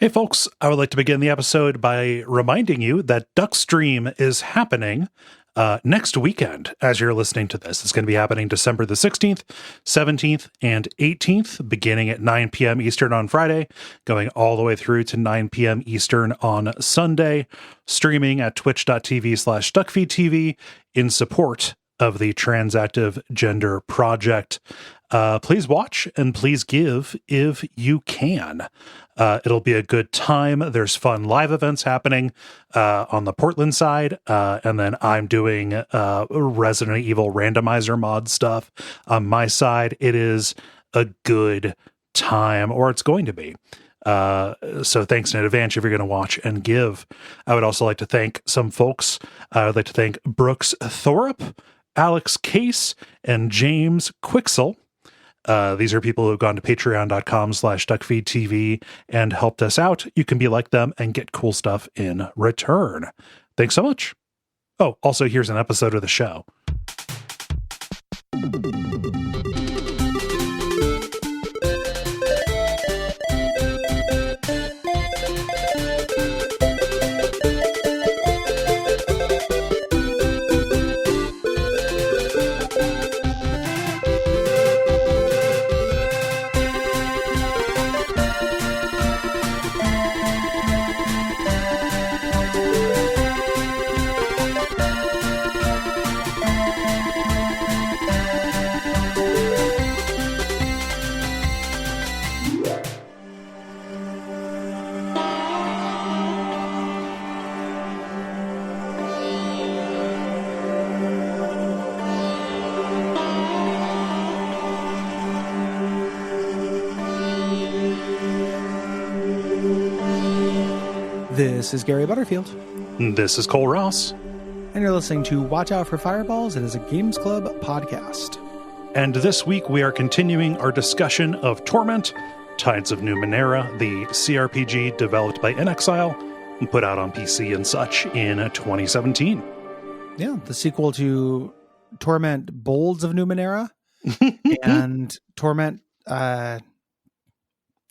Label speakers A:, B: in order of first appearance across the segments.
A: Hey folks, I would like to begin the episode by reminding you that Duckstream is happening next weekend as you're listening to this. It's going to be happening December the 16th, 17th, and 18th, beginning at 9 p.m. Eastern on Friday, going all the way through to 9 p.m. Eastern on Sunday, streaming at twitch.tv/Duckfeed.tv in support of the Transactive Gender Project. Please watch and please give if you can. It'll be a good time. There's fun live events happening on the Portland side, and then I'm doing Resident Evil randomizer mod stuff on my side. It is a good time, or it's going to be. So thanks in advance if you're going to watch and give. I would also like to thank some folks. I would like to thank Brooks Thorup, Alex Case, and James Quixel. These are people who have gone to patreon.com/DuckFeed.tv and helped us out. You can be like them and get cool stuff in return. Thanks so much. Oh, also, here's an episode of the show.
B: This is Gary Butterfield.
A: This is Cole Ross.
B: And you're listening to Watch Out for Fireballs. It is a Games Club podcast.
A: And this week we are continuing our discussion of Torment, Tides of Numenera, the CRPG developed by inXile and put out on PC and such in 2017.
B: Yeah, the sequel to Torment Bolds of Numenera and Torment,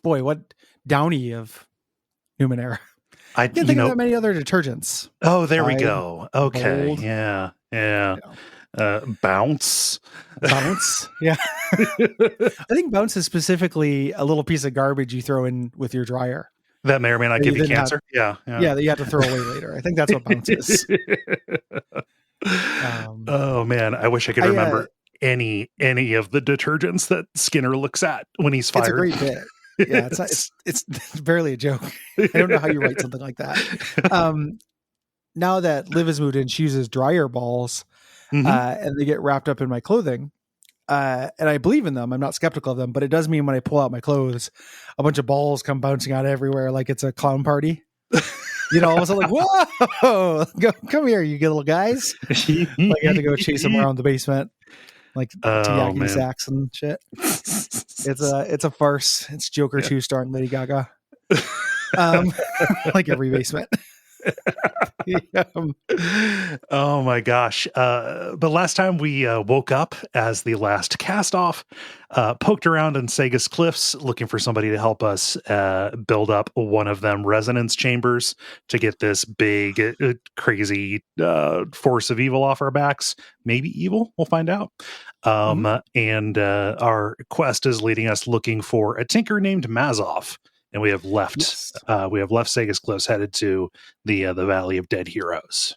B: what Downy of Numenera. I can't think of that many other detergents.
A: Oh, there we go. Okay. Bold. Yeah. Bounce.
B: Yeah. I think Bounce is specifically a little piece of garbage you throw in with your dryer.
A: That may or may not give you cancer.
B: Yeah, that you have to throw away later. I think that's what Bounce is.
A: Oh man, I wish I could remember any of the detergents that Skinner looks at when he's fired.
B: It's a great bit. Yeah, it's barely a joke. I don't know how you write something like that. Now that Liv has moved in, she uses dryer balls, and they get wrapped up in my clothing. And I believe in them. I'm not skeptical of them, but it does mean when I pull out my clothes, a bunch of balls come bouncing out everywhere like it's a clown party. You know, I was like, whoa, come here, you little guys. Like I had to go chase them around the basement, like Tiaki sacks and shit. It's a farce. It's Joker 2 starring Lady Gaga. Like every basement.
A: Oh my gosh. But last time we woke up as the Last Castoff, poked around in Sega's cliffs looking for somebody to help us build up one of them resonance chambers to get this big, crazy force of evil off our backs. Maybe evil, we'll find out. And our quest is leading us looking for a tinker named Mazov. And we have left. Yes. We have left Sega's Cliffs, headed to the Valley of Dead Heroes.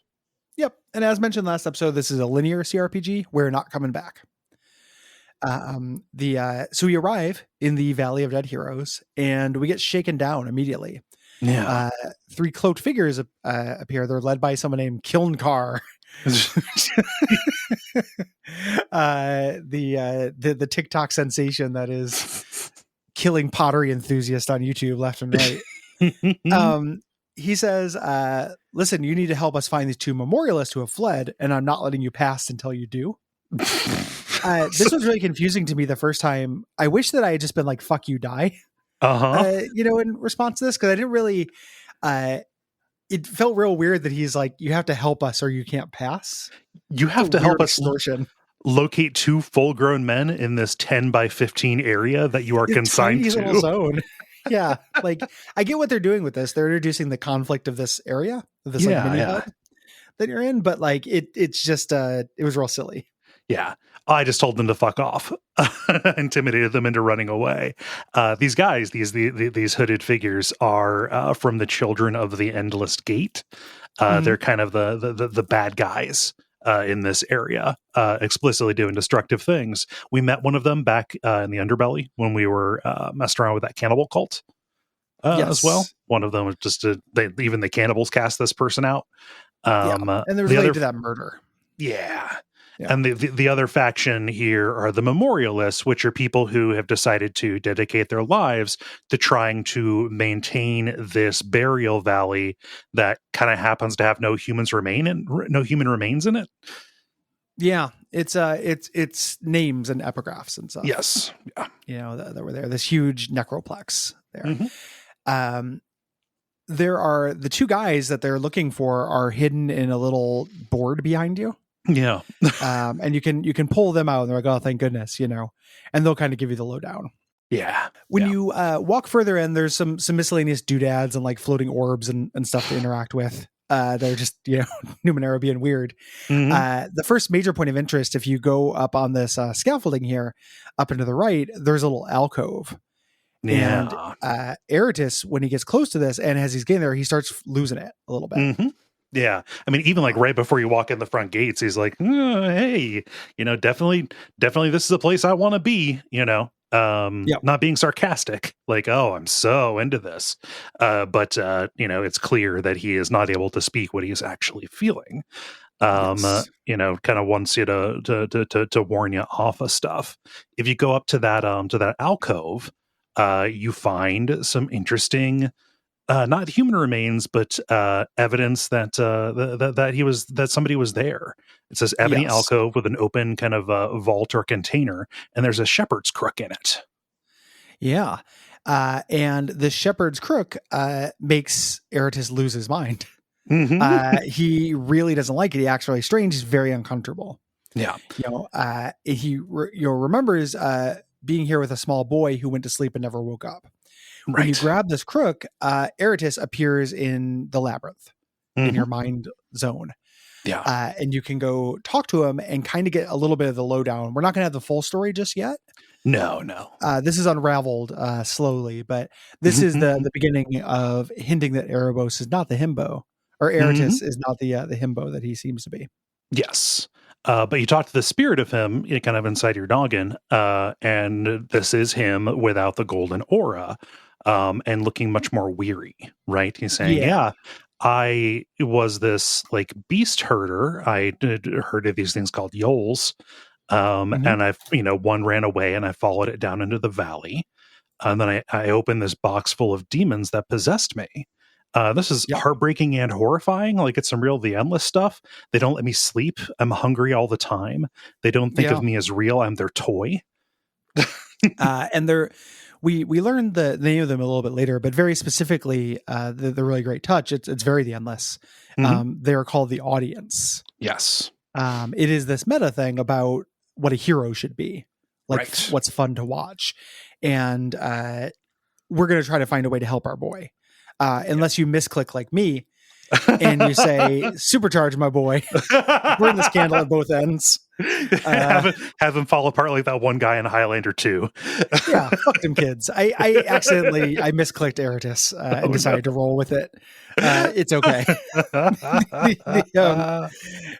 B: Yep, and as mentioned last episode, this is a linear CRPG. We're not coming back. So we arrive in the Valley of Dead Heroes, and we get shaken down immediately.
A: Yeah,
B: 3 cloaked figures appear. They're led by someone named Kilnkar. The TikTok sensation that is killing pottery enthusiasts on YouTube left and right. He says, listen, you need to help us find these 2 memorialists who have fled, and I'm not letting you pass until you do. This was really confusing to me the first time. I wish that I had just been like, fuck you, die. In response to this, because I didn't really, it felt real weird that he's like, you have to help us or you can't pass.
A: You have to help us locate 2 full-grown men in this 10 by 15 area that you are consigned to.
B: Little zone. Yeah, like I get what they're doing with this. They're introducing the conflict of this area, this like mini hub that you're in, but like it's just it was real silly.
A: Yeah. I just told them to fuck off, intimidated them into running away. These guys, these hooded figures, are from the Children of the Endless Gate. They're kind of the bad guys in this area, explicitly doing destructive things. We met one of them back in the underbelly when we were messing around with that cannibal cult as well. One of them was just even the cannibals cast this person out.
B: And they're related to that murder.
A: Yeah. And the other faction here are the memorialists, which are people who have decided to dedicate their lives to trying to maintain this burial valley that kind of happens to have no human remains in it.
B: Yeah, it's names and epigraphs and stuff.
A: Yes,
B: that were there. This huge necroplex there. There are the two guys that they're looking for are hidden in a little board behind you.
A: Yeah.
B: And you can pull them out and they're like, oh, thank goodness, and they'll kind of give you the lowdown.
A: Yeah.
B: When you walk further in, there's some miscellaneous doodads and like floating orbs and stuff to interact with. They're just, Numenera being weird. The first major point of interest, if you go up on this scaffolding here, up into the right, there's a little alcove.
A: Yeah.
B: And Eratus, when he gets close to this and as he's getting there, he starts losing it a little bit.
A: Yeah. I mean, even like right before you walk in the front gates, he's like, hey, definitely this is a place I want to be, not being sarcastic, like, oh, I'm so into this. But it's clear that he is not able to speak what he is actually feeling. Kind of wants you to warn you off of stuff. If you go up to that alcove, you find some interesting not human remains, but evidence that that somebody was there. It says ebony alcove with an open kind of vault or container, and there's a shepherd's crook in it.
B: Yeah, and the shepherd's crook makes Eratus lose his mind. He really doesn't like it. He acts really strange. He's very uncomfortable.
A: Yeah,
B: he remembers being here with a small boy who went to sleep and never woke up.
A: Right.
B: When you grab this crook, Eratus appears in the labyrinth in your mind zone.
A: Yeah.
B: And you can go talk to him and kind of get a little bit of the lowdown. We're not going to have the full story just yet.
A: No.
B: This is unraveled slowly, but this is the beginning of hinting that Erebos is not the himbo, or Eratus is not the himbo that he seems to be.
A: Yes. But you talk to the spirit of him kind of inside your noggin, and this is him without the golden aura. And looking much more weary, right? He's saying, I was this like beast herder. I heard of these things called yoles. And I've, one ran away and I followed it down into the valley. And then I opened this box full of demons that possessed me. This is heartbreaking and horrifying. Like, it's some real The Endless stuff. They don't let me sleep. I'm hungry all the time. They don't think of me as real. I'm their toy.
B: And we learned the name of them a little bit later, but very specifically, the really great touch. It's very The Endless. They're called the Audience.
A: Yes.
B: It is this meta thing about what a hero should be, like what's fun to watch, and we're going to try to find a way to help our boy. Unless you misclick like me and you say, supercharge my boy, burn this candle at both ends.
A: Have him fall apart like that one guy in Highlander 2.
B: Yeah, fuck them kids. I accidentally misclicked Eratus and decided to roll with it. It's okay.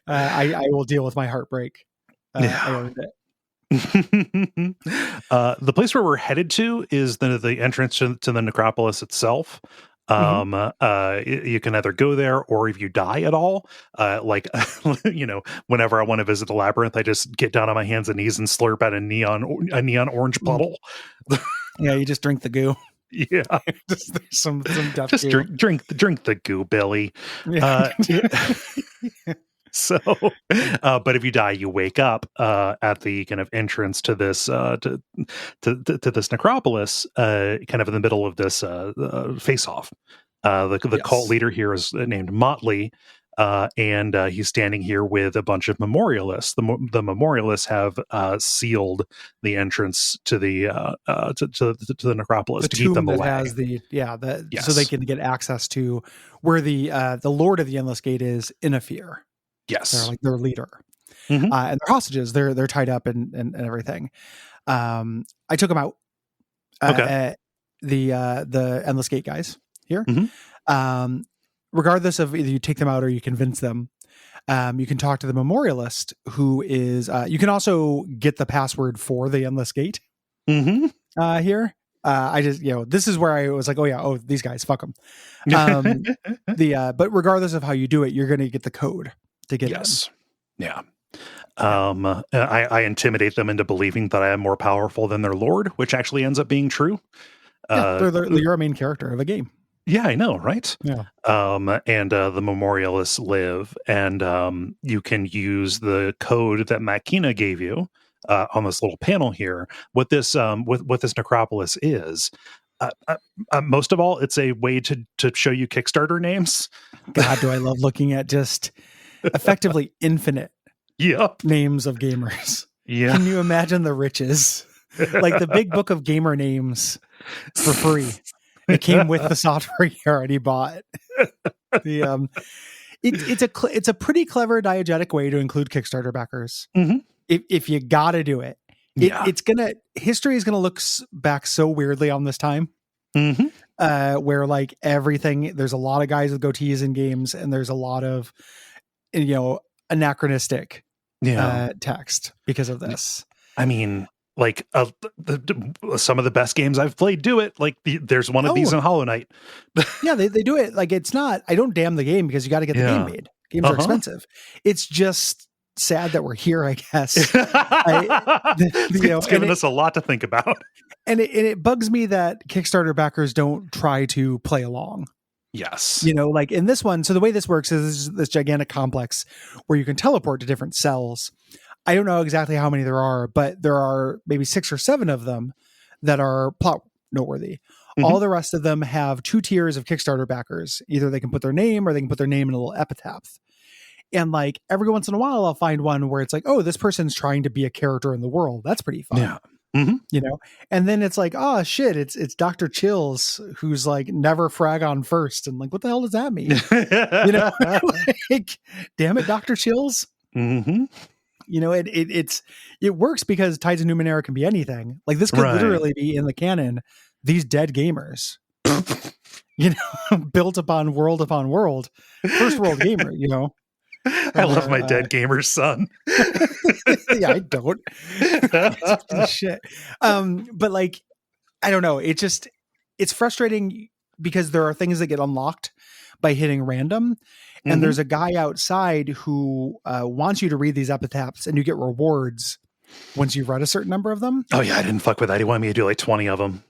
B: I will deal with my heartbreak. I earned it.
A: The place where we're headed to is the entrance to the necropolis itself. You can either go there, or if you die at all, whenever I want to visit the labyrinth, I just get down on my hands and knees and slurp out a neon orange puddle.
B: Yeah, you just drink the goo.
A: Yeah,
B: just some duck
A: just
B: goo.
A: drink the goo, Billy. Yeah. So, but if you die, you wake up at the kind of entrance to this to this necropolis, kind of in the middle of this face-off. The cult leader here is named Motley, and he's standing here with a bunch of memorialists. The memorialists have sealed the entrance to the to the necropolis to keep them away.
B: Has
A: yes.
B: So they can get access to where the Lord of the Endless Gate is, Inafir.
A: Yes,
B: they're like their leader, and they're hostages. They're tied up and everything. I took them out. The Endless Gate guys here. Regardless of either you take them out or you convince them, you can talk to the memorialist, who is, you can also get the password for the Endless Gate here. I just, this is where I was like, these guys, fuck them. But regardless of how you do it, you're going to get the code to get in.
A: Yeah. I intimidate them into believing that I am more powerful than their lord, which actually ends up being true.
B: You're a main character of a game.
A: Yeah, I know, right?
B: Yeah.
A: And the memorialists live, and you can use the code that Makina gave you on this little panel here. What this necropolis is, most of all, it's a way to show you Kickstarter names.
B: God, do I love looking at just effectively infinite names of gamers.
A: Yeah.
B: Can you imagine the riches? Like the big book of gamer names for free. It came with the software you already bought. It's a pretty clever diegetic way to include Kickstarter backers. If you got to do it, history is gonna look back so weirdly on this time. Where like everything, there's a lot of guys with goatees in games, and there's a lot of anachronistic text because of this.
A: I mean, like some of the best games I've played do it. Like there's one of these in Hollow Knight.
B: Yeah, they do it. Like it's not. I don't damn the game because you got to get the game made. Games are expensive. It's just sad that we're here, I guess.
A: It's given us a lot to think about.
B: And it bugs me that Kickstarter backers don't try to play along.
A: Yes.
B: Like in this one, so the way this works is this gigantic complex where you can teleport to different cells. I don't know exactly how many there are, but there are maybe 6 or 7 of them that are plot noteworthy. All the rest of them have 2 tiers of Kickstarter backers. Either they can put their name or they can put their name in a little epitaph. And like every once in a while, I'll find one where it's like, oh, this person's trying to be a character in the world. That's pretty fun. Yeah. And then it's like, oh shit, it's Dr. Chills who's like never frag on first. And like, what the hell does that mean? Like, damn it, Dr. Chills. It works because Tides of Numenera can be anything. Like this could literally be in the canon, these dead gamers, built upon world, first world gamer,
A: I love my dead gamer's son.
B: Yeah, I don't. Shit. But like, I don't know. It's frustrating because there are things that get unlocked by hitting random. And there's a guy outside who wants you to read these epitaphs, and you get rewards once you've read a certain number of them.
A: Oh yeah, I didn't fuck with that. He wanted me to do like 20 of them.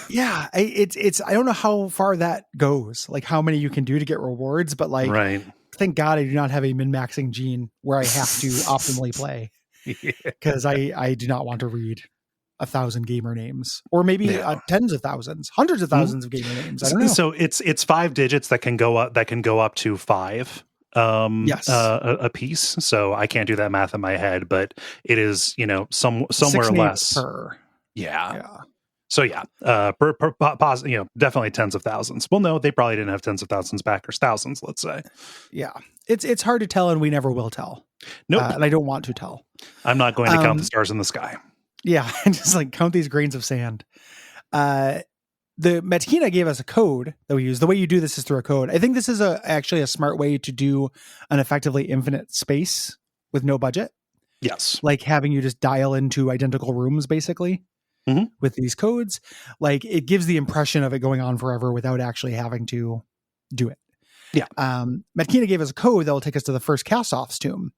B: Yeah, it's I don't know how far that goes, like how many you can do to get rewards, but like, thank God I do not have a min-maxing gene where I have to optimally play, because I do not want to read 1,000 gamer names, or maybe tens of thousands, hundreds of thousands of gamer names. I don't know.
A: So it's 5 digits that can go up to 5 a piece. So I can't do that math in my head, but it is somewhere less
B: per.
A: Yeah. So definitely tens of thousands. Well, no, they probably didn't have tens of thousands backers, thousands, let's say.
B: Yeah, it's hard to tell, and we never will tell.
A: Nope.
B: And I don't want to tell.
A: I'm not going to count the stars in the sky.
B: Yeah, and just like count these grains of sand. The Metkina gave us a code that we use. The way you do this is through a code. I think this is actually a smart way to do an effectively infinite space with no budget.
A: Yes.
B: Like having you just dial into identical rooms, basically, with these codes. Like it gives the impression of it going on forever without actually having to do it.
A: Yeah.
B: Metkina gave us a code that will take us to the first Castoff's tomb.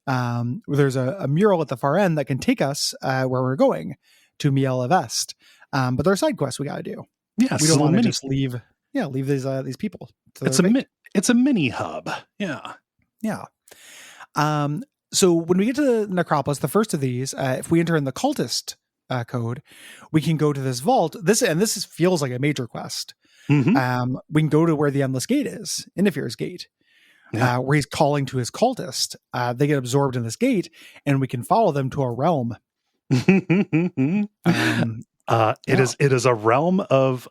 B: Where there's a mural at the far end that can take us where we're going to Miel Avest. But there are side quests we got to do.
A: Yeah,
B: we don't want to just leave these people.
A: It's a mini hub. Yeah.
B: Yeah. So when we get to the Necropolis, the first of these, if we enter in the cultist code, we can go to this vault. This feels like a major quest. We can go to where the Endless Gate is, Inafir's Gate. where he's calling to his cultist. They get absorbed in this gate, and we can follow them to a realm.
A: It is a realm of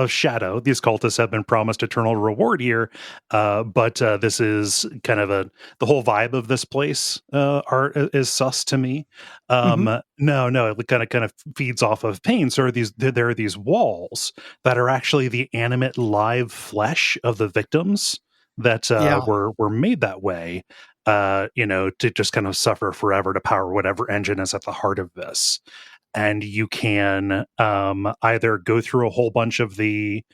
A: shadow. These cultists have been promised eternal reward here, but this is kind of the whole vibe of this place is sus to me. No, it kind of feeds off of pain. So there are these walls that are actually the animate live flesh of the victims that were made that way. To just kind of suffer forever to power whatever engine is at the heart of this. And you can either go through a whole bunch of the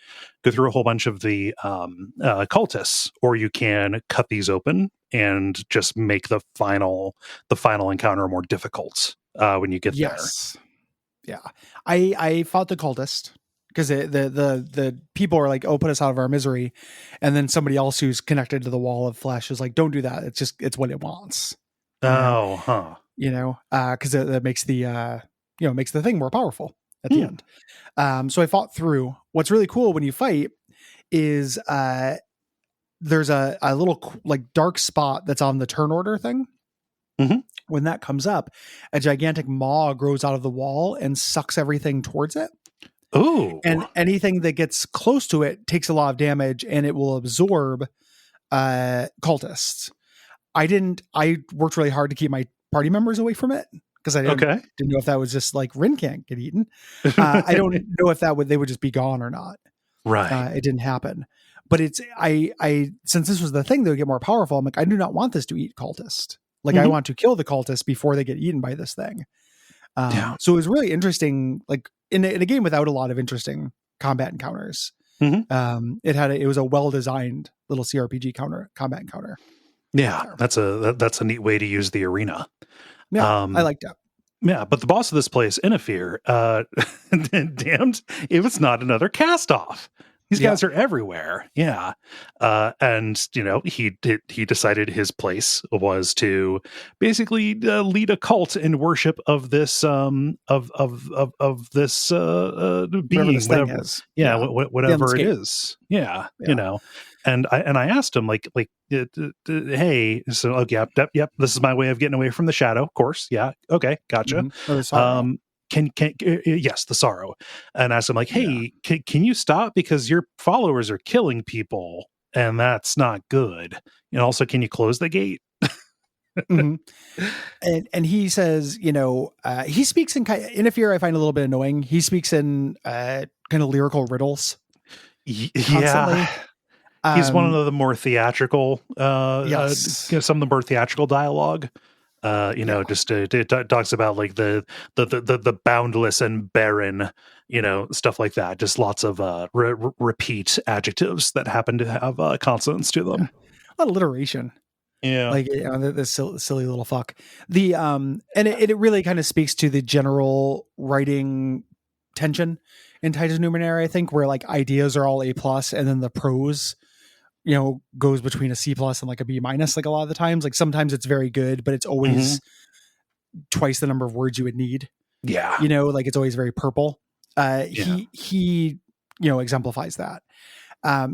A: cultists, or you can cut these open and just make the final encounter more difficult when you get there.
B: Yeah, I fought the cultist because the people are like, "Oh, put us out of our misery," and then somebody else who's connected to the wall of flesh is like, "Don't do that. It's what it wants." Because that makes the makes the thing more powerful at the end. So I fought through. What's really cool when you fight is there's a little like dark spot that's on the turn order thing. When that comes up, a gigantic maw grows out of the wall and sucks everything towards it.
A: Ooh.
B: And anything that gets close to it takes a lot of damage, and it will absorb cultists. I worked really hard to keep my party members away from it, because I didn't know if that was just like Rin can't get eaten. I don't know if they would just be gone or not.
A: Right.
B: It didn't happen. But I since this was the thing that would get more powerful, I'm like, I do not want this to eat cultist. Like I want to kill the cultists before they get eaten by this thing. So it was really interesting, like in a game without a lot of interesting combat encounters. It was a well-designed little CRPG combat encounter.
A: Yeah, that's a neat way to use the arena.
B: Yeah, I liked that.
A: Yeah, but the boss of this place, Inafir, damned, it was not another Castoff. These guys are everywhere. Yeah. And he decided his place was to basically lead a cult in worship of this being, whatever
B: is.
A: Whatever it is. Yeah. And I asked him like, hey, so yep, this is my way of getting away from the shadow, of course. Yeah. Okay. Gotcha. Yes, the sorrow. And asked him like, hey, can you stop, because your followers are killing people and that's not good. And also, can you close the gate?
B: And he says, he speaks in Inafir, I find a little bit annoying. He speaks in kind of lyrical riddles.
A: Yeah. He's one of the more theatrical, some of the more theatrical dialogue. Just it talks about like the boundless and barren, stuff like that. Just lots of repeat adjectives that happen to have consonants to them.
B: A lot of alliteration.
A: Yeah,
B: like this silly little fuck. And it really kind of speaks to the general writing tension in Titus Numenera, I think, where like ideas are all A+, and then the prose goes between a C+ and like a B-, like a lot of the times. Like sometimes it's very good, but it's always twice the number of words you would need.
A: Yeah.
B: Like it's always very purple. He exemplifies that.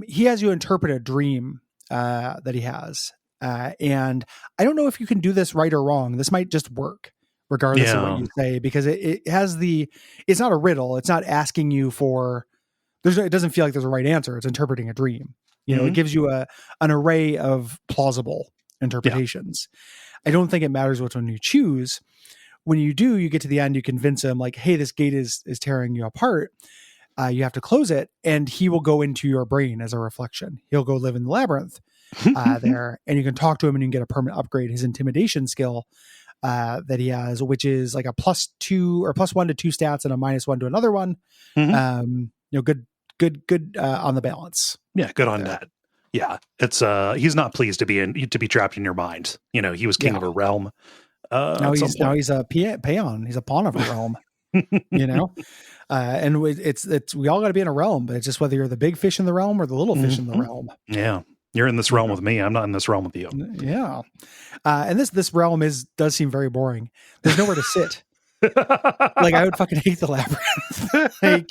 B: He has you interpret a dream that he has. And I don't know if you can do this right or wrong. This might just work regardless of what you say, because it has it's not a riddle. It's not asking you for, it doesn't feel like there's a right answer. It's interpreting a dream. It gives you an array of plausible interpretations. I don't think it matters which one you choose. When you do, you get to the end, you convince him like, hey, this gate is tearing you apart. You have to close it, and he will go into your brain as a reflection. He'll go live in the labyrinth there, and you can talk to him, and you can get a permanent upgrade. His intimidation skill that he has, which is like a +2 or +1 to 2 stats and a -1 to another one. Good on the balance.
A: Yeah, good on that. Yeah, it's he's not pleased to be trapped in your mind. He was king of a realm.
B: Now he's a peon. He's a pawn of a realm. And it's we all got to be in a realm, but it's just whether you're the big fish in the realm or the little fish in the realm.
A: Yeah, you're in this realm with me. I'm not in this realm with you.
B: Yeah, and this realm does seem very boring. There's nowhere to sit. Like I would fucking hate the labyrinth. Like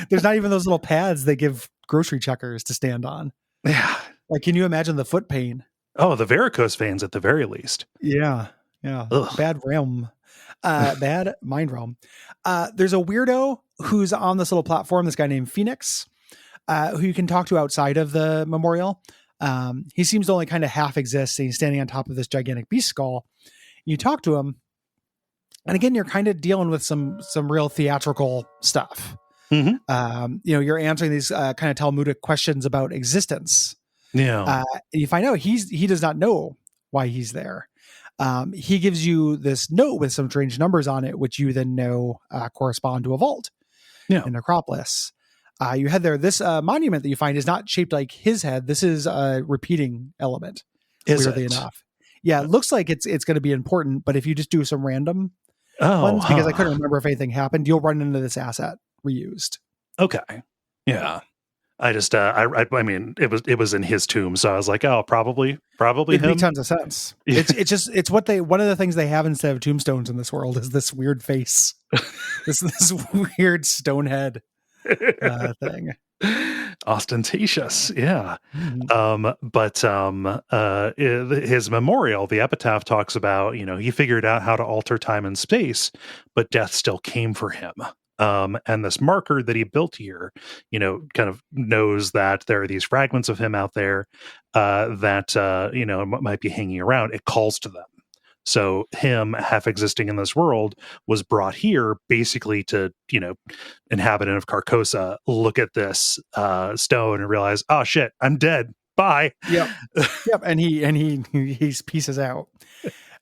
B: there's not even those little pads they give grocery checkers to stand on.
A: Yeah.
B: Like, can you imagine the foot pain?
A: Oh, the varicose veins at the very least.
B: Yeah. Yeah.
A: Ugh.
B: Bad realm. Bad mind realm. There's a weirdo who's on this little platform, this guy named Phoenix, who you can talk to outside of the memorial. He seems to only kind of half exist. And he's standing on top of this gigantic beast skull. You talk to him, and again, you're kind of dealing with some real theatrical stuff.
A: Mm-hmm.
B: You're answering these kind of Talmudic questions about existence.
A: Yeah.
B: And you find out he does not know why he's there. He gives you this note with some strange numbers on it, which you then know correspond to a vault in Necropolis. You head there. This monument that you find is not shaped like his head. This is a repeating element, weirdly enough. Yeah, it looks like it's going to be important, but if you just do some random ones, because I couldn't remember if anything happened, you'll run into this asset reused.
A: Okay. Yeah. I just, I mean, it was in his tomb, so I was like, oh, probably
B: It'd
A: him.
B: make tons of sense.
A: Yeah.
B: It's what one of the things they have instead of tombstones in this world is this weird face, this weird stone head thing.
A: Ostentatious, yeah.
B: Mm-hmm.
A: His memorial, the epitaph, talks about, he figured out how to alter time and space, but death still came for him. And this marker that he built here, kind of knows that there are these fragments of him out there that might be hanging around. It calls to them. So him, half existing in this world, was brought here basically to, inhabitant of Carcosa, look at this stone and realize, oh shit, I'm dead. Bye.
B: Yep. And he pieces out.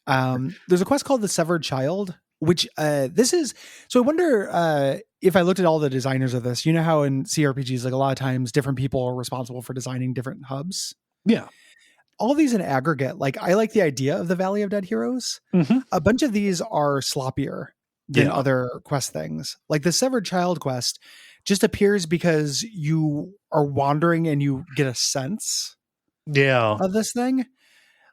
B: There's a quest called The Severed Child, which this is. So I wonder if I looked at all the designers of this, how in CRPGs, like a lot of times different people are responsible for designing different hubs.
A: Yeah.
B: All these in aggregate, like I like the idea of the Valley of Dead Heroes.
A: Mm-hmm.
B: A bunch of these are sloppier than other quest things. Like the Severed Child quest just appears because you are wandering and you get a sense of this thing.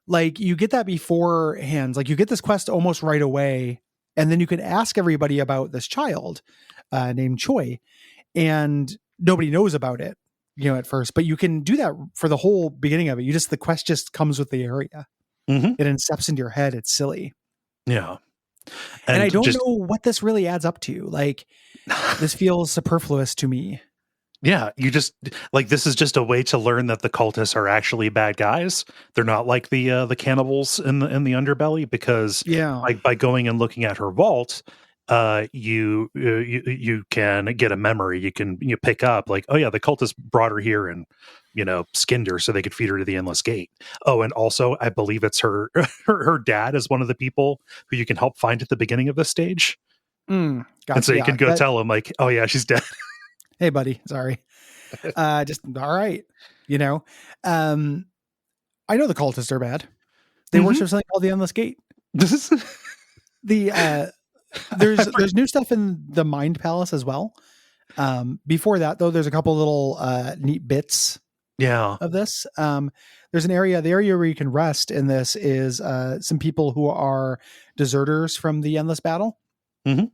B: Like you get that beforehand. Like you get this quest almost right away, and then you can ask everybody about this child named Choi, and nobody knows about it. At first, but you can do that for the whole beginning of it. The quest just comes with the area.
A: Mm-hmm.
B: It incepts into your head. It's silly.
A: Yeah.
B: And I don't know what this really adds up to. Like this feels superfluous to me.
A: Yeah. You just this is just a way to learn that the cultists are actually bad guys. They're not like the cannibals in the underbelly, because by going and looking at her vault, you can get a memory. You pick up like, oh yeah, the cultists brought her here and skinned her so they could feed her to the Endless Gate. Oh, and also I believe it's her dad is one of the people who you can help find at the beginning of this stage.
B: Gotcha.
A: And so you can go tell him like, oh yeah, she's dead.
B: Hey buddy, sorry. Just all right. I know the cultists are bad. They worship something called the Endless Gate. There's new stuff in the Mind Palace as well. Before that, though, there's a couple little neat bits of this. There's the area where you can rest in this is some people who are deserters from the Endless Battle.
A: Mm-hmm.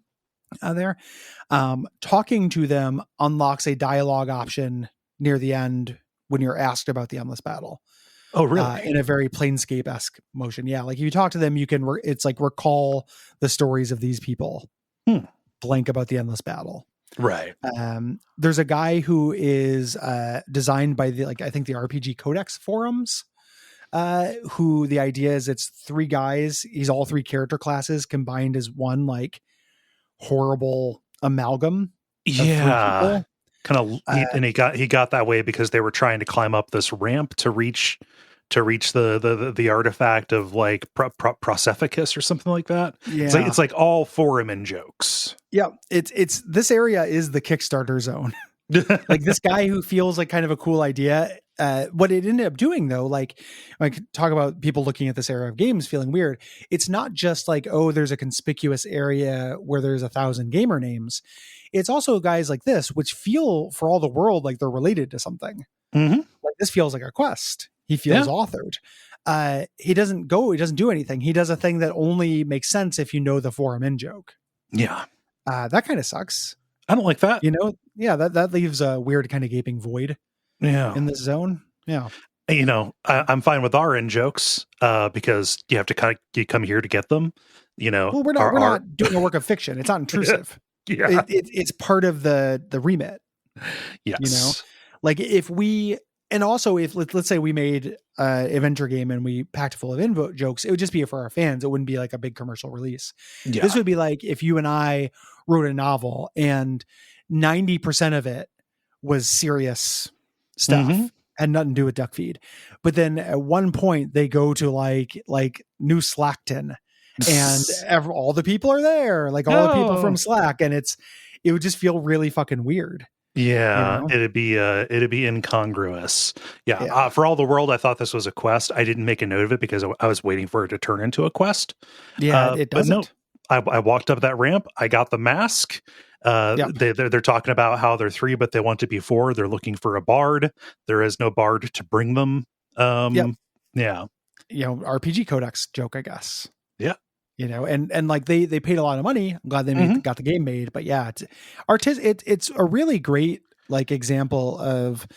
B: There. Talking to them unlocks a dialogue option near the end when you're asked about the Endless Battle.
A: Oh, really?
B: In a very Planescape-esque motion. Yeah. Like if you talk to them, you can, it's like recall the stories of these people blank about the Endless Battle.
A: Right.
B: There's a guy who is designed by I think the RPG Codex forums, who the idea is it's three guys. He's all three character classes combined as one, like horrible amalgam.
A: Yeah. Kind of, and he got that way because they were trying to climb up this ramp to reach the artifact of like Prosephicus or something like that. Yeah. It's like all foramen jokes.
B: Yeah. It's this area is the Kickstarter zone. Like this guy who feels like kind of a cool idea. What it ended up doing though, like talk about people looking at this era of games feeling weird. It's not just like, oh, there's a conspicuous area where there's 1,000 gamer names. It's also guys like this, which feel for all the world like they're related to something.
A: Mm-hmm.
B: Like this feels like a quest. He feels authored. He doesn't do anything. He does a thing that only makes sense if you know the forum in joke.
A: Yeah.
B: That kind of sucks.
A: I don't like that.
B: Yeah, that leaves a weird kind of gaping void.
A: Yeah.
B: In this zone. Yeah.
A: You know, I'm fine with our in jokes because you have to you come here to get them. You know,
B: Well, we're not doing a work of fiction. It's not intrusive.
A: Yeah.
B: It's part of the remit.
A: Yes.
B: You know, like if we, and also if let's say we made an adventure game and we packed full of in jokes, it would just be for our fans. It wouldn't be like a big commercial release.
A: Yeah.
B: This would be like if you and I wrote a novel and 90% of it was serious stuff.
A: Mm-hmm.
B: Had nothing to do with Duckfeed. But then at one point they go to like New Slackton and all the people are there, like all the people from Slack. And it would just feel really fucking weird.
A: Yeah,
B: you know?
A: it'd be incongruous. Yeah. For all the world, I thought this was a quest. I didn't make a note of it because I was waiting for it to turn into a quest.
B: Yeah, it doesn't.
A: But no, I walked up that ramp. I got the mask. They're talking about how they're 3, but they want to be 4. They're looking for a bard. There is no bard to bring them. Yeah.
B: You know, RPG Codex joke, I guess.
A: Yeah.
B: You know, and like they paid a lot of money. I'm glad they got the game made. But yeah, it's a really great like example of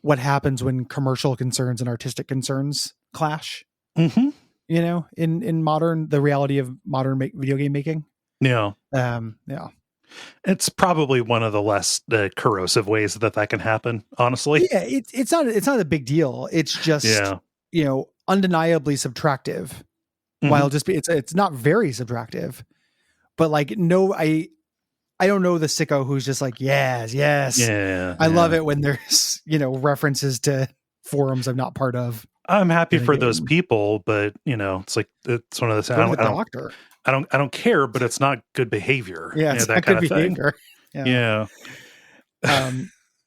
B: what happens when commercial concerns and artistic concerns clash.
A: Mm-hmm.
B: You know, in the reality of modern video game making.
A: Yeah.
B: Yeah.
A: It's probably one of the less corrosive ways that can happen, honestly.
B: Yeah, it's not a big deal. It's just you know, undeniably subtractive. While just it's not very subtractive, but like I don't know the sicko who's just like yes, I love it when there's, you know, references to forums I'm not part of.
A: I'm happy for those people, but you know, it's like it's one of those. I don't care, but it's not good behavior.
B: Yeah, it's not good behavior.
A: Yeah.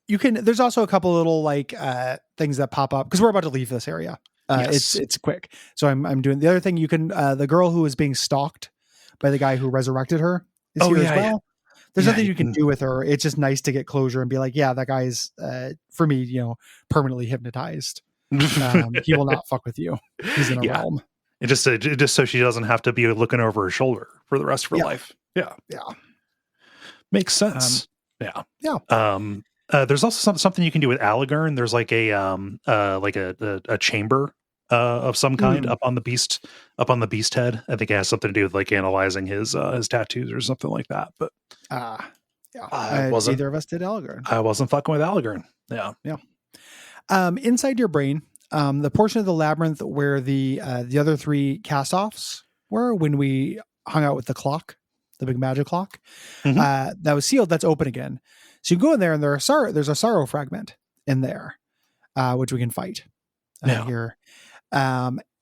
B: You can. There's also a couple little like things that pop up because we're about to leave this area. It's quick. So I'm doing the other thing. You can the girl who is being stalked by the guy who resurrected her is here as well. Yeah. There's nothing you can do with her. It's just nice to get closure and be like, yeah, that guy's for me, you know, permanently hypnotized. He will not fuck with you. He's in a realm.
A: It just so she doesn't have to be looking over her shoulder for the rest of her life. Yeah. Makes sense. Yeah. There's also something you can do with Allegorn. There's like a chamber of some kind up on the beast head. I think it has something to do with like analyzing his tattoos or something like that. But
B: neither of us did Allegorn.
A: I wasn't fucking with Allegorn. Yeah.
B: Inside your brain, the portion of the labyrinth where the other 3 cast-offs were when we hung out with the clock, the big magic clock, that was sealed. That's open again. So you go in there and there's a sorrow fragment in there, which we can fight here.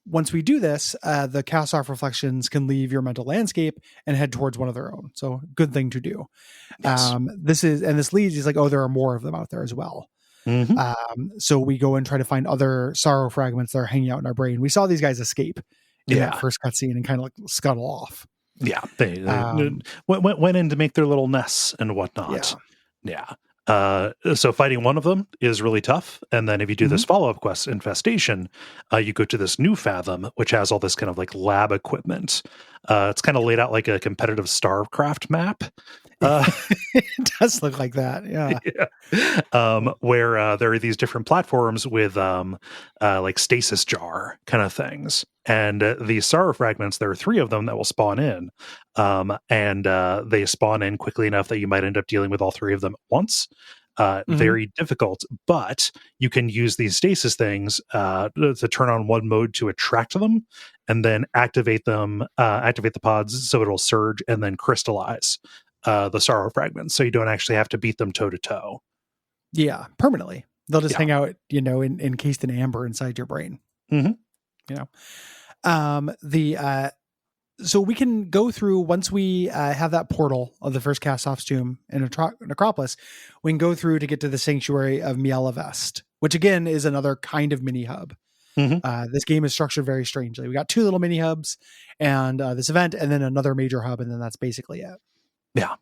B: Once we do this, the cast-off reflections can leave your mental landscape and head towards one of their own. So good thing to do.
A: Yes.
B: This leads, he's like, oh, there are more of them out there as well. So we go and try to find other sorrow fragments that are hanging out in our brain. We saw these guys escape in that first cutscene and kind of like scuttle off.
A: Yeah. They went in to make their little nests and whatnot. Yeah. So fighting one of them is really tough. And then if you do this follow-up quest, Infestation, you go to this new Fathom, which has all this kind of like lab equipment. It's kind of laid out like a competitive StarCraft map.
B: It does look like that. Yeah.
A: Where there are these different platforms with like stasis jar kind of things. And these sorrow fragments, there are 3 of them that will spawn in. And they spawn in quickly enough that you might end up dealing with all 3 of them at once. Very difficult, but you can use these stasis things to turn on one mode to attract them and then activate the pods so it'll surge and then crystallize the sorrow fragments. So you don't actually have to beat them toe to toe.
B: Yeah, permanently. They'll just hang out, you know, encased in amber inside your brain. You know, so we can go through once we have that portal of the first Castoff's tomb in Necropolis. We can go through to get to the sanctuary of Miel Avest, which again is another kind of mini hub. This game is structured very strangely. We got 2 little mini hubs and this event, and then another major hub, and then that's basically it.
A: Yeah.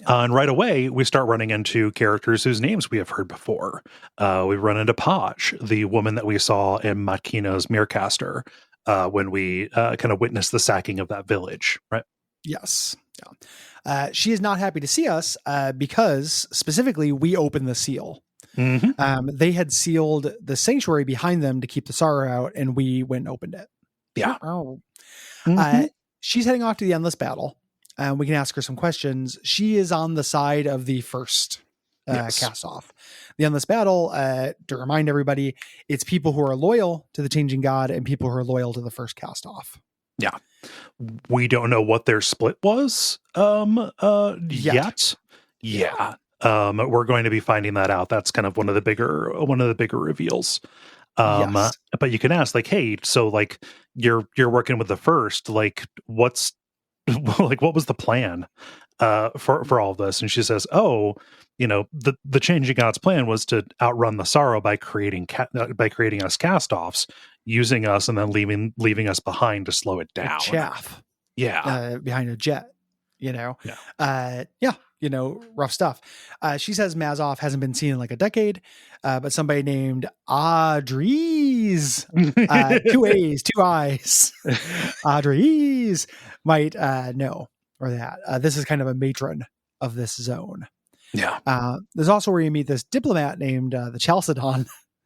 A: And right away, we start running into characters whose names we have heard before. We run into Podge, the woman that we saw in Matkino's Mirrorcaster when we kind of witnessed the sacking of that village, right?
B: Yes. Yeah. She is not happy to see us because specifically we opened the seal. They had sealed the sanctuary behind them to keep the sorrow out, and we went and opened it.
A: Yeah.
B: She's heading off to the endless battle. We can ask her some questions. She is on the side of the first Castoff. The endless battle, to remind everybody, it's people who are loyal to the changing god and people who are loyal to the first Castoff.
A: Yeah. We don't know what their split was yet. Yeah. We're going to be finding that out. That's kind of one of the bigger reveals.
B: Yes.
A: But you can ask, like, hey, so like you're working with the first, like what's like what was the plan for all of this? And she says, oh, you know, the changing god's plan was to outrun the sorrow by creating us Castoffs, using us and then leaving us behind to slow it down.
B: Chaff.
A: Yeah.
B: Behind a jet, you know.
A: Yeah.
B: You know, rough stuff. She says Mazov hasn't been seen in like a decade, but somebody named Audrey's, 2 A's, 2 I's, Audrey's might know, or that. This is kind of a matron of this zone.
A: Yeah.
B: There's also where you meet this diplomat named the Chalcedon.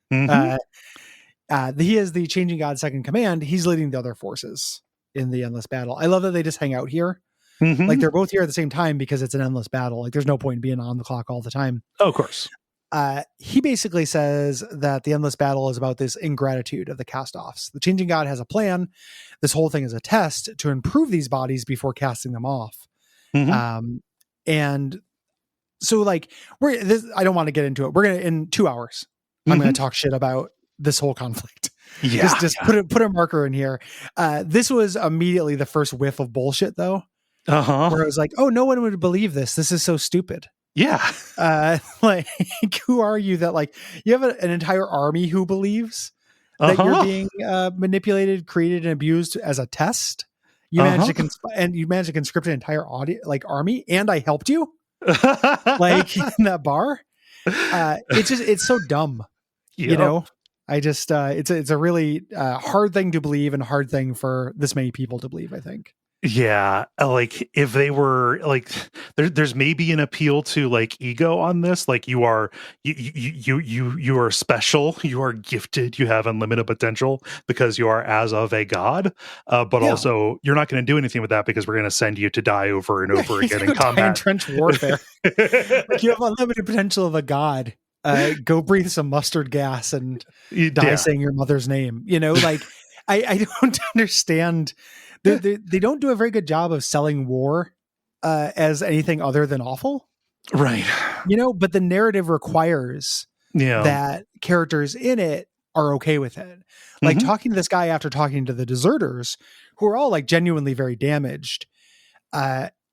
B: He is the changing god second command. He's leading the other forces in the endless battle. I love that they just hang out here. Like they're both here at the same time because it's an endless battle. Like there's no point in being on the clock all the time.
A: Oh, of course.
B: He basically says that the endless battle is about this ingratitude of the Castoffs. The changing god has a plan. This whole thing is a test to improve these bodies before casting them off. And so like I don't want to get into it. We're going to, in 2 hours, I'm going to talk shit about this whole conflict.
A: Yeah.
B: Just put a marker in here. This was immediately the first whiff of bullshit though. Where I was like, oh, no one would believe this. This is so stupid.
A: Yeah.
B: Like, who are you that like you have an entire army who believes that you're being manipulated, created, and abused as a test? You managed to conscript an entire army, and I helped you, like in that bar. It's so dumb. You know, I just it's a really hard thing to believe and hard thing for this many people to believe, I think.
A: Yeah, like if they were like, there's maybe an appeal to like ego on this. Like you are special, you are gifted, you have unlimited potential because you are as of a god. But also you're not going to do anything with that because we're going to send you to die over and over again in combat.
B: In trench warfare. Like you have unlimited potential of a god. Go breathe some mustard gas and die saying your mother's name. You know, like I don't understand. They don't do a very good job of selling war as anything other than awful.
A: Right.
B: You know, but the narrative requires that characters in it are okay with it. Like talking to this guy after talking to the deserters, who are all like genuinely very damaged.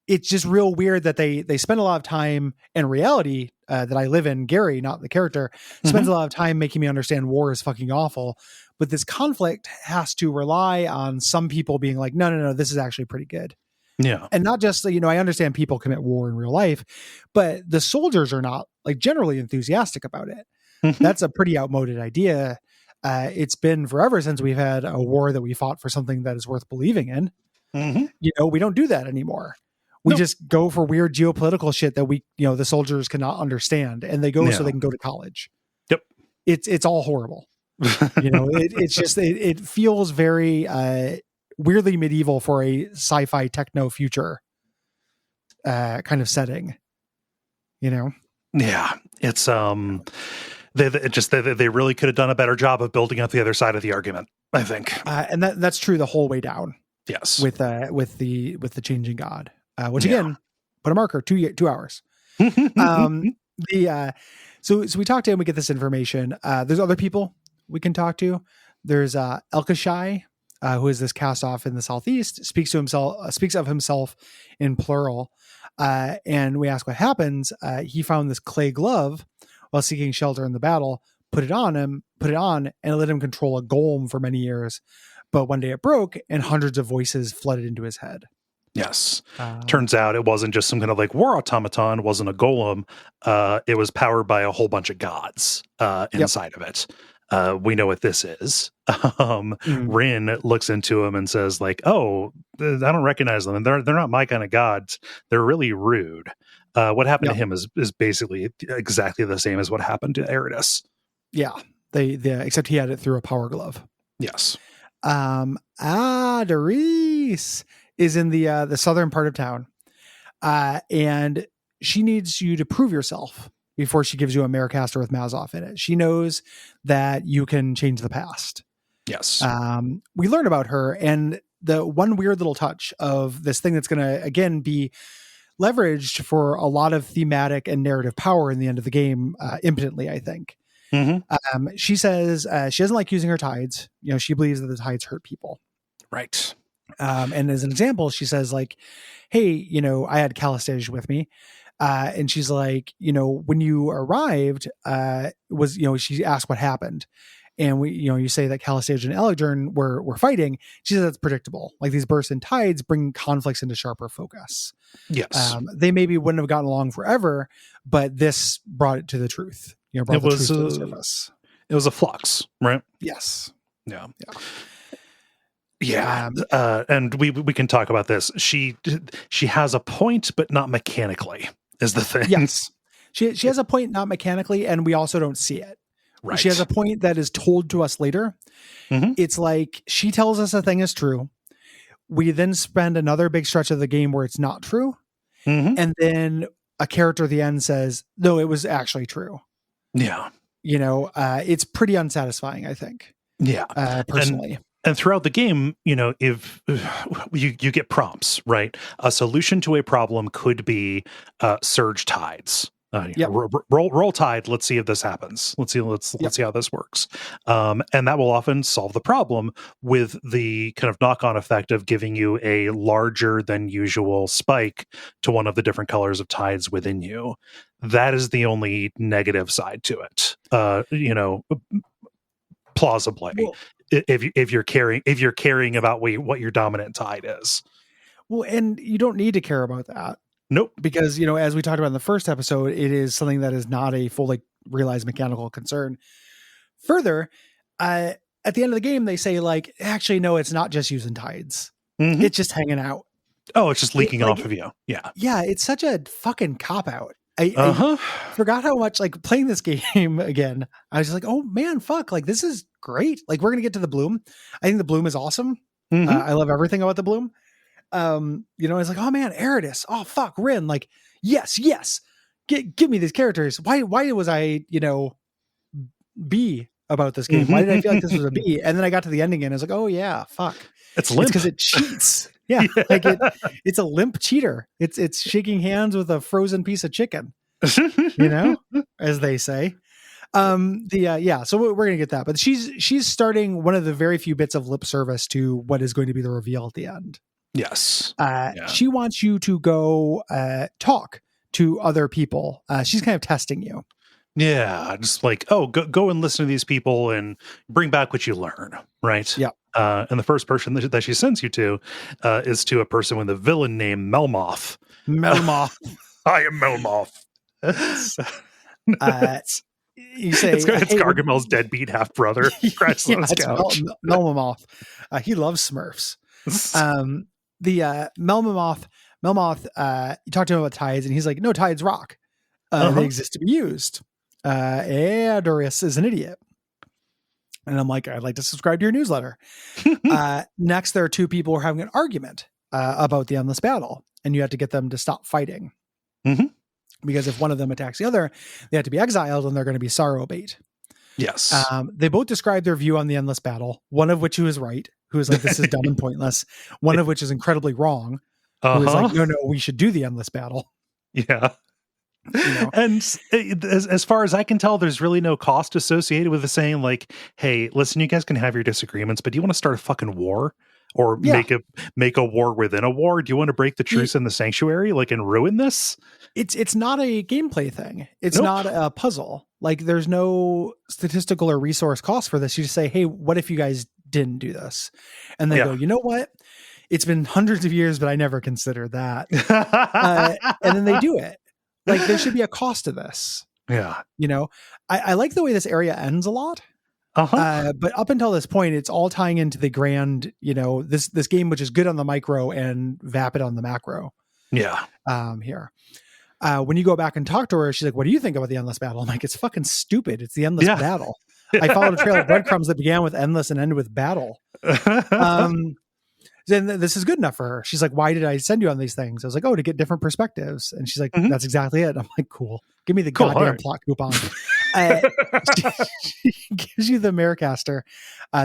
B: It's just real weird that they spend a lot of time in reality that I live in. Gary, not the character, spends a lot of time making me understand war is fucking awful. But this conflict has to rely on some people being like, no, this is actually pretty good.
A: Yeah.
B: And not just, you know, I understand people commit war in real life, but the soldiers are not like generally enthusiastic about it. That's a pretty outmoded idea. It's been forever since we've had a war that we fought for something that is worth believing in. You know, we don't do that anymore. We just go for weird geopolitical shit that the soldiers cannot understand, and they go so they can go to college.
A: Yep.
B: It's all horrible. You know, it's just, it feels very weirdly medieval for a sci-fi techno future kind of setting, you know?
A: Yeah. It's, they really could have done a better job of building up the other side of the argument, I think. And
B: that's true the whole way down.
A: Yes.
B: With the changing god, which again, put a marker, 2 hours. So we talk to him, we get this information. There's other people we can talk to. There's Elkashai, who is this Castoff in the southeast, speaks of himself in plural. And we ask what happens. He found this clay glove while seeking shelter in the battle, put it on, and it let him control a golem for many years. But one day it broke and hundreds of voices flooded into his head.
A: Yes. Turns out it wasn't just some kind of like war automaton, wasn't a golem. It was powered by a whole bunch of gods inside of it. We know what this is. Rin looks into him and says like, oh, I don't recognize them. They're not my kind of gods. They're really rude. What happened to him is basically exactly the same as what happened to Eridus.
B: Yeah, they except he had it through a power glove.
A: Yes.
B: Doris is in the southern part of town, and she needs you to prove yourself before she gives you a Maricaster with Mazoff in it. She knows that you can change the past.
A: Yes.
B: We learn about her, and the one weird little touch of this thing that's going to, again, be leveraged for a lot of thematic and narrative power in the end of the game, impotently, I think. She says she doesn't like using her tides. You know, she believes that the tides hurt people.
A: Right.
B: And as an example, she says, like, hey, you know, I had Calistage with me. And she's like, you know, when you arrived, she asked what happened. And you say that Calistage and Elegern were fighting. She says that's predictable. Like, these bursts in tides bring conflicts into sharper focus.
A: Yes.
B: They maybe wouldn't have gotten along forever, but this brought it to the truth. You know, brought the truth to the surface.
A: It was a flux, right?
B: Yes.
A: Yeah. Yeah. And we can talk about this. She has a point, but not mechanically, is the thing.
B: Yes. She has a point, not mechanically, and we also don't see it.
A: Right.
B: She has a point that is told to us later. It's like she tells us a thing is true. We then spend another big stretch of the game where it's not true. And then a character at the end says, no, it was actually true.
A: Yeah.
B: You know, it's pretty unsatisfying, I think.
A: Yeah.
B: Personally.
A: And throughout the game, you know, if you get prompts, right? A solution to a problem could be surge tides. Roll tide. Let's see if this happens. Let's see how this works. And that will often solve the problem with the kind of knock-on effect of giving you a larger than usual spike to one of the different colors of tides within you. That is the only negative side to it. You know, plausibly, if you're caring about what your dominant tide is.
B: Well, and you don't need to care about that.
A: Nope.
B: Because, you know, as we talked about in the first episode, it is something that is not a fully realized mechanical concern. Further, at the end of the game, they say, like, actually, no, it's not just using tides. It's just hanging out.
A: Oh, it's just leaking off of you. Yeah.
B: Yeah, it's such a fucking cop-out. I forgot how much, like, playing this game again, I was just like, oh, man, fuck. Like, this is great. Like, we're going to get to the bloom. I think the bloom is awesome. I love everything about the bloom. You know, it's like, oh man, Eridus, oh fuck, Rin, like, yes, give me these characters. Why was I, you know, B about this game? Why did I feel like this was a B? And then I got to the ending and I was like, oh yeah, fuck,
A: it's limp
B: because it cheats. Yeah. Like it's a limp cheater. It's shaking hands with a frozen piece of chicken, you know, as they say. So we're gonna get that, but she's starting one of the very few bits of lip service to what is going to be the reveal at the end.
A: Yes.
B: She wants you to go talk to other people. She's kind of testing you.
A: Yeah, just like, oh, go and listen to these people and bring back what you learn, right?
B: Yeah.
A: And the first person that she sends you to is to a person with a villain named Melmoth.
B: Melmoth.
A: I am Melmoth.
B: You say
A: it's Gargamel's deadbeat half brother.
B: Melmoth. He loves Smurfs. The Melmoth, you talk to him about tides, and he's like, no, tides rock. They exist to be used. Doris is an idiot. And I'm like, I'd like to subscribe to your newsletter. Next, there are two people who are having an argument about the endless battle, and you have to get them to stop fighting. Because if one of them attacks the other, they have to be exiled, and they're going to be sorrow bait.
A: Yes.
B: They both describe their view on the endless battle, one of which who is right, who is like, this is dumb and pointless. One of which is incredibly wrong, who is like, no, we should do the endless battle.
A: Yeah.
B: You know?
A: And as far as I can tell, there's really no cost associated with the saying, like, hey, listen, you guys can have your disagreements, but do you want to start a fucking war? Or make a war within a war? Do you want to break the truce in the sanctuary, like, and ruin this?
B: It's not a gameplay thing. It's not a puzzle. Like, there's no statistical or resource cost for this. You just say, hey, what if you guys didn't do this? And they go, you know what? It's been hundreds of years, but I never considered that. And then they do it. Like, there should be a cost to this.
A: Yeah.
B: You know, I like the way this area ends a lot. But up until this point, it's all tying into the grand, you know, this game, which is good on the micro and vapid on the macro.
A: Yeah.
B: Here. when you go back and talk to her, she's like, what do you think about the endless battle? I'm like, it's fucking stupid. It's the endless battle. I followed a trail of breadcrumbs that began with endless and ended with battle. Then this is good enough for her. She's like, why did I send you on these things? I was like, to get different perspectives. And she's like, that's exactly it. I'm like, cool. Give me the goddamn plot coupon. She gives you the Maricaster.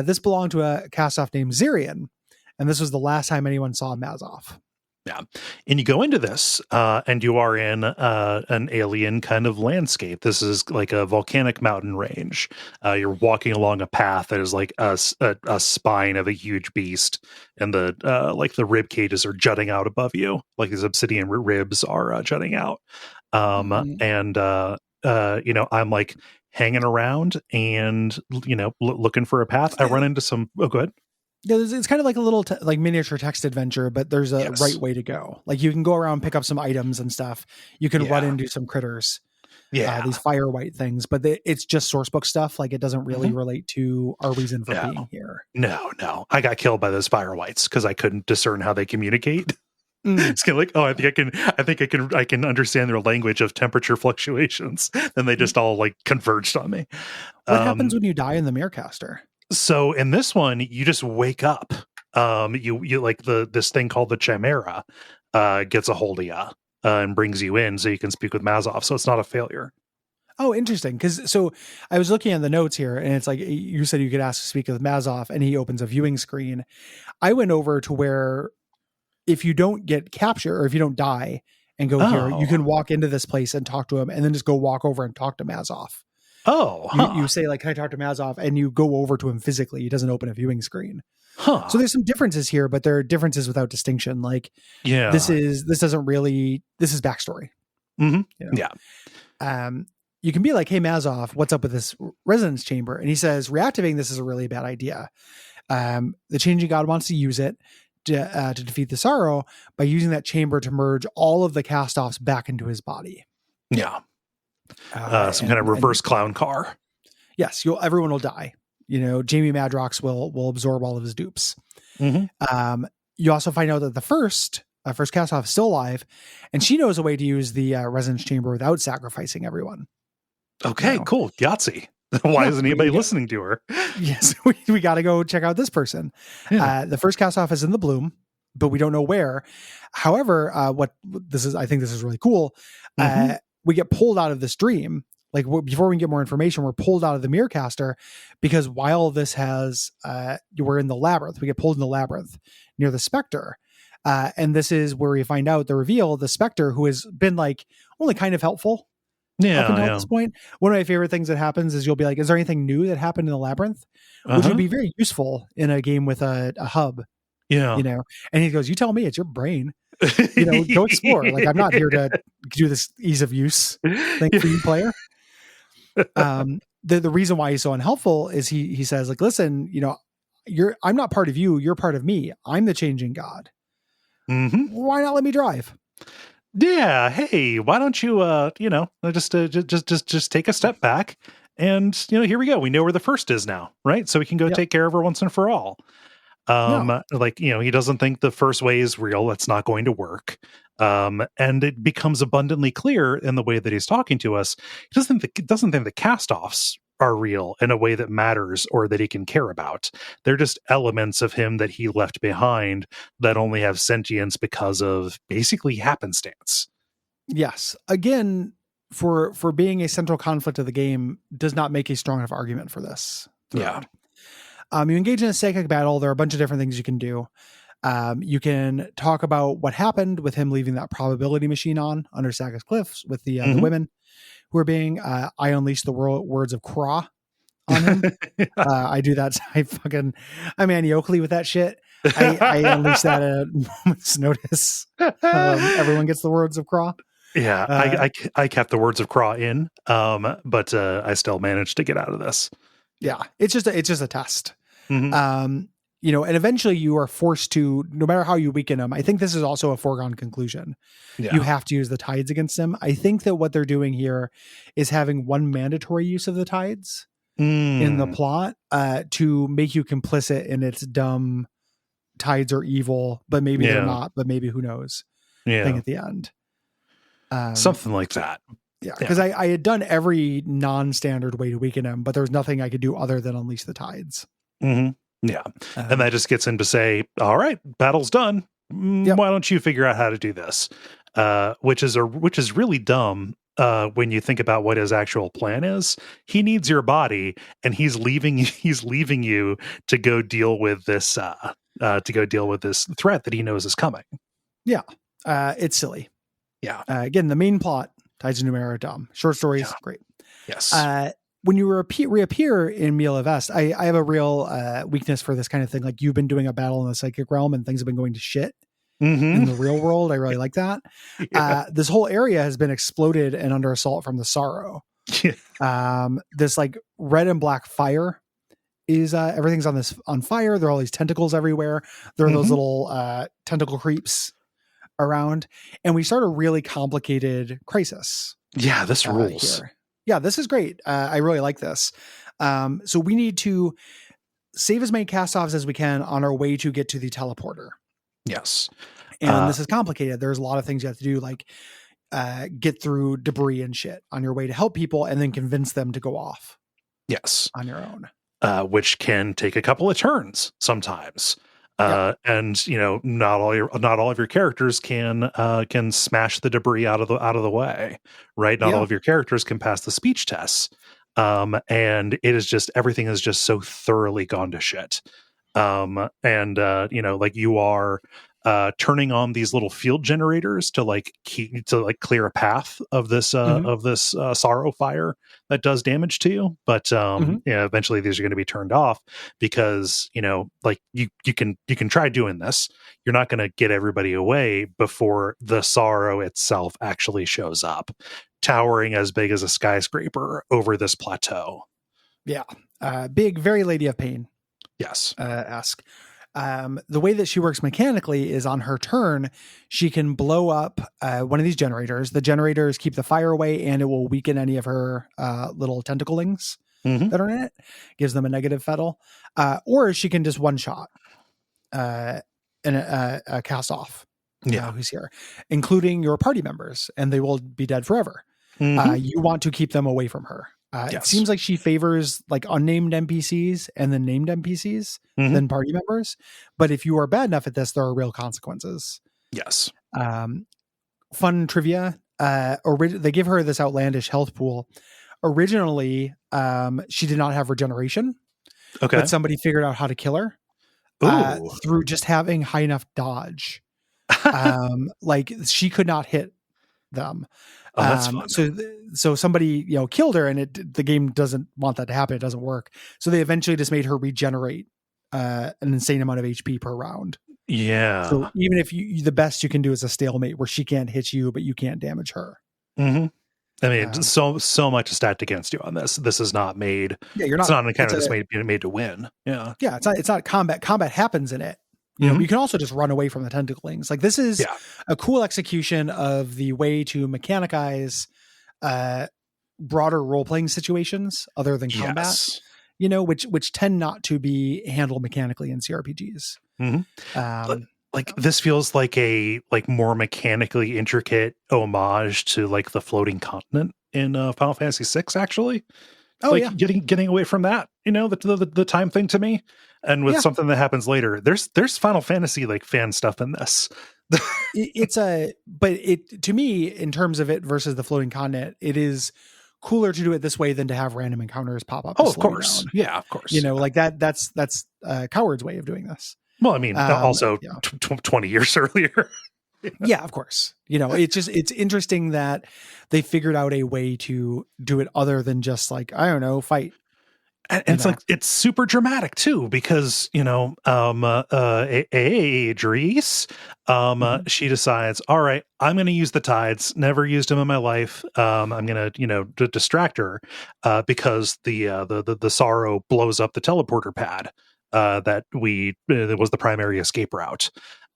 B: This belonged to a cast-off named Zirian. And this was the last time anyone saw Mazoff.
A: Yeah. And you go into this and you are in an alien kind of landscape. This is like a volcanic mountain range. You're walking along a path that is like a spine of a huge beast, and the like the rib cages are jutting out above you, like these obsidian ribs are jutting out. And I'm like hanging around and looking for a path. I run into some. Oh, go ahead.
B: It's kind of like a little like miniature text adventure, but there's a right way to go. Like you can go around, pick up some items and stuff. You can run into some critters. These fire white things, but it's just sourcebook stuff. Like it doesn't really relate to our reason for being here.
A: No. I got killed by those fire whites because I couldn't discern how they communicate. It's kind of like, I can understand their language of temperature fluctuations. Then they just all like converged on me.
B: What happens when you die in the Maricaster?
A: So in this one, you just wake up. You like this thing called the Chimera gets a hold of you and brings you in so you can speak with Mazoff. So it's not a failure.
B: Oh, interesting. So I was looking at the notes here, and it's like you said you could ask to speak with Mazoff, and he opens a viewing screen. I went over to where if you don't get captured or if you don't die and go here, you can walk into this place and talk to him, and then just go walk over and talk to Mazoff. You say like, can I talk to Mazoff? And you go over to him physically. He doesn't open a viewing screen. So there's some differences here, but there are differences without distinction. Like, this is backstory. You can be like, hey, Mazoff, what's up with this resonance chamber? And he says, reactivating this is a really bad idea. The changing god wants to use it to defeat the sorrow by using that chamber to merge all of the cast-offs back into his body.
A: Some kind of reverse clown car.
B: Yes, everyone will die. Jamie Madrox will absorb all of his dupes. You also find out that the first cast-off is still alive, and she knows a way to use the resonance chamber without sacrificing everyone.
A: Okay, cool. Yahtzee. Why isn't anybody listening to her?
B: Yes, we got to go check out this person. The first cast-off is in the Bloom, but we don't know where. However, I think this is really cool. We get pulled out of this dream. Like before we can get more information, we're pulled out of the Mirrorcaster because while this we're in the labyrinth, we get pulled in the labyrinth near the Spectre. And this is where we find out the reveal, the Spectre, who has been like only kind of helpful up until this point. One of my favorite things that happens is you'll be like, is there anything new that happened in the labyrinth? Which would be very useful in a game with a hub. And he goes, you tell me, it's your brain. Go explore. Like, I'm not here to do this ease of use thing for you, player. The reason why he's so unhelpful is he says, like, listen, I'm not part of you. You're part of me. I'm the changing god. Why not let me drive?
A: Yeah. Hey, why don't you, just take a step back and, here we go. We know where the first is now, right? So we can go take care of her once and for all. He doesn't think the first way is real. That's not going to work. And it becomes abundantly clear in the way that he's talking to us. He doesn't think the cast-offs are real in a way that matters or that he can care about. They're just elements of him that he left behind that only have sentience because of basically happenstance.
B: Yes. Again, for being a central conflict of the game does not make a strong enough argument for this.
A: Yeah.
B: You engage in a psychic battle. There are a bunch of different things you can do. You can talk about what happened with him leaving that probability machine on under Sagas Cliffs with the women who are being, I unleash the words of Craw on him. I do that. I'm Annie Oakley with that shit. I unleash that at a moment's notice. Everyone gets the words of Craw.
A: Yeah, I kept the words of Craw in, but I still managed to get out of this.
B: Yeah, it's just a test. And eventually you are forced to, no matter how you weaken him. I think this is also a foregone conclusion. You have to use the tides against him. I think that what they're doing here is having one mandatory use of the tides in the plot to make you complicit in its dumb tides are evil, but maybe they're not, but maybe who knows thing at the end.
A: Something like that.
B: Yeah, because I had done every non-standard way to weaken him, but there was nothing I could do other than unleash the tides.
A: Mm-hmm. Yeah. And that just gets him to say, all right, battle's done.
B: Yep.
A: Why don't you figure out how to do this? Which is really dumb when you think about what his actual plan is. He needs your body, and he's leaving you to go deal with this threat that he knows is coming.
B: Yeah. It's silly.
A: Yeah.
B: Again, the main plot, Tides of Numenera, dumb. Short stories, great.
A: Yes.
B: When you reappear in Miel Avest, I have a real weakness for this kind of thing. Like, you've been doing a battle in the psychic realm and things have been going to shit in the real world. I really like that. Yeah. This whole area has been exploded and under assault from the Sorrow. Yeah. This like red and black fire is everything's on fire. There are all these tentacles everywhere. There are those little tentacle creeps around, and we start a really complicated crisis.
A: Yeah, this rules.
B: Here. Yeah, this is great. I really like this. So we need to save as many cast-offs as we can on our way to get to the teleporter.
A: Yes.
B: And this is complicated. There's a lot of things you have to do, like get through debris and shit on your way to help people, and then convince them to go off.
A: Yes.
B: On your own.
A: Which can take a couple of turns sometimes. And not all of your characters can smash the debris out of the way, right? Not all of your characters can pass the speech tests, and it is just, everything is just so thoroughly gone to shit. Like, you are turning on these little field generators to clear a path of this sorrow fire that does damage to you, but eventually these are going to be turned off, because you can try doing this. You're not going to get everybody away before the sorrow itself actually shows up, towering as big as a skyscraper over this plateau.
B: Big, very Lady of Pain.
A: Yes.
B: Esque. The way that she works mechanically is, on her turn, she can blow up one of these generators. The generators keep the fire away, and it will weaken any of her little tentaclings that are in it. Gives them a negative fettle. Or she can just one-shot a Castoff who's here, including your party members, and they will be dead forever. You want to keep them away from her. It seems like she favors like unnamed NPCs and then named NPCs than party members. But if you are bad enough at this, there are real consequences.
A: Yes.
B: Fun trivia. They give her this outlandish health pool. Originally, she did not have regeneration. Okay. But somebody figured out how to kill her through just having high enough dodge. Like, she could not hit them.
A: Oh, that's fun.
B: So somebody, killed her, and the game doesn't want that to happen. It doesn't work. So they eventually just made her regenerate an insane amount of HP per round.
A: Yeah.
B: So even if the best you can do is a stalemate where she can't hit you, but you can't damage her.
A: I mean, so much is stacked against you on this. This is not made. Yeah, you're not. It's not an encounter that's made to win. Yeah.
B: Yeah. It's not combat. Combat happens in it. You can also just run away from the tentaclings. Like, this is a cool execution of the way to mechanicize broader role-playing situations other than combat, which tend not to be handled mechanically in CRPGs.
A: This feels like a more mechanically intricate homage to like the floating continent in Final Fantasy VI, actually. Getting away from that, the time thing to me. And with something that happens later, there's Final Fantasy like fan stuff in this.
B: To me, in terms of it versus the floating continent, it is cooler to do it this way than to have random encounters pop up.
A: Oh, of course. Yeah, of course.
B: Like that's Coward's way of doing this.
A: Well, I mean, also 20 years earlier.
B: Yeah, of course. It's interesting that they figured out a way to do it other than just like, I don't know, fight.
A: And it's like, it's super dramatic too, because, Idris, she decides, all right, I'm going to use the tides. Never used them in my life. I'm going to, distract her, because the sorrow blows up the teleporter pad, that was the primary escape route.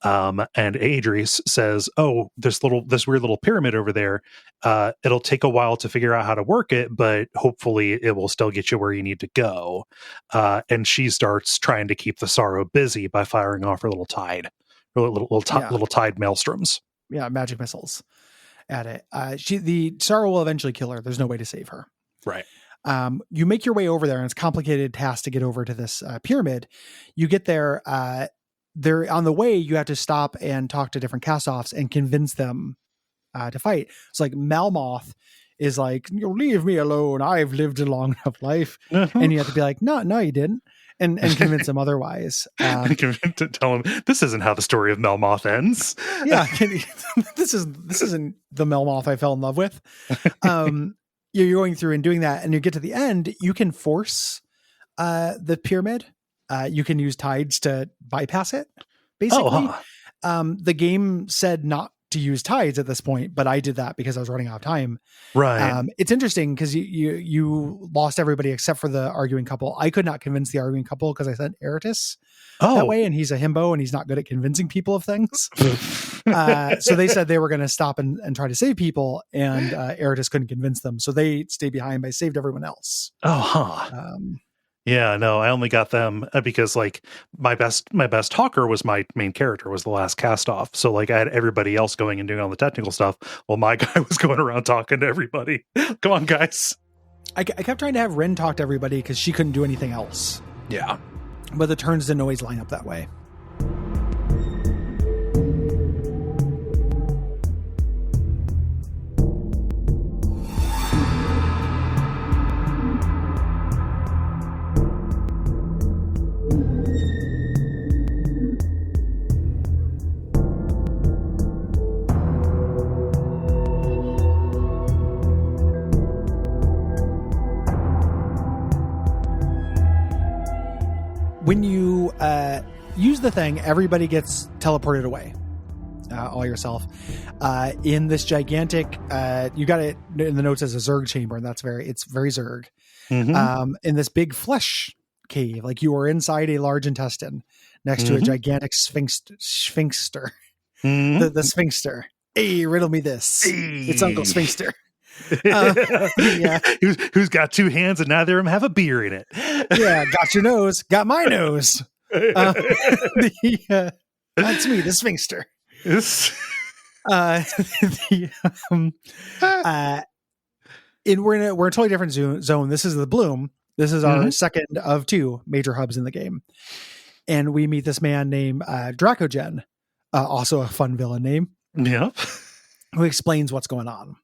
A: And Idris says, oh, this weird little pyramid over there, it'll take a while to figure out how to work it, but hopefully it will still get you where you need to go. And she starts trying to keep the sorrow busy by firing off her little tide, little tide maelstroms.
B: Yeah, magic missiles. at it. The Sorrow will eventually kill her. There's no way to save her.
A: Right.
B: You make your way over there, and it's a complicated task to get over to this pyramid. You get there. There on the way, you have to stop and talk to different Castoffs and convince them to fight. It's like Malmoth is like, leave me alone. I've lived a long enough life. And you have to be like, no, you didn't. And convince them otherwise.
A: To tell him this isn't how the story of Melmoth ends.
B: Yeah. This isn't the Melmoth I fell in love with. You're going through and doing that, and you get to the end, you can force the pyramid. You can use tides to bypass it, basically. The game said not to use tides at this point, but I did that because I was running out of time.
A: Right.
B: It's interesting because you lost everybody except for the arguing couple. I could not convince the arguing couple because I sent Eratus that way, and he's a himbo and he's not good at convincing people of things. So they said they were going to stop and try to save people, and Eratus couldn't convince them, so they stayed behind. I saved everyone else.
A: Yeah, no, I only got them because like my best talker was my main character, was the Last Castoff. So like I had everybody else going and doing all the technical stuff while my guy was going around talking to everybody. Come on, guys.
B: I kept trying to have Ren talk to everybody because she couldn't do anything else.
A: Yeah.
B: But the turns didn't always line up that way. When you use the thing, everybody gets teleported away, all yourself. In this gigantic, you got it in the notes as a Zerg chamber, and it's very Zerg.
A: Mm-hmm.
B: In this big flesh cave, like you are inside a large intestine next to a gigantic sphinxter. The sphinxter. Hey, riddle me this. Hey. It's Uncle Sphinxter.
A: Yeah. Who's got two hands and neither of them have a beer in it.
B: Yeah, got your nose, got my nose. That's me, the Sphinxter. We're in a totally different zone. This is the Bloom. This is our second of two major hubs in the game, and we meet this man named Dracogen, also a fun villain name.
A: Yep.
B: Who explains what's going on.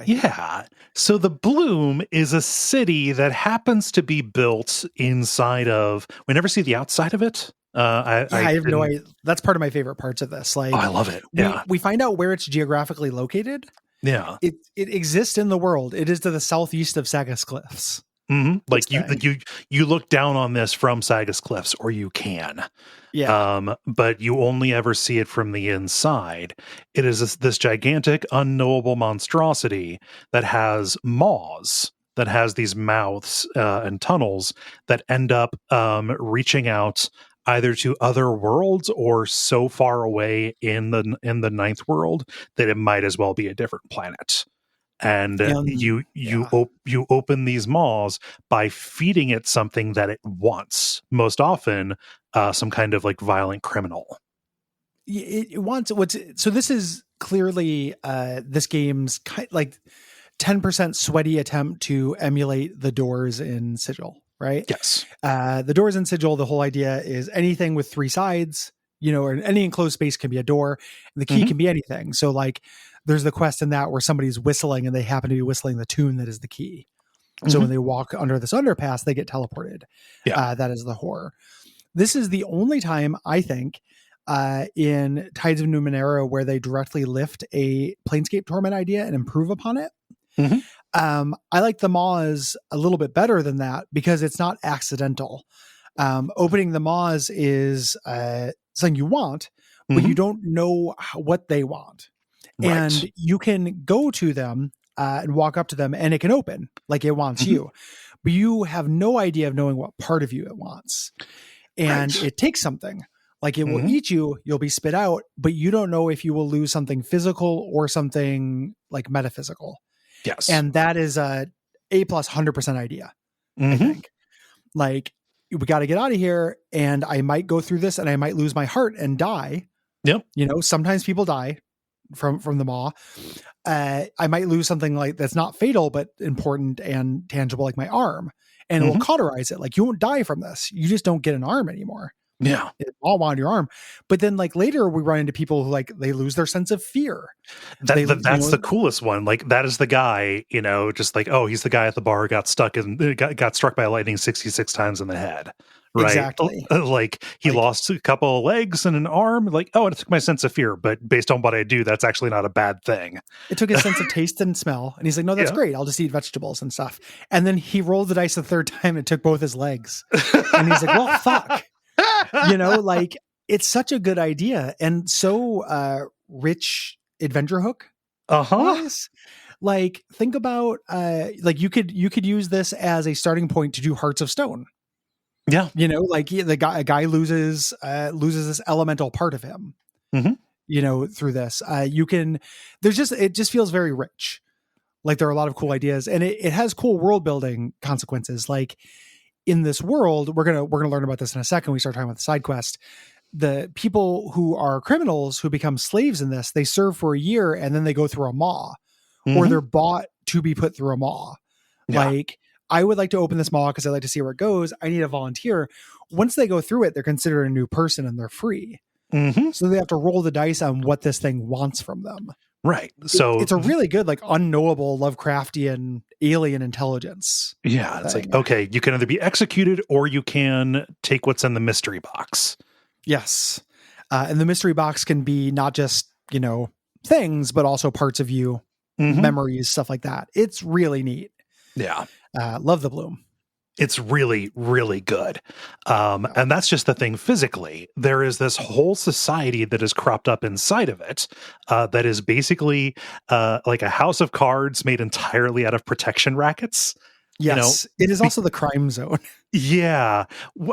A: Yeah. So the Bloom is a city that happens to be built inside of. We never see the outside of it. I have
B: no idea. That's part of my favorite parts of this. Like,
A: I love it. Yeah.
B: We find out where it's geographically located.
A: Yeah.
B: It exists in the world. It is to the southeast of Sagas Cliffs.
A: Mm-hmm. Like you look down on this from Sagas Cliffs, or you can. Yeah. But you only ever see it from the inside. It is this gigantic, unknowable monstrosity that has maws, that has these mouths and tunnels that end up reaching out either to other worlds or so far away in the ninth world that it might as well be a different planet. And you open these maws by feeding it something that it wants. Most often, some kind of like violent criminal.
B: It wants so this is clearly this game's like 10% sweaty attempt to emulate the doors in Sigil, right?
A: Yes.
B: The doors in Sigil, the whole idea is anything with three sides, or any enclosed space can be a door, and the key can be anything. So like there's the quest in that where somebody's whistling and they happen to be whistling the tune that is the key. So when they walk under this underpass, they get teleported. Yeah. That is the horror. This is the only time, I think, in Tides of Numenera where they directly lift a Planescape Torment idea and improve upon it. I like the maws a little bit better than that because it's not accidental. Opening the maws is something you want, but you don't know what they want. Right. And you can go to them and walk up to them and it can open like it wants you, but you have no idea of knowing what part of you it wants. And it takes something. Like it will eat you, you'll be spit out, but you don't know if you will lose something physical or something like metaphysical.
A: Yes.
B: And that is a plus 100% idea, I think. Like, we got to get out of here, and I might go through this and I might lose my heart and die.
A: Yep.
B: Sometimes people die. from the maw, I might lose something like that's not fatal but important and tangible, like my arm, and it will cauterize it. Like, you won't die from this, you just don't get an arm anymore.
A: Yeah,
B: it's all on your arm. But then, like, later we run into people who, like, they lose their sense of fear.
A: That's the coolest one. Like, that is the guy, just like, oh, he's the guy at the bar, got struck by lightning 66 times in the head. Right.
B: Exactly.
A: Like, he lost a couple of legs and an arm. Like, oh, it took my sense of fear, but based on what I do, that's actually not a bad thing.
B: It took his sense of taste and smell. And he's like, no, that's great. I'll just eat vegetables and stuff. And then he rolled the dice the third time and took both his legs. And he's like, well, fuck. Like, it's such a good idea. And so rich adventure hook. Wise. Like, think about like, you could use this as a starting point to do Hearts of Stone.
A: Yeah.
B: Like, a guy loses this elemental part of him, through this. It just feels very rich. Like, there are a lot of cool ideas, and it has cool world building consequences. Like, in this world, we're gonna learn about this in a second. We start talking about the side quest. The people who are criminals who become slaves in this, they serve for a year and then they go through a maw, or they're bought to be put through a maw. Yeah. Like, I would like to open this maw because I'd like to see where it goes. I need a volunteer. Once they go through it, they're considered a new person and they're free. So they have to roll the dice on what this thing wants from them.
A: Right. So
B: it's a really good, like, unknowable Lovecraftian alien intelligence.
A: Yeah. It's like, okay, you can either be executed or you can take what's in the mystery box.
B: Yes. And the mystery box can be not just, things, but also parts of you, memories, stuff like that. It's really neat.
A: Yeah.
B: Love the bloom.
A: It's really, really good. And that's just the thing physically. There is this whole society that is cropped up inside of it that is basically like a house of cards made entirely out of protection rackets.
B: Yes, it is also the crime zone.
A: Yeah.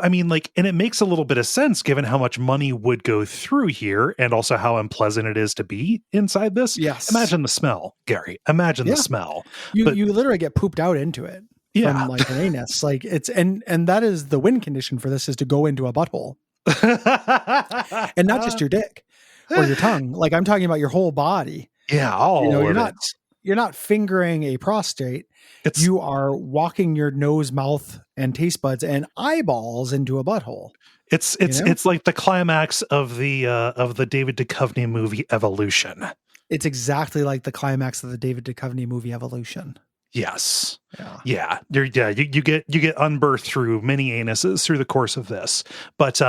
A: I mean, like, and it makes a little bit of sense given how much money would go through here and also how unpleasant it is to be inside this.
B: Yes.
A: Imagine the smell, Gary. Imagine the smell.
B: You literally get pooped out into it.
A: Yeah.
B: From, like, an anus. Like, it's, and that is the win condition for this, is to go into a butthole. And not just your dick or your tongue. Like, I'm talking about your whole body.
A: Yeah.
B: You're not fingering a prostate. You are walking your nose, mouth, and taste buds and eyeballs into a butthole.
A: It's like the climax of the David Duchovny movie Evolution.
B: It's exactly like the climax of the David Duchovny movie Evolution.
A: Yes. Yeah. You get unbirthed through many anuses through the course of this. But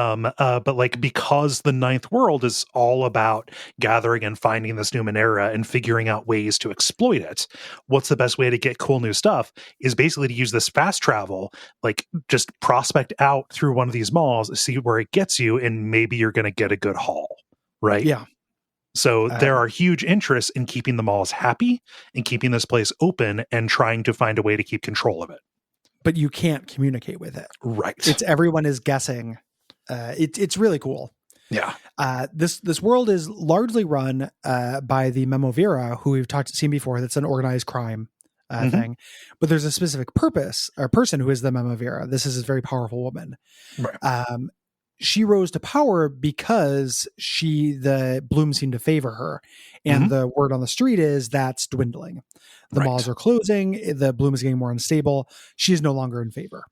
A: like, because the ninth world is all about gathering and finding this Numenera and figuring out ways to exploit it, what's the best way to get cool new stuff is basically to use this fast travel, like, just prospect out through one of these malls, see where it gets you, and maybe you're going to get a good haul. Right.
B: Yeah.
A: So there are huge interests in keeping the malls happy and keeping this place open and trying to find a way to keep control of it.
B: But you can't communicate with it.
A: Right.
B: Everyone is guessing. It's really cool.
A: Yeah.
B: This world is largely run by the Memovira, who we've seen before. That's an organized crime thing. But there's a specific purpose or person who is the Memovira. This is a very powerful woman.
A: Right.
B: She rose to power because the bloom seemed to favor her. And the word on the street is that's dwindling. The malls are closing. The bloom is getting more unstable. She is no longer in favor.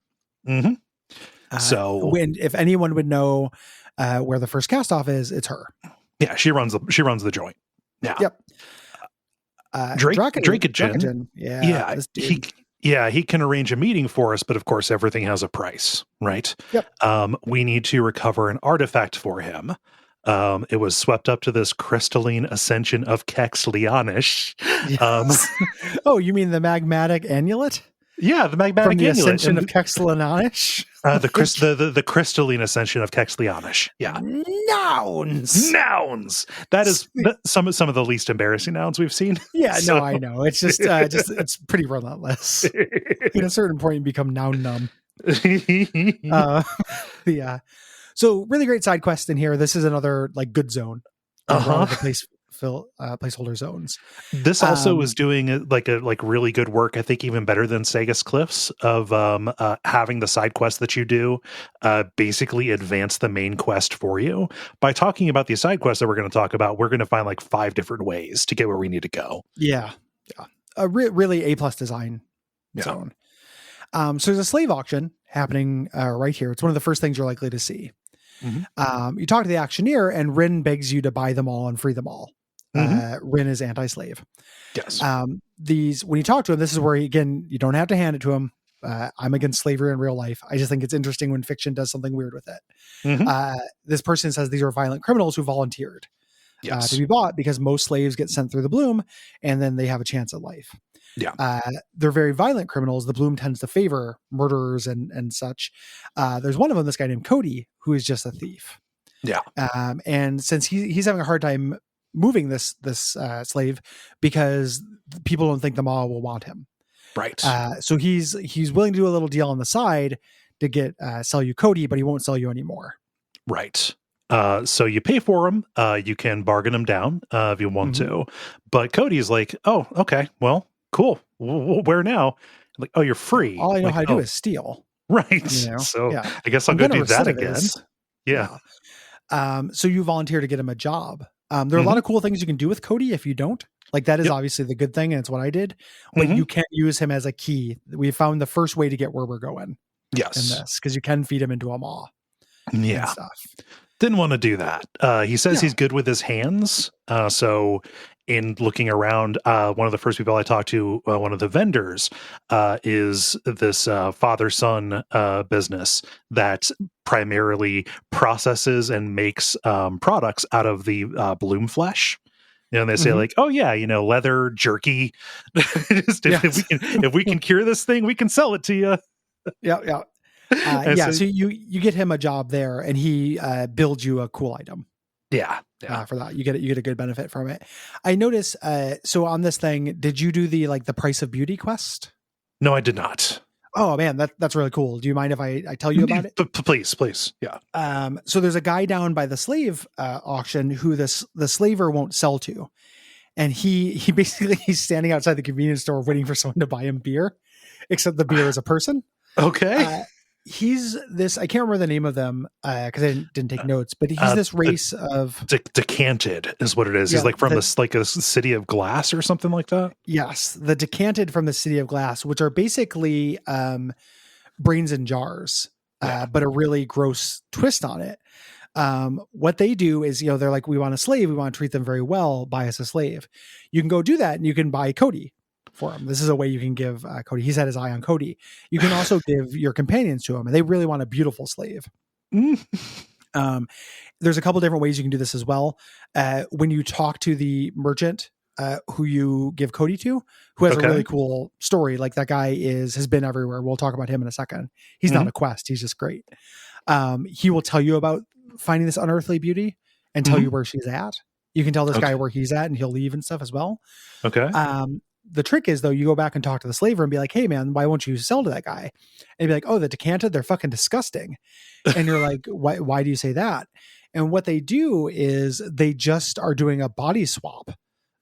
B: So if anyone would know where the first Castoff is, it's her.
A: Yeah. She runs the joint. Yeah.
B: Yep.
A: Dracogen.
B: Yeah.
A: He can arrange a meeting for us, but of course everything has a price, right?
B: Yep.
A: We need to recover an artifact for him. It was swept up to this crystalline ascension of Kexlianish.
B: Yes. Oh, you mean the magmatic amulet?
A: Yeah, the magmatic
B: From the
A: amulet.
B: Ascension of Kexlianish?
A: The crystalline ascension of Kexlianish. Yeah. Nouns. That is some of the least embarrassing nouns we've seen.
B: Yeah, so. No, I know. It's just it's pretty relentless. At a certain point, you become noun numb. Yeah. So really great side quest in here. This is another, like, good zone. The place placeholder zones.
A: This also is doing like really good work. I think even better than Sagas Cliffs of having the side quests that you do basically advance the main quest for you. By talking about these side quests that we're going to talk about, we're going to find like 5 different ways to get where we need to go.
B: Yeah. Really A+ design zone. So there's a slave auction happening right here. It's one of the first things you're likely to see. You talk to the auctioneer, and Rin begs you to buy them all and free them all. Rin is anti-slave.
A: Yes.
B: When you talk to him, this is where again, you don't have to hand it to him. I'm against slavery in real life. I just think it's interesting when fiction does something weird with it. This person says these are violent criminals who volunteered to be bought because most slaves get sent through the bloom and then they have a chance at life. They're very violent criminals. The bloom tends to favor murderers and such. There's one of them, this guy named Cody, who is just a thief. And since he's having a hard time moving this slave because people don't think the Maw will want him.
A: Right.
B: So he's willing to do a little deal on the side to get sell you Cody, but he won't sell you anymore.
A: Right. So you pay for him. You can bargain him down if you want to. But Cody's like, oh, okay, well, cool. Where now? Like, oh, you're free.
B: All I know how to do is steal.
A: Right. So I guess I'll go do that again. Yeah.
B: So you volunteer to get him a job. There are a lot of cool things you can do with Cody if you don't. Like that is obviously the good thing, and it's what I did. But you can't use him as a key. We found the first way to get where we're going.
A: Yes.
B: In this, because you can feed him into a Maw.
A: Yeah.
B: And stuff.
A: Didn't want to do that. He says he's good with his hands. So in looking around, one of the first people I talked to, one of the vendors, is this father-son business that primarily processes and makes products out of the bloom flesh. You know, and they say like, oh yeah, leather, jerky. If we can cure this thing, we can sell it to you.
B: Yeah. So you get him a job there, and he builds you a cool item. For that you get a good benefit from it. I notice. So on this thing, did you do the price of beauty quest?
A: No, I did not.
B: Oh man, that's really cool. Do you mind if I tell you about it?
A: Please. Yeah.
B: So there's a guy down by the slave auction who the slaver won't sell to, and he basically he's standing outside the convenience store waiting for someone to buy him beer, except the beer is a person.
A: Okay.
B: He's this, I can't remember the name of them because I didn't take notes, but he's this race of
A: decanted is what it is. He's like from a city of glass or something like that.
B: Yes. The decanted from the city of glass, which are basically brains in jars, but a really gross twist on it. What they do is, they're like, we want a slave. We want to treat them very well. Buy us a slave. You can go do that and you can buy Cody for him. This is a way you can give Cody. He's had his eye on Cody. You can also give your companions to him, and they really want a beautiful slave. There's a couple different ways you can do this as well. When you talk to the merchant who you give Cody to, who has a really cool story, like that guy has been everywhere. We'll talk about him in a second. He's not a quest. He's just great. He will tell you about finding this unearthly beauty and tell you where she's at. You can tell this guy where he's at, and he'll leave and stuff as well. Okay. The trick is, though, you go back and talk to the slaver and be like, hey, man, why won't you sell to that guy? And be like, oh, the decanted, they're fucking disgusting. And you're like, why do you say that? And what they do is they just are doing a body swap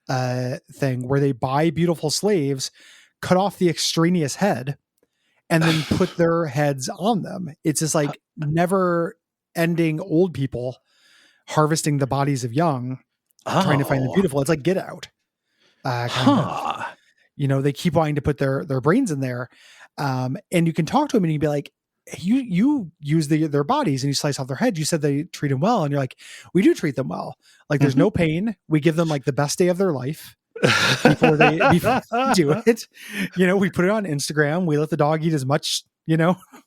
B: thing where they buy beautiful slaves, cut off the extraneous head, and then put their heads on them. It's just like never ending old people harvesting the bodies of young, trying to find the beautiful. It's like Get Out. They keep wanting to put their brains in there. And you can talk to them and you can be like, you use their bodies and you slice off their head. You said they treat them well. And you're like, we do treat them well. Like there's no pain. We give them like the best day of their life before they do it. We put it on Instagram. We let the dog eat as much, food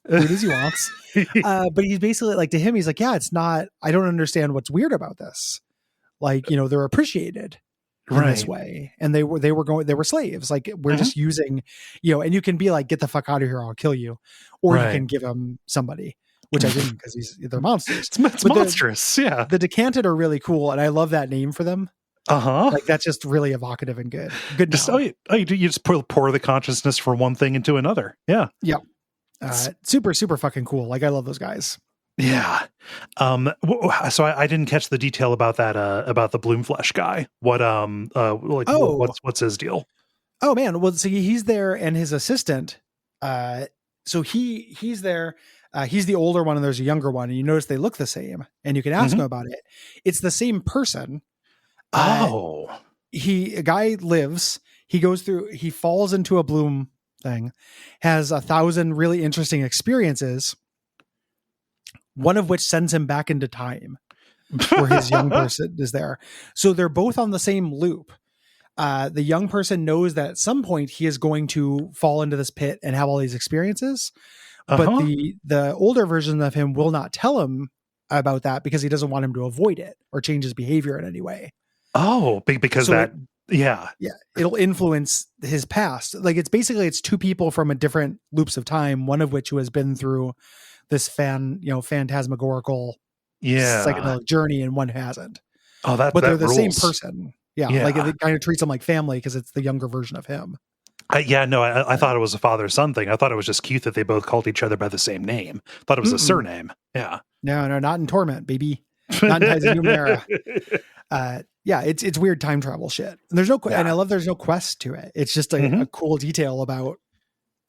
B: as he wants. But he's basically like, to him, he's like, yeah, it's not, I don't understand what's weird about this. Like, they're appreciated in this way. And they were slaves. Like we're just using, and you can be like, get the fuck out of here. I'll kill you. Or you can give them somebody, which I didn't because they're monsters.
A: It's monstrous.
B: The decanted are really cool. And I love that name for them. Like that's just really evocative and good. Just,
A: you just pour the consciousness from one thing into another. Yeah.
B: Super, super fucking cool. Like I love those guys.
A: Yeah. So I didn't catch the detail about that, about the Bloomflesh guy. What's his deal?
B: Oh man. Well, so he's there and his assistant, so he's there. He's the older one and there's a younger one, and you notice they look the same, and you can ask him about it. It's the same person. A guy lives, he falls into a bloom thing, has 1,000 really interesting experiences, one of which sends him back into time where his young person is there. So they're both on the same loop. The young person knows that at some point he is going to fall into this pit and have all these experiences, but the older version of him will not tell him about that because he doesn't want him to avoid it or change his behavior in any way.
A: Oh, because
B: it'll influence his past. Like it's two people from a different loops of time, one of which who has been through this phantasmagorical psychedelic journey, and one hasn't. But they're the same person. Yeah. Like it kind of treats him like family because it's the younger version of him.
A: I thought it was a father-son thing. I thought it was just cute that they both called each other by the same name. Thought it was a surname. Yeah.
B: No, not in Torment, baby. Not in Ties of Numenera. It's weird time travel shit. And there's and I love there's no quest to it. It's just a cool detail about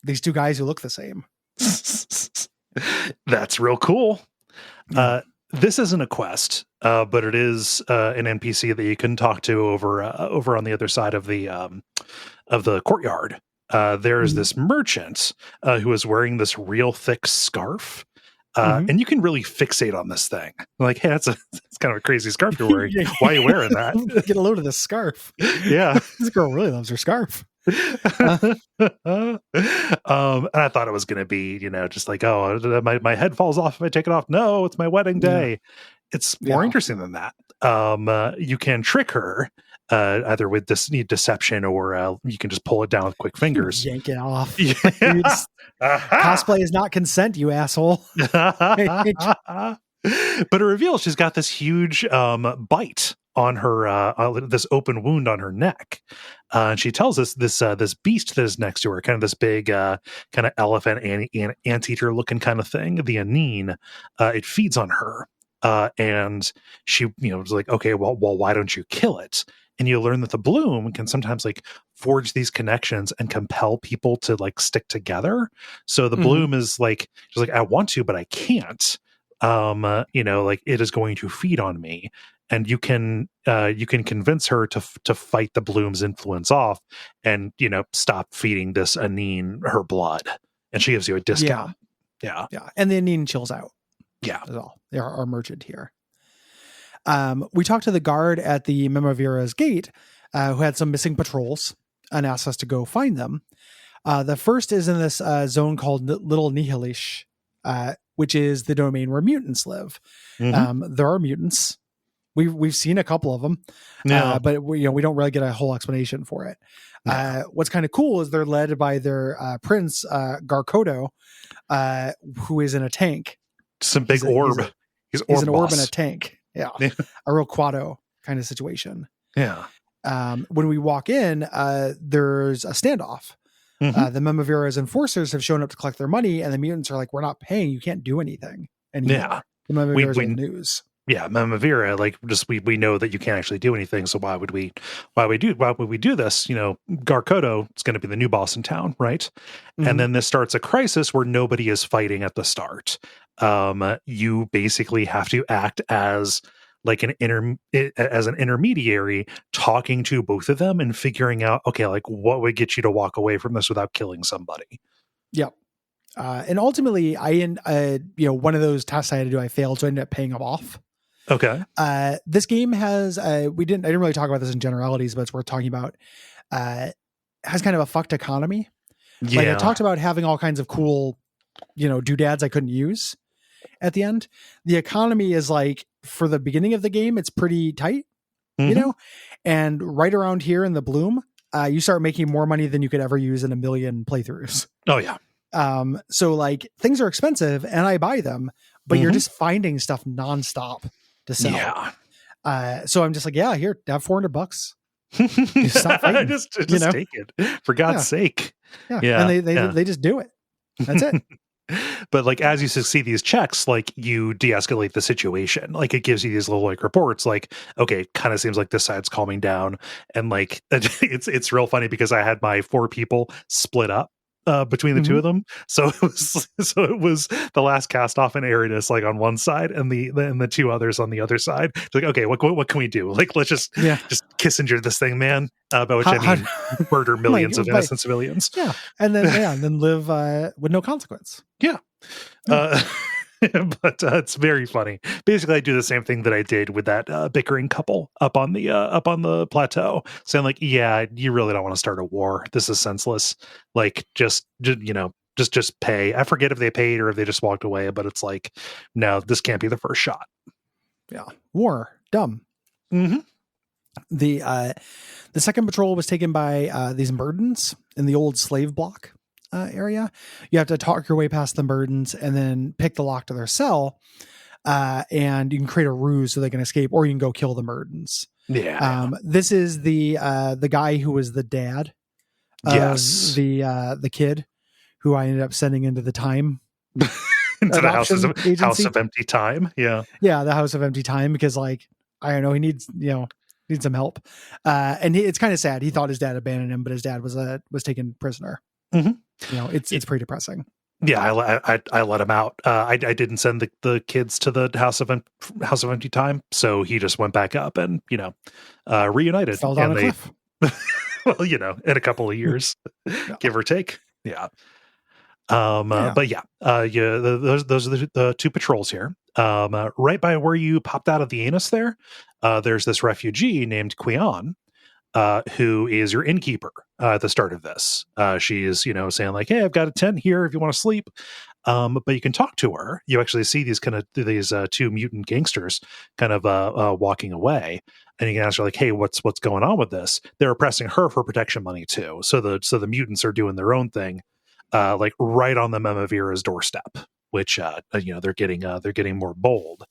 B: these two guys who look the same.
A: That's real cool. This isn't a quest, but it is an NPC that you can talk to over on the other side of the courtyard. There's this merchant who is wearing this real thick scarf. And you can really fixate on this thing. Like, hey, it's kind of a crazy scarf you're wearing. Why are you wearing that?
B: Get a load of this scarf.
A: Yeah.
B: This girl really loves her scarf.
A: And I thought it was going to be, just like, oh, my head falls off if I take it off. No, it's my wedding day. Yeah. It's more interesting than that. You can trick her either with deception or you can just pull it down with quick fingers.
B: Yank it off. Yeah. Cosplay is not consent, you asshole.
A: But it reveals she's got this huge bite on her, this open wound on her neck. And she tells us this beast that is next to her, kind of this big kind of elephant anteater looking kind of thing, the Anine, it feeds on her. And she, was like, okay, well, why don't you kill it? And you learn that the bloom can sometimes like forge these connections and compel people to like stick together. So the bloom is like, she's like, I want to, but I can't. Like it is going to feed on me. And you can convince her to fight the bloom's influence off and, stop feeding this Anine her blood. And she gives you a discount. Yeah.
B: And the Anine chills out.
A: Yeah.
B: That's all. They're our merchant here. We talked to the guard at the Memavira's gate, who had some missing patrols and asked us to go find them. The first is in this zone called Little Nihilish, which is the domain where mutants live. There are mutants. We've seen a couple of them, but we don't really get a whole explanation for it. What's kind of cool is they're led by their prince, Garkodo, who is in a tank.
A: Some big orb.
B: He's an orb in a tank. Yeah. A real Quado kind of situation.
A: Yeah.
B: When we walk in, there's a standoff. The Memavira's enforcers have shown up to collect their money, and the mutants are like, we're not paying. You can't do anything anymore. Yeah. The Memavira's in the news.
A: Yeah, Memavira, like just we know that you can't actually do anything, so why would we do this? Garkodo is going to be the new boss in town, right? And then this starts a crisis where nobody is fighting at the start. You basically have to act as like an intermediary, talking to both of them and figuring out, okay, like what would get you to walk away from this without killing somebody.
B: Yep. And ultimately, one of those tasks I had to do, I failed, so I ended up paying them off.
A: Okay.
B: This game has, I didn't really talk about this in generalities, but it's worth talking about. Has kind of a fucked economy. Yeah. Like I talked about having all kinds of cool, doodads I couldn't use at the end. The economy is like, for the beginning of the game, it's pretty tight, and right around here in the bloom, you start making more money than you could ever use in a million playthroughs.
A: Oh yeah.
B: So like things are expensive and I buy them, but you're just finding stuff nonstop to sell.
A: Yeah.
B: So I'm just like, yeah, here, have $400. Stop fighting,
A: just take it for God's sake.
B: Yeah. And they just do it. That's it.
A: But like as you succeed these checks, like you de-escalate the situation. Like it gives you these little like reports like, okay, kind of seems like this side's calming down. And like it's real funny because I had my 4 people split up between the two of them. So it was the Last Castoff and Aridus like on one side and the 2 others on the other side. It's like, okay, what can we do? Like let's just Kissinger this thing, man. By which I mean murder millions of innocent civilians.
B: Yeah. And then live with no consequence.
A: Yeah. But it's very funny. Basically, I do the same thing that I did with that bickering couple up on the plateau, saying like, "Yeah, you really don't want to start a war. This is senseless. Like, just pay." I forget if they paid or if they just walked away, but it's like, no, this can't be the first shot.
B: Yeah, war, dumb.
A: Mm-hmm.
B: The second patrol was taken by these Murdens in the old slave block area. You have to talk your way past the Murdens and then pick the lock to their cell, and you can create a ruse so they can escape, or you can go kill the Murdens.
A: Yeah.
B: This is the guy who was the dad of the kid who I ended up sending into the time
A: into the house of empty time. Yeah,
B: the House of Empty Time, because like I don't know, he needs some help, and it's kind of sad. He thought his dad abandoned him, but his dad was taken prisoner.
A: Mm-hmm.
B: It's pretty depressing.
A: Yeah, I let him out. I didn't send the kids to the House of Empty Time, so he just went back up and reunited.
B: Fell down a cliff.
A: Well, in a couple of years, give or take. Yeah. But those are the 2 patrols here. Right by where you popped out of the anus there, there's this refugee named Quion, who is your innkeeper at the start of this. She is, saying like, "Hey, I've got a tent here if you want to sleep." But you can talk to her. You actually see these 2 mutant gangsters kind of walking away, and you can ask her like, "Hey, what's going on with this?" They're oppressing her for protection money too. So the mutants are doing their own thing, like right on the Memavira's doorstep, which they're getting more bold.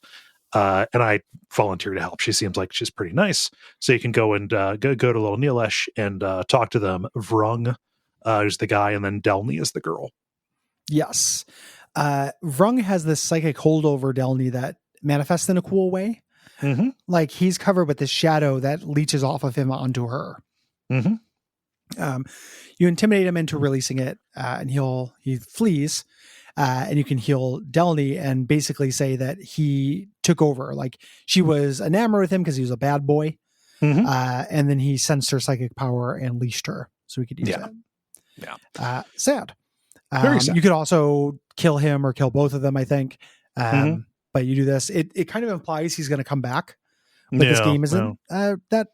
A: And I volunteer to help. She seems like she's pretty nice, so you can go and go to Little Nilesh and talk to them. Vrung, who's the guy, and then Delny is the girl.
B: Yes, Vrung has this psychic hold over Delny that manifests in a cool way.
A: Mm-hmm.
B: Like he's covered with this shadow that leeches off of him onto her.
A: Mm-hmm.
B: You intimidate him into releasing it, and he flees. And you can heal Delny and basically say that he took over. Like she was enamored with him because he was a bad boy.
A: Mm-hmm.
B: And then he sensed her psychic power and leashed her so he could use it.
A: Yeah.
B: Sad.
A: Very sad.
B: You could also kill him or kill both of them, I think. But you do this. It kind of implies he's going to come back. But this game isn't that,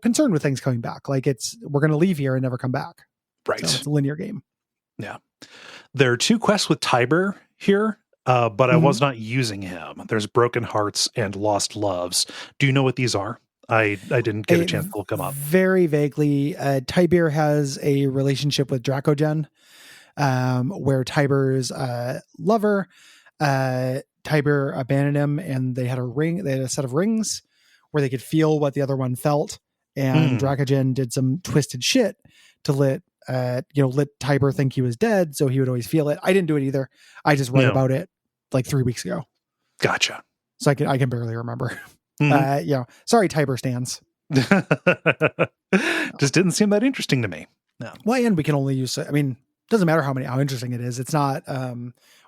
B: concerned with things coming back. Like we're going to leave here and never come back.
A: Right.
B: So it's a linear game.
A: Yeah. There are 2 quests with Tiber here, but I was not using him. There's Broken Hearts and Lost Loves. Do you know what these are? I didn't get a chance to look them up.
B: Very vaguely. Tiber has a relationship with Dracogen, where Tiber's lover, Tiber abandoned him, and they had a set of rings where they could feel what the other one felt, and Dracogen did some twisted shit to let Tiber think he was dead, so he would always feel it. I didn't do it either. I just read about it like 3 weeks ago.
A: Gotcha.
B: So I can barely remember. Sorry, Tiber stands.
A: Just didn't seem that interesting to me. No.
B: Well, and we can only use. I mean, doesn't matter how interesting it is. It's not.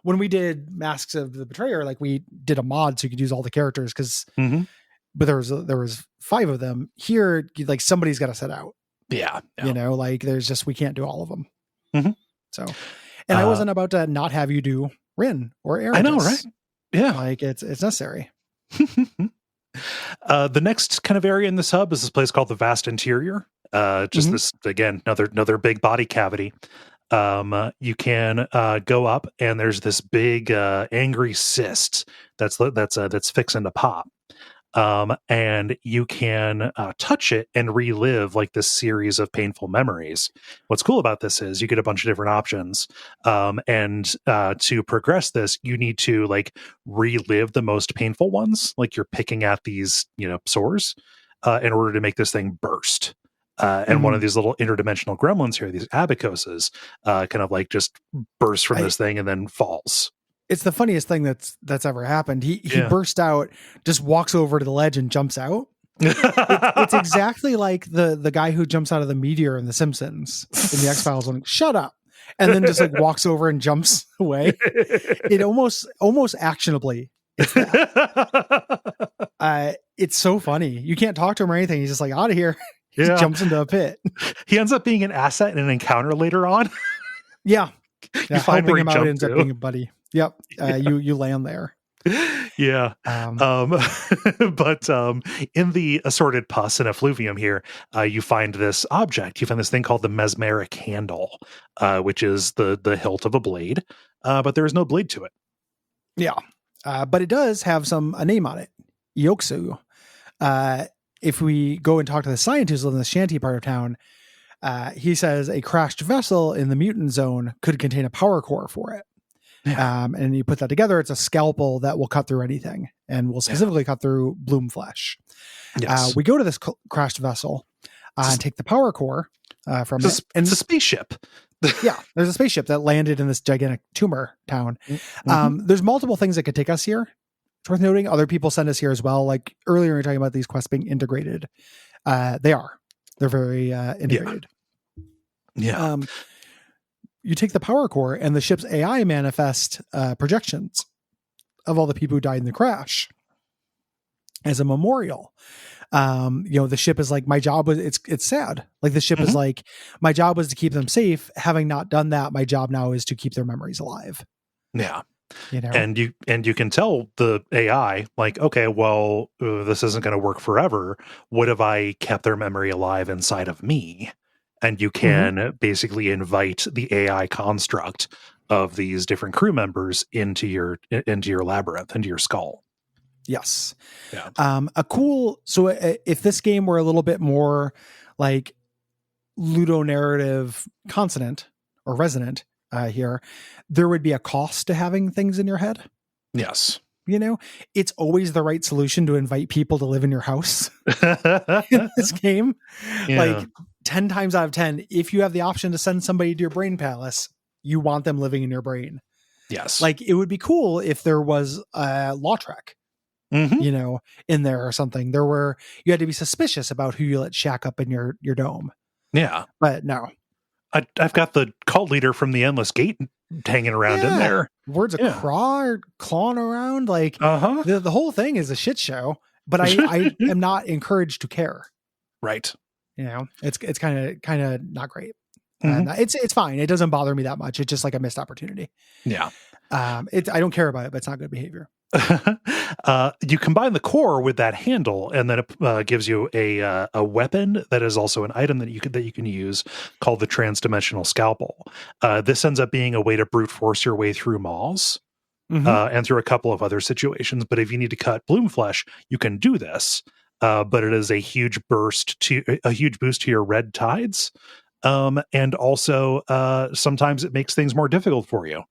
B: When we did Masks of the Betrayer, like we did a mod so you could use all the characters because. But there was 5 of them. Here, like somebody's got to set out.
A: Yeah.
B: Like there's just, we can't do all of them. So, and I wasn't about to not have you do Rin or Eris.
A: I know, right? Yeah.
B: Like it's necessary.
A: The next kind of area in this hub is this place called the Vast Interior. This, again, another big body cavity. You can go up and there's this big angry cyst that's fixing to pop. And you can touch it and relive like this series of painful memories. What's cool about this is you get a bunch of different options. And to progress this, you need to like relive the most painful ones. Like you're picking at these, sores in order to make this thing burst. And one of these little interdimensional gremlins here, these abacoses, kind of like just bursts from this thing and then falls.
B: It's the funniest thing that's ever happened. He
A: Yeah.
B: burst out, just walks over to the ledge and jumps out. It's exactly like the guy who jumps out of the meteor in The Simpsons in the X-Files one. Shut up. And then just like walks over and jumps away. It almost actionably. It's so funny. You can't talk to him or anything. He's just like, out of here. He jumps into a pit.
A: He ends up being an asset in an encounter later on.
B: Yeah.
A: You find
B: helping
A: where
B: him
A: he
B: out
A: jumped
B: ends up
A: to.
B: being a buddy. Yep. You land there.
A: Yeah. But in the assorted pus and effluvium here, you find this object. You find this thing called the mesmeric handle, which is the hilt of a blade, but there is no blade to it.
B: Yeah. But it does have a name on it. Yoksu. If we go and talk to the scientist in the shanty part of town, he says a crashed vessel in the mutant zone could contain a power core for it. Yeah. And you put that together, it's a scalpel that will cut through anything and will specifically cut through bloom flesh. Yes. We go to this crashed vessel and take the power core from it. And
A: it's a spaceship.
B: Yeah, there's a spaceship that landed in this gigantic tumor town. There's multiple things that could take us here. It's worth noting other people send us here as well. Like earlier we were talking about these quests being integrated. They're very integrated.
A: Yeah.
B: You take the power core and the ship's AI manifest projections of all the people who died in the crash as a memorial. The ship is like, my job was, it's sad. Like the ship is like, my job was to keep them safe. Having not done that, my job now is to keep their memories alive.
A: Yeah. And you can tell the AI, like, okay, well, this isn't going to work forever. What if I kept their memory alive inside of me? And you can basically invite the AI construct of these different crew members into your labyrinth, into your skull.
B: Yes.
A: Yeah.
B: So if this game were a little bit more like ludonarrative consonant or resonant here, there would be a cost to having things in your head.
A: Yes.
B: It's always the right solution to invite people to live in your house in this game. Yeah. Like 10 times out of 10, if you have the option to send somebody to your brain palace, you want them living in your brain.
A: Yes.
B: Like it would be cool if there was a law track, in there or something. You had to be suspicious about who you let shack up in your dome.
A: Yeah.
B: But no.
A: I've got the cult leader from the Endless Gate hanging around in there.
B: Words of clawing around. Like the whole thing is a shit show, but I am not encouraged to care.
A: Right.
B: It's kind of not great. It's fine. It doesn't bother me that much. It's just like a missed opportunity.
A: Yeah.
B: I don't care about it, but it's not good behavior.
A: You combine the core with that handle, and then it gives you a weapon that is also an item that you can use called the transdimensional scalpel. This ends up being a way to brute force your way through malls and through a couple of other situations. But if you need to cut bloom flesh, you can do this. But it is a huge boost to your red tides, and also sometimes it makes things more difficult for you.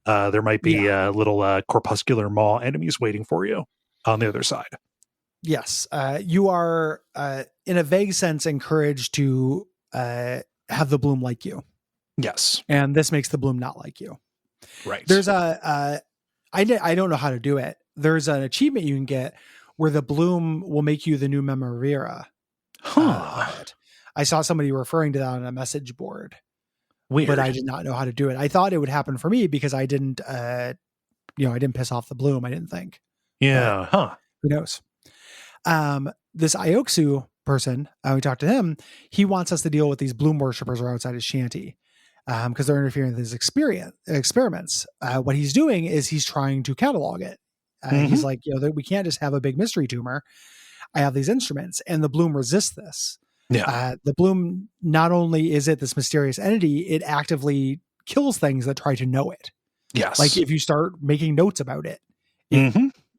A: There might be little corpuscular maw enemies waiting for you on the other side.
B: Yes. You are, in a vague sense, encouraged to have the bloom like you.
A: Yes.
B: And this makes the bloom not like you.
A: Right.
B: There's I don't know how to do it. There's an achievement you can get where the bloom will make you the new Numenera. I saw somebody referring to that on a message board. Weird. But I did not know how to do it. I thought it would happen for me because I didn't, I didn't piss off the bloom. I didn't think.
A: Yeah.
B: Who knows? This Ioksu person, we talked to him. He wants us to deal with these bloom worshippers who are outside his shanty because they're interfering with his experiments. What he's doing is he's trying to catalog it. He's like, we can't just have a big mystery tumor. I have these instruments, and the bloom resists this.
A: Yeah.
B: The bloom, not only is it this mysterious entity, it actively kills things that try to know it.
A: Yes.
B: Like if you start making notes about it,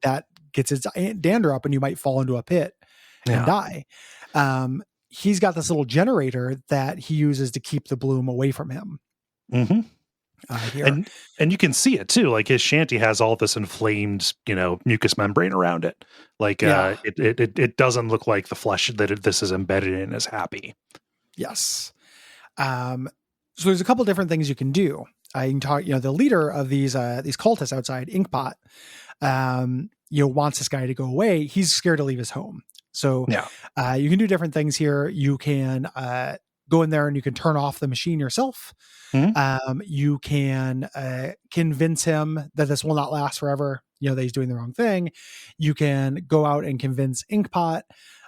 B: that gets its dander up and you might fall into a pit and die. He's got this little generator that he uses to keep the bloom away from him.
A: And you can see it too. Like his shanty has all this inflamed, mucous membrane around it. Like it doesn't look like the flesh that this is embedded in is happy.
B: Yes. So there's a couple different things you can do. You can talk, the leader of these cultists outside, Inkpot, wants this guy to go away. He's scared to leave his home. So you can do different things here. You can go in there and you can turn off the machine yourself. Mm-hmm. You can convince him that this will not last forever, that he's doing the wrong thing. You can go out and convince Inkpot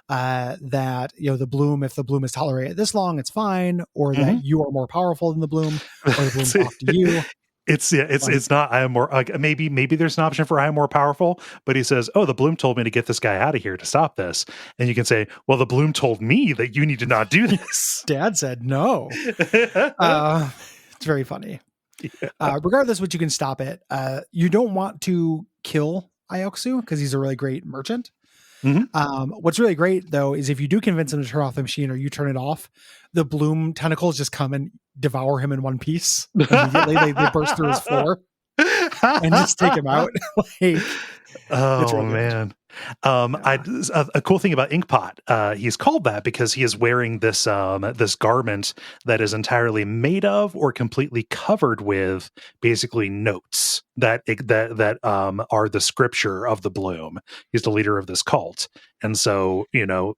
B: that the bloom, if the bloom is tolerated this long, it's fine, or that you are more powerful than the bloom, or the bloom's off to you.
A: It's not, I am more, like, maybe there's an option for I am more powerful, but he says, oh, the bloom told me to get this guy out of here to stop this. And you can say, well, the bloom told me that you need to not do this.
B: Dad said no. It's very funny. Yeah. Regardless, what you can stop it. You don't want to kill Ioxu because he's a really great merchant. Mm-hmm. What's really great though is if you do convince him to turn off the machine or you turn it off, the bloom tentacles just come and devour him in one piece. Immediately they burst through his floor and just take him out.
A: Oh man. A cool thing about Inkpot, he's called that because he is wearing this this garment that is entirely made of or completely covered with basically notes that are the scripture of the bloom. He's the leader of this cult, and so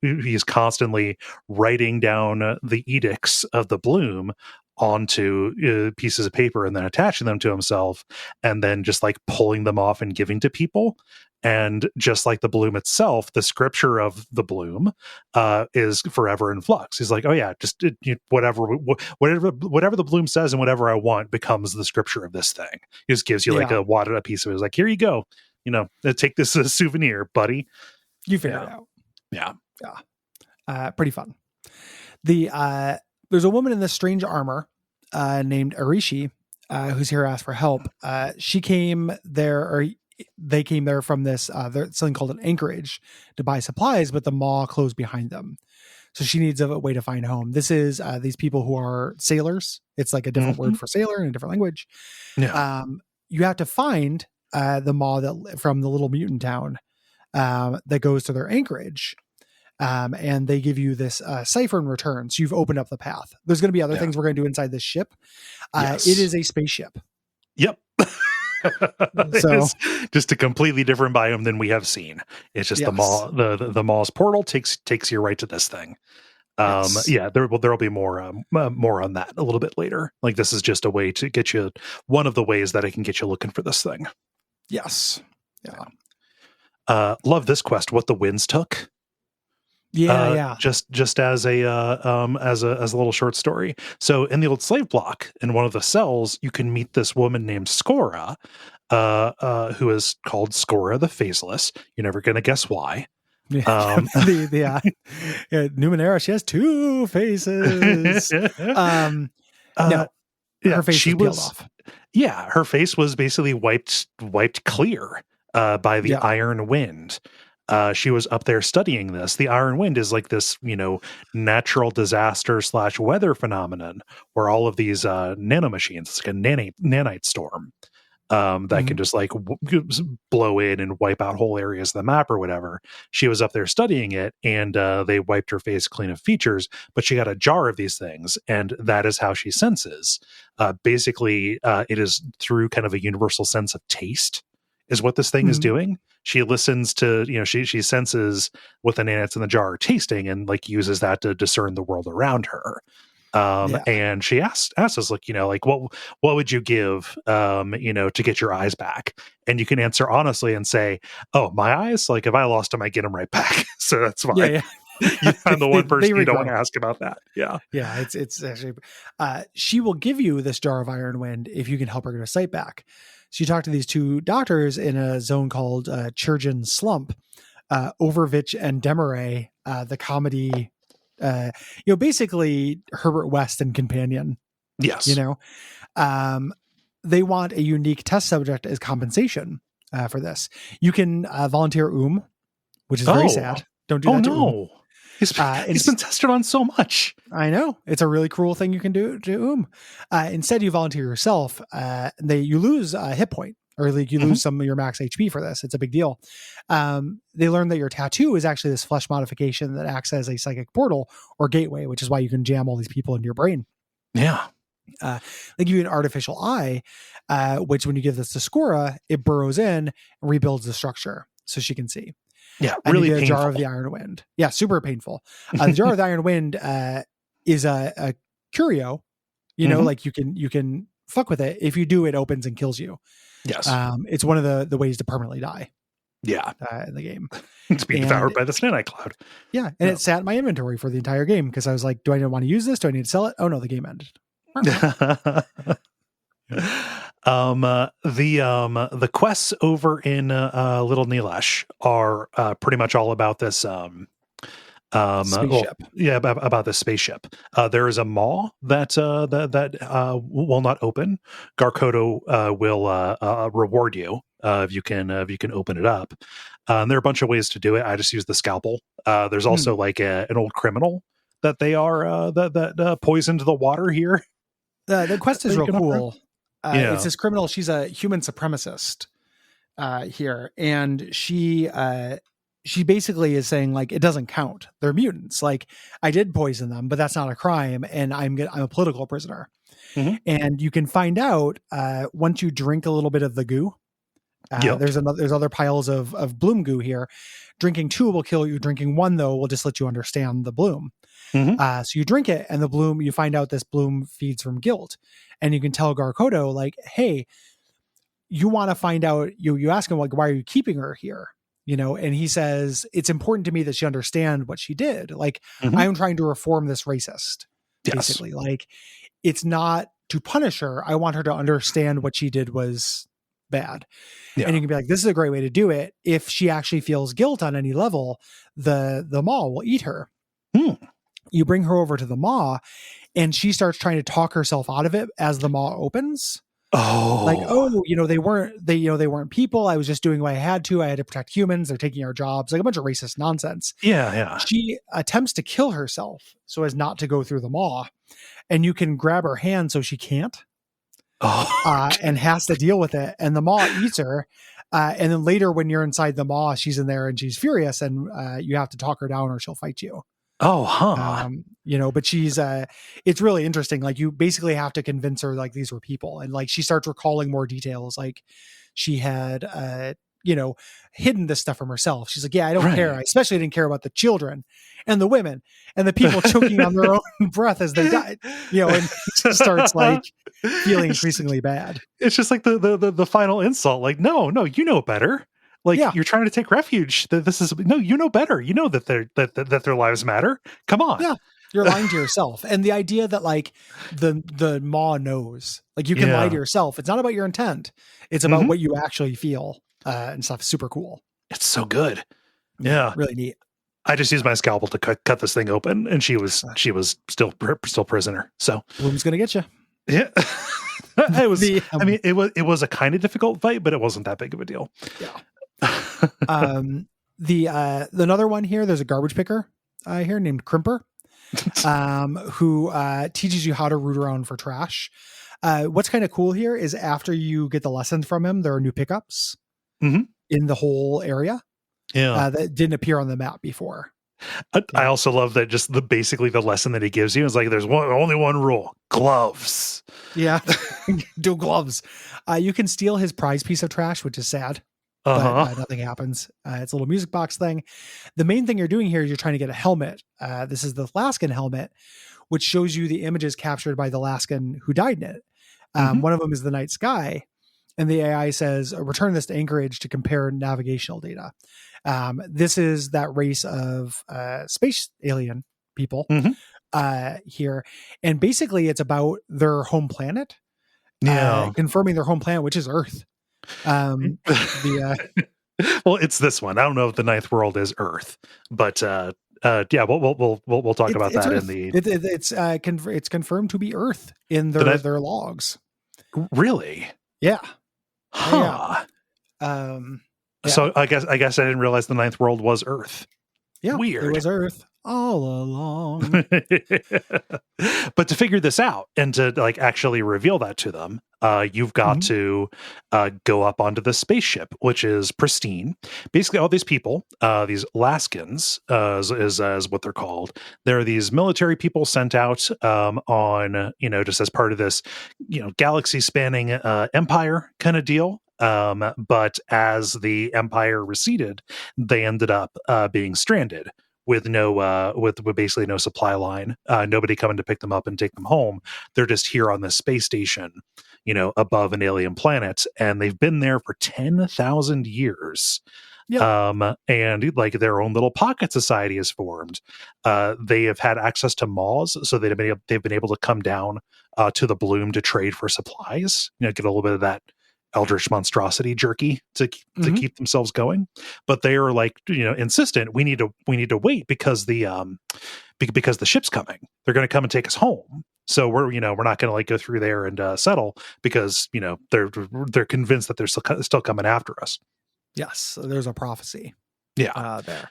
A: he's constantly writing down the edicts of the bloom onto pieces of paper and then attaching them to himself and then just like pulling them off and giving to people. And just like the bloom itself, the scripture of the bloom is forever in flux. He's like, oh yeah, just whatever the bloom says and whatever I want becomes the scripture of this thing. He just gives you like a wadded up piece of it. He's like, here you go, take this as a souvenir, buddy.
B: You figure it out.
A: Yeah.
B: Pretty fun. There's a woman in this strange armor named Arishi who's here to ask for help. She came there, or they came there from this something called an anchorage to buy supplies, but the maw closed behind them. So she needs a way to find home. This is these people who are sailors. It's like a different word for sailor in a different language. Yeah. You have to find the maw from the little mutant town that goes to their anchorage. And they give you this cipher in return. So you've opened up the path. There's going to be other things we're going to do inside this ship. Yes. It is a spaceship.
A: Yep.
B: So
A: just a completely different biome than we have seen. It's just the mall's portal takes you right to this thing. Yeah, there'll be more on that a little bit later. Like this is just a way to get you, one of the ways that I can get you looking for this thing.
B: Yes. Yeah.
A: Love this quest. What the winds took.
B: Yeah.
A: Just as a little short story. So in the old slave block, in one of the cells, you can meet this woman named Scora, who is called Scora the Faceless. You're never going to guess why.
B: Numenera, she has two faces. Her face was peeled off.
A: Yeah, her face was basically wiped clear by the Iron Wind. She was up there studying this. The Iron Wind is like this, natural disaster / weather phenomenon where all of these nanomachines, it's like a nanite storm that can just like blow in and wipe out whole areas of the map or whatever. She was up there studying it, and they wiped her face clean of features, but she got a jar of these things, and that is how she senses. Basically, it is through kind of a universal sense of taste is what this thing is doing. She listens to, she senses what the nanites in the jar are tasting and like uses that to discern the world around her. And she asked us, like, what would you give, to get your eyes back? And you can answer honestly and say, oh, my eyes, like if I lost them, I get them right back. So that's why I'm the one person you don't want to ask about that. Yeah.
B: It's actually, she will give you this jar of Iron Wind if you can help her get her sight back. So you talk to these two doctors in a zone called Churgeon Slump, Overvich and Demaray, the comedy, basically Herbert West and companion.
A: Yes.
B: They want a unique test subject as compensation for this. You can volunteer which is very sad. Don't do that to
A: He's been tested on so much.
B: I know. It's a really cruel thing you can do to Instead, you volunteer yourself. You lose a hit point. or like you lose some of your max HP for this. It's a big deal. They learn that your tattoo is actually this flesh modification that acts as a psychic portal or gateway, which is why you can jam all these people into your brain.
A: Yeah.
B: They give you an artificial eye, which when you give this to Skora, it burrows in and rebuilds the structure so she can see.
A: Yeah,
B: and
A: really
B: you get
A: painful.
B: a Jar of the Iron Wind. Yeah, super painful. The Jar of the Iron Wind is a curio. You know, like you can fuck with it. If you do, it opens and kills you.
A: Yes.
B: It's one of the ways to permanently die.
A: Yeah.
B: In the game.
A: It's being devoured by the Snake Cloud.
B: Yeah. And it sat in my inventory for the entire game because I was like, do I want to use this? Do I need to sell it? Oh no, the game ended.
A: The quests over in Little Nilesh are pretty much all about this
B: spaceship.
A: About this spaceship. There is a maw that will not open. Garkodo will reward you if you can open it up. And there are a bunch of ways to do it. I just use the scalpel. There's also like an old criminal that they are that poisoned the water here.
B: The quest is real cool. It's this criminal. She's a human supremacist here, and she basically is saying like it doesn't count. They're mutants. Like I did poison them, but that's not a crime, and I'm a political prisoner. And you can find out once you drink a little bit of the goo. There's other piles of bloom goo here. Drinking 2 will kill you. Drinking 1 though will just let you understand the bloom. So you drink it, and the bloom, you find out this bloom feeds from guilt, and you can tell Garkodo like, hey, you want to find out. You ask him like, why are you keeping her here? You know, and he says it's important to me that she understand what she did. Like I am trying to reform this racist. Basically, like it's not to punish her. I want her to understand what she did was bad. And you can be like, this is a great way to do it. If she actually feels guilt on any level, the maw will eat her. You bring her over to the maw, and she starts trying to talk herself out of it as the maw opens. Like, they weren't people. I was just doing what I had to. I had to protect humans. They're taking our jobs, like a bunch of racist nonsense.
A: Yeah.
B: She attempts to kill herself so as not to go through the maw, and you can grab her hand so she can't. And has to deal with it. And the maw eats her. And then later when you're inside the maw, she's in there and she's furious, and you have to talk her down or she'll fight you. But she's it's really interesting. Like you basically have to convince her like these were people, and like she starts recalling more details. Like she had hidden this stuff from herself. She's like, yeah, I don't care. I especially didn't care about the children and the women and the people choking on their own breath as they died, and she starts like feeling increasingly bad.
A: It's just like the final insult. Like, no, you know better. Like you're trying to take refuge. This is you know better. You know that their lives matter. Come on.
B: Yeah. You're lying to yourself. And the idea that like the maw knows, like you can lie to yourself. It's not about your intent. It's about what you actually feel and stuff. Super cool.
A: It's so good. Yeah.
B: Really neat.
A: I just used my scalpel to cut this thing open, and she was still prisoner. So
B: Bloom's going to get you.
A: Yeah. It was, it was a kind of difficult fight, but it wasn't that big of a deal.
B: Yeah. Another one here, there's a garbage picker here named Crimper, who teaches you how to root around for trash. What's kind of cool here is after you get the lessons from him, there are new pickups in the whole area that didn't appear on the map before.
A: I also love that just basically the lesson that he gives you is like, there's only one rule: gloves.
B: Yeah. Do gloves. You can steal his prize piece of trash, which is sad. But nothing happens. It's a little music box thing. The main thing you're doing here is you're trying to get a helmet. This is the Laskin helmet, which shows you the images captured by the Laskin who died in it. One of them is the night sky, and the AI says, return this to Anchorage to compare navigational data. This is that race of space alien people here. And basically it's about their home planet, confirming their home planet, which is Earth.
A: Well, it's this one. I don't know if the ninth world is Earth, but we'll talk about that
B: Earth.
A: in the.
B: It's confirmed to be Earth in their logs.
A: Really?
B: Yeah.
A: Huh. So I guess I didn't realize the ninth world was Earth.
B: Yeah,
A: weird.
B: It was Earth. all along.
A: But to figure this out and to like actually reveal that to them, you've got to go up onto the spaceship, which is pristine. Basically, all these people, these Laskins, as what they're called, there are these military people sent out on, just as part of this, galaxy-spanning empire kind of deal. But as the empire receded, they ended up being stranded with with basically no supply line, nobody coming to pick them up and take them home. They're just here on this space station, above an alien planet, and they've been there for 10,000 years.
B: Yep.
A: And like their own little pocket society is formed. They have had access to maws, so they've been able to come down to the bloom to trade for supplies. Get a little bit of that eldritch monstrosity jerky to keep themselves going. But they are like, insistent. We need to wait because the ship's coming. They're going to come and take us home. So we're not going to like go through there and settle because they're convinced that they're still coming after us.
B: Yes, so there's a prophecy.
A: Yeah,
B: there.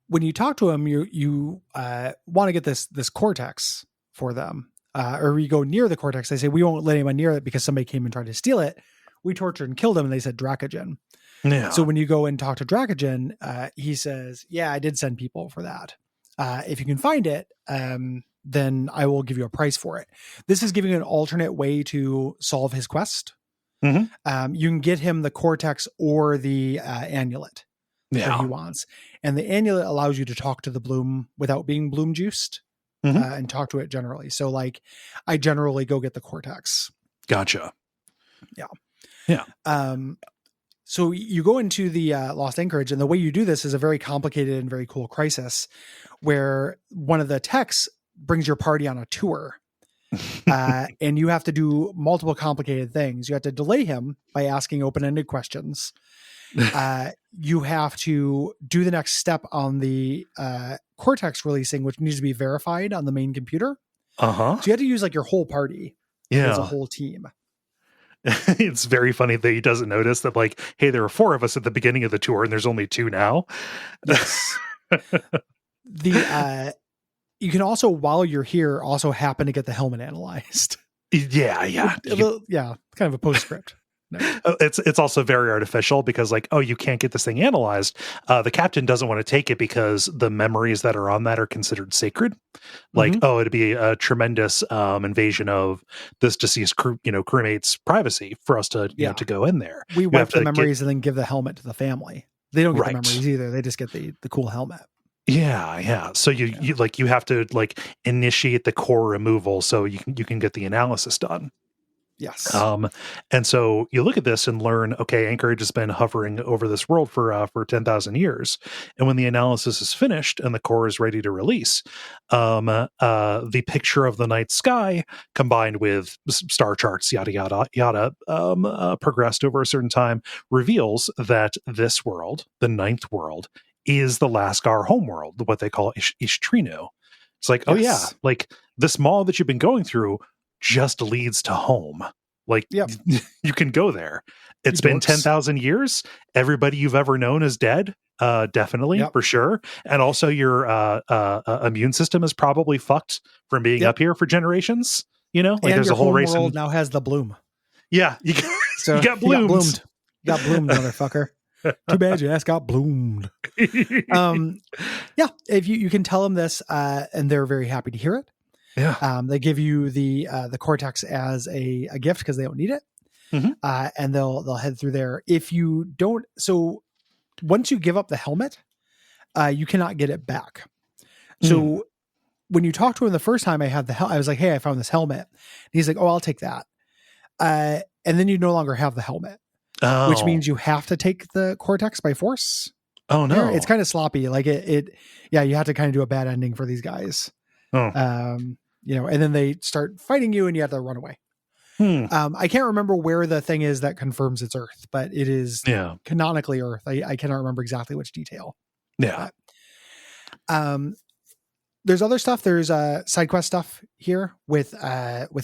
B: When you talk to them, you want to get this cortex for them, or you go near the cortex. They say we won't let anyone near it because somebody came and tried to steal it. We tortured and killed him, and they said Dracogen.
A: Yeah.
B: So when you go and talk to Dracogen, he says, "Yeah, I did send people for that. If you can find it, then I will give you a price for it." This is giving an alternate way to solve his quest.
A: Mm-hmm.
B: You can get him the cortex or the amulet that he wants, and the amulet allows you to talk to the bloom without being bloom juiced, and talk to it generally. So, like, I generally go get the cortex.
A: Gotcha.
B: Yeah. So you go into the Lost Anchorage, and the way you do this is a very complicated and very cool crisis where one of the techs brings your party on a tour. And you have to do multiple complicated things. You have to delay him by asking open-ended questions. You have to do the next step on the cortex releasing, which needs to be verified on the main computer. So you have to use like your whole party as a whole team.
A: It's very funny that he doesn't notice that, like, hey, there were 4 of us at the beginning of the tour and there's only 2 now.
B: Yes. You can also, while you're here, also happen to get the helmet analyzed.
A: Yeah.
B: Kind of a postscript. No.
A: It's also very artificial because, like, oh, you can't get this thing analyzed. The captain doesn't want to take it because the memories that are on that are considered sacred. Like, oh, it'd be a tremendous invasion of this deceased crewmate's privacy for us to to go in there.
B: We wipe the memories and then give the helmet to the family. They don't get the memories either. They just get the cool helmet.
A: Yeah. So you have to like initiate the core removal so you can get the analysis done.
B: Yes.
A: And so you look at this and learn, okay, Anchorage has been hovering over this world for 10,000 years. And when the analysis is finished and the core is ready to release, the picture of the night sky combined with star charts, yada, yada, yada, progressed over a certain time, reveals that this world, the 9th world, is the Lascar homeworld, what they call Ishtrinu. It's like, oh yeah, like this mall that you've been going through just leads to home. Like, you can go there. It's been 10,000 years. Everybody you've ever known is dead. Definitely, for sure. And also your immune system is probably fucked from being up here for generations. Like
B: and
A: there's a whole race.
B: World now has the bloom.
A: Yeah. You got bloomed.
B: You got bloomed, motherfucker. Too bad your ass got bloomed. If you can tell them this, and they're very happy to hear it.
A: Yeah.
B: They give you the cortex as a gift because they don't need it. And they'll head through there. If you don't, so once you give up the helmet, you cannot get it back. So when you talk to him the first time, I was like, hey, I found this helmet. And he's like, oh, I'll take that. And then you no longer have the helmet. Which means you have to take the cortex by force.
A: Oh no.
B: It's kind of sloppy. Like you have to kind of do a bad ending for these guys. And then they start fighting you and you have to run away. I can't remember where the thing is that confirms it's Earth, but it is canonically Earth. I cannot remember exactly which detail.
A: Yeah.
B: There's other stuff. There's side quest stuff here with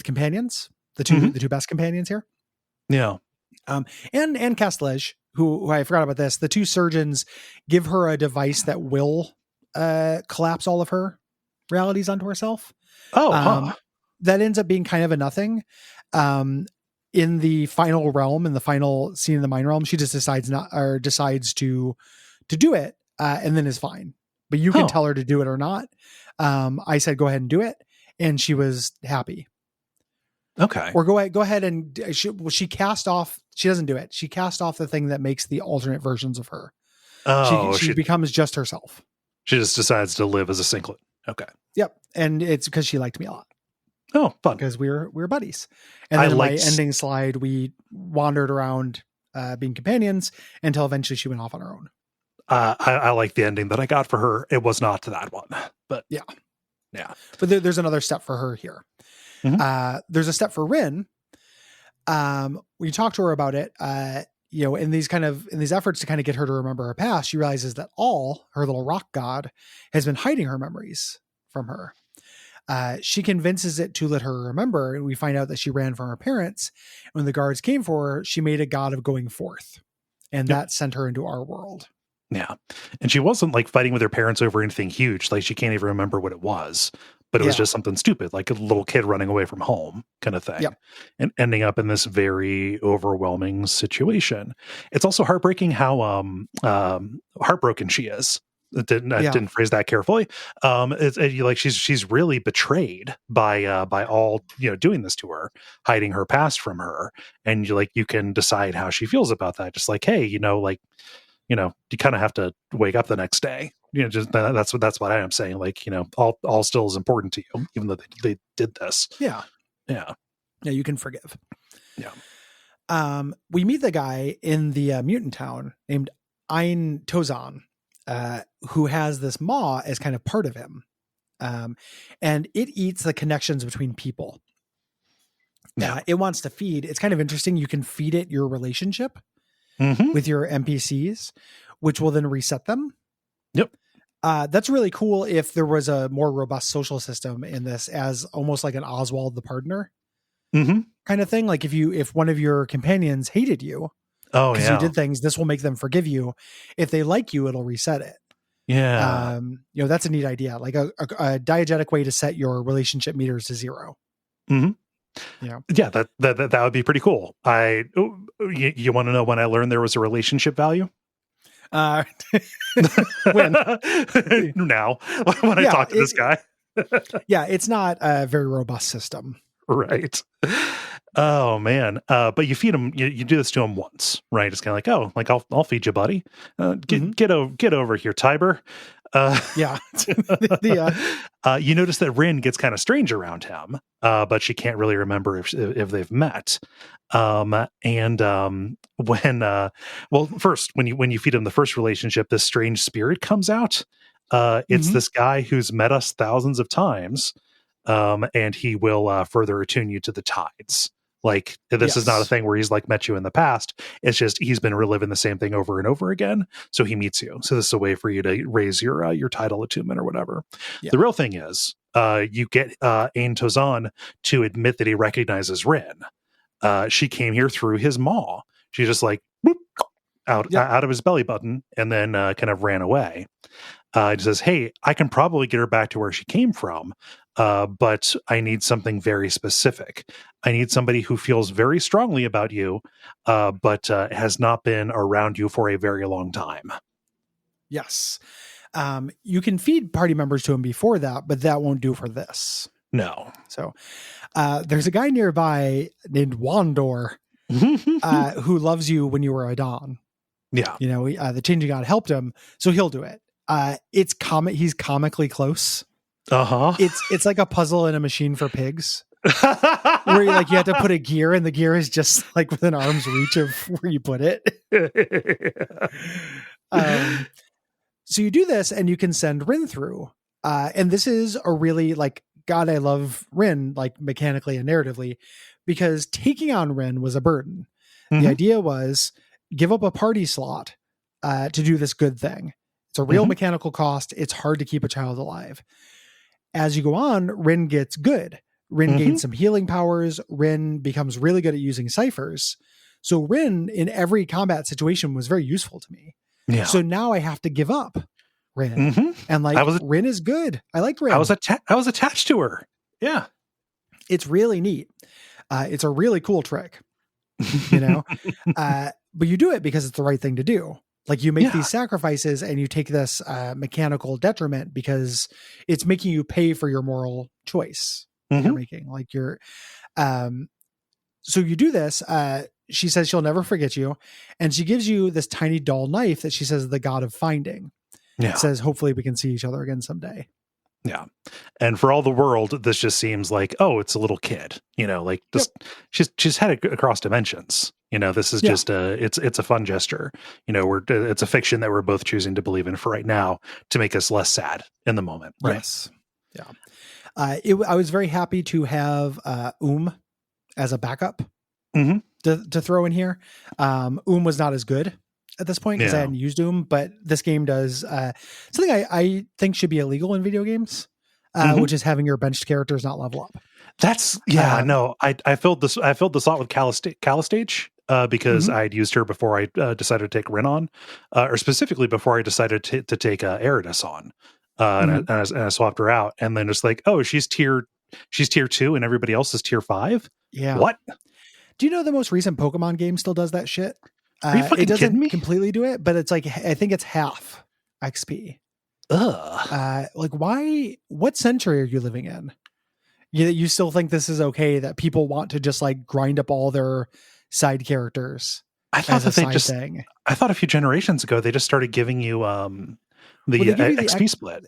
B: companions, the two best companions here.
A: Yeah.
B: And Castelege, who I forgot about this, the 2 surgeons give her a device that will collapse all of her realities onto herself.
A: Oh,
B: That ends up being kind of a nothing. In the final realm, in the final scene in the Mind Realm, she just decides to do it, and then is fine. But you can tell her to do it or not. I said, go ahead and do it. And she was happy.
A: Okay.
B: Or go ahead and she cast off. She doesn't do it. She cast off the thing that makes the alternate versions of her.
A: Oh,
B: she becomes just herself.
A: She just decides to live as a singlet. Okay.
B: Yep. And it's because she liked me a lot.
A: Oh, fun.
B: Because we were buddies. And then in my ending slide, we wandered around being companions until eventually she went off on her own.
A: I like the ending that I got for her. It was not that one, but
B: yeah.
A: But
B: there's another step for her here. Mm-hmm. There's a step for Rin. We talked to her about it. In these efforts to kind of get her to remember her past, she realizes that her little rock god, has been hiding her memories from her. She convinces it to let her remember, and we find out that she ran from her parents. When the guards came for her, she made a god of going forth, and that sent her into our world.
A: Yeah. And she wasn't like fighting with her parents over anything huge. Like she can't even remember what it was, but it was just something stupid, like a little kid running away from home kind of thing, and ending up in this very overwhelming situation. It's also heartbreaking how heartbroken she is. I didn't phrase that carefully. She's really betrayed by all, doing this to her, hiding her past from her. And you can decide how she feels about that. Just like, hey, you kind of have to wake up the next day. Just that's what I am saying. Like, all still is important to you, even though they did this.
B: Yeah. You can forgive. Yeah. We meet the guy in the mutant town named Ein Tozan, who has this maw as kind of part of him. And it eats the connections between people. It wants to feed. It's kind of interesting. You can feed it your relationship with your NPCs, which will then reset them.
A: Yep.
B: That's really cool if there was a more robust social system in this, as almost like an Oswald the Pardoner kind of thing. Like if one of your companions hated you because you did things, this will make them forgive you. If they like you, it'll reset it.
A: Yeah.
B: That's a neat idea. Like a diegetic way to set your relationship meters to 0.
A: Mm-hmm. Yeah, that would be pretty cool. You want to know when I learned there was a relationship value?
B: When?
A: Now, when I talk to this guy.
B: It's not a very robust system.
A: Right. Oh man. But you feed him, you do this to him once, right? It's kind of like, I'll feed you, buddy. Get over here, Tiber. You notice that Rin gets kind of strange around him, but she can't really remember if they've met. First, when you feed him the first relationship, this strange spirit comes out. It's this guy who's met us thousands of times, and he will further attune you to the tides. Like, this is not a thing where he's like met you in the past. It's just he's been reliving the same thing over and over again. So he meets you. So this is a way for you to raise your tidal attunement or whatever. Yeah. The real thing is, you get Ein Tozan to admit that he recognizes Rin. She came here through his maw. She just like whoop, out of his belly button and then kind of ran away. He says, "Hey, I can probably get her back to where she came from, but I need something very specific. I need somebody who feels very strongly about you, but has not been around you for a very long time."
B: Yes. You can feed party members to him before that, but that won't do for this.
A: No.
B: So there's a guy nearby named Wandor who loves you when you were a Dawn.
A: Yeah.
B: The Changing God helped him, so he'll do it. He's comically close. It's like a puzzle in a machine for pigs, where you have to put a gear, and the gear is just like within arm's reach of where you put it. So you do this, and you can send Rin through. And this is a really God, I love Rin, mechanically and narratively, because taking on Rin was a burden. The idea was give up a party slot to do this good thing. It's a real mechanical cost. It's hard to keep a child alive. As you go on, Rin gets good. Rin gains some healing powers. Rin becomes really good at using ciphers. So Rin, in every combat situation, was very useful to me. Yeah. So now I have to give up Rin.
A: Mm-hmm.
B: And like Rin is good. I like Rin.
A: I was attached to her. Yeah.
B: It's really neat. It's a really cool trick, you know, but you do it because it's the right thing to do. Like you make these sacrifices and you take this mechanical detriment because it's making you pay for your moral choice you're making. Like you're, so you do this. She says she'll never forget you, and she gives you this tiny dull knife that she says is the god of finding.
A: Yeah.
B: It says hopefully we can see each other again someday.
A: Yeah. And for all the world, this just seems like, oh, it's a little kid, you know, like this, she's headed across dimensions. You know, this is just it's a fun gesture. You know, it's a fiction that we're both choosing to believe in for right now to make us less sad in the moment. Right.
B: Yes. Yeah. I was very happy to have as a backup to throw in here. Was not as good at this point because I hadn't used but this game does something I think should be illegal in video games, which is having your benched characters not level up.
A: That's no. I filled this slot with Calistage because I'd used her before I decided to take Rin on, or specifically before I decided to take Eridus on, and I swapped her out, and then just like, oh, she's tier 2 and everybody else is tier 5.
B: Yeah.
A: What?
B: Do you know the most recent Pokemon game still does that shit?
A: Are you fucking
B: it doesn't
A: kidding me?
B: completely do it, but it's like I think it's half XP. Like why? What century are you living in? You still think this is okay? That people want to just like grind up all their side characters?
A: I thought that I thought a few generations ago they just started giving you the XP split.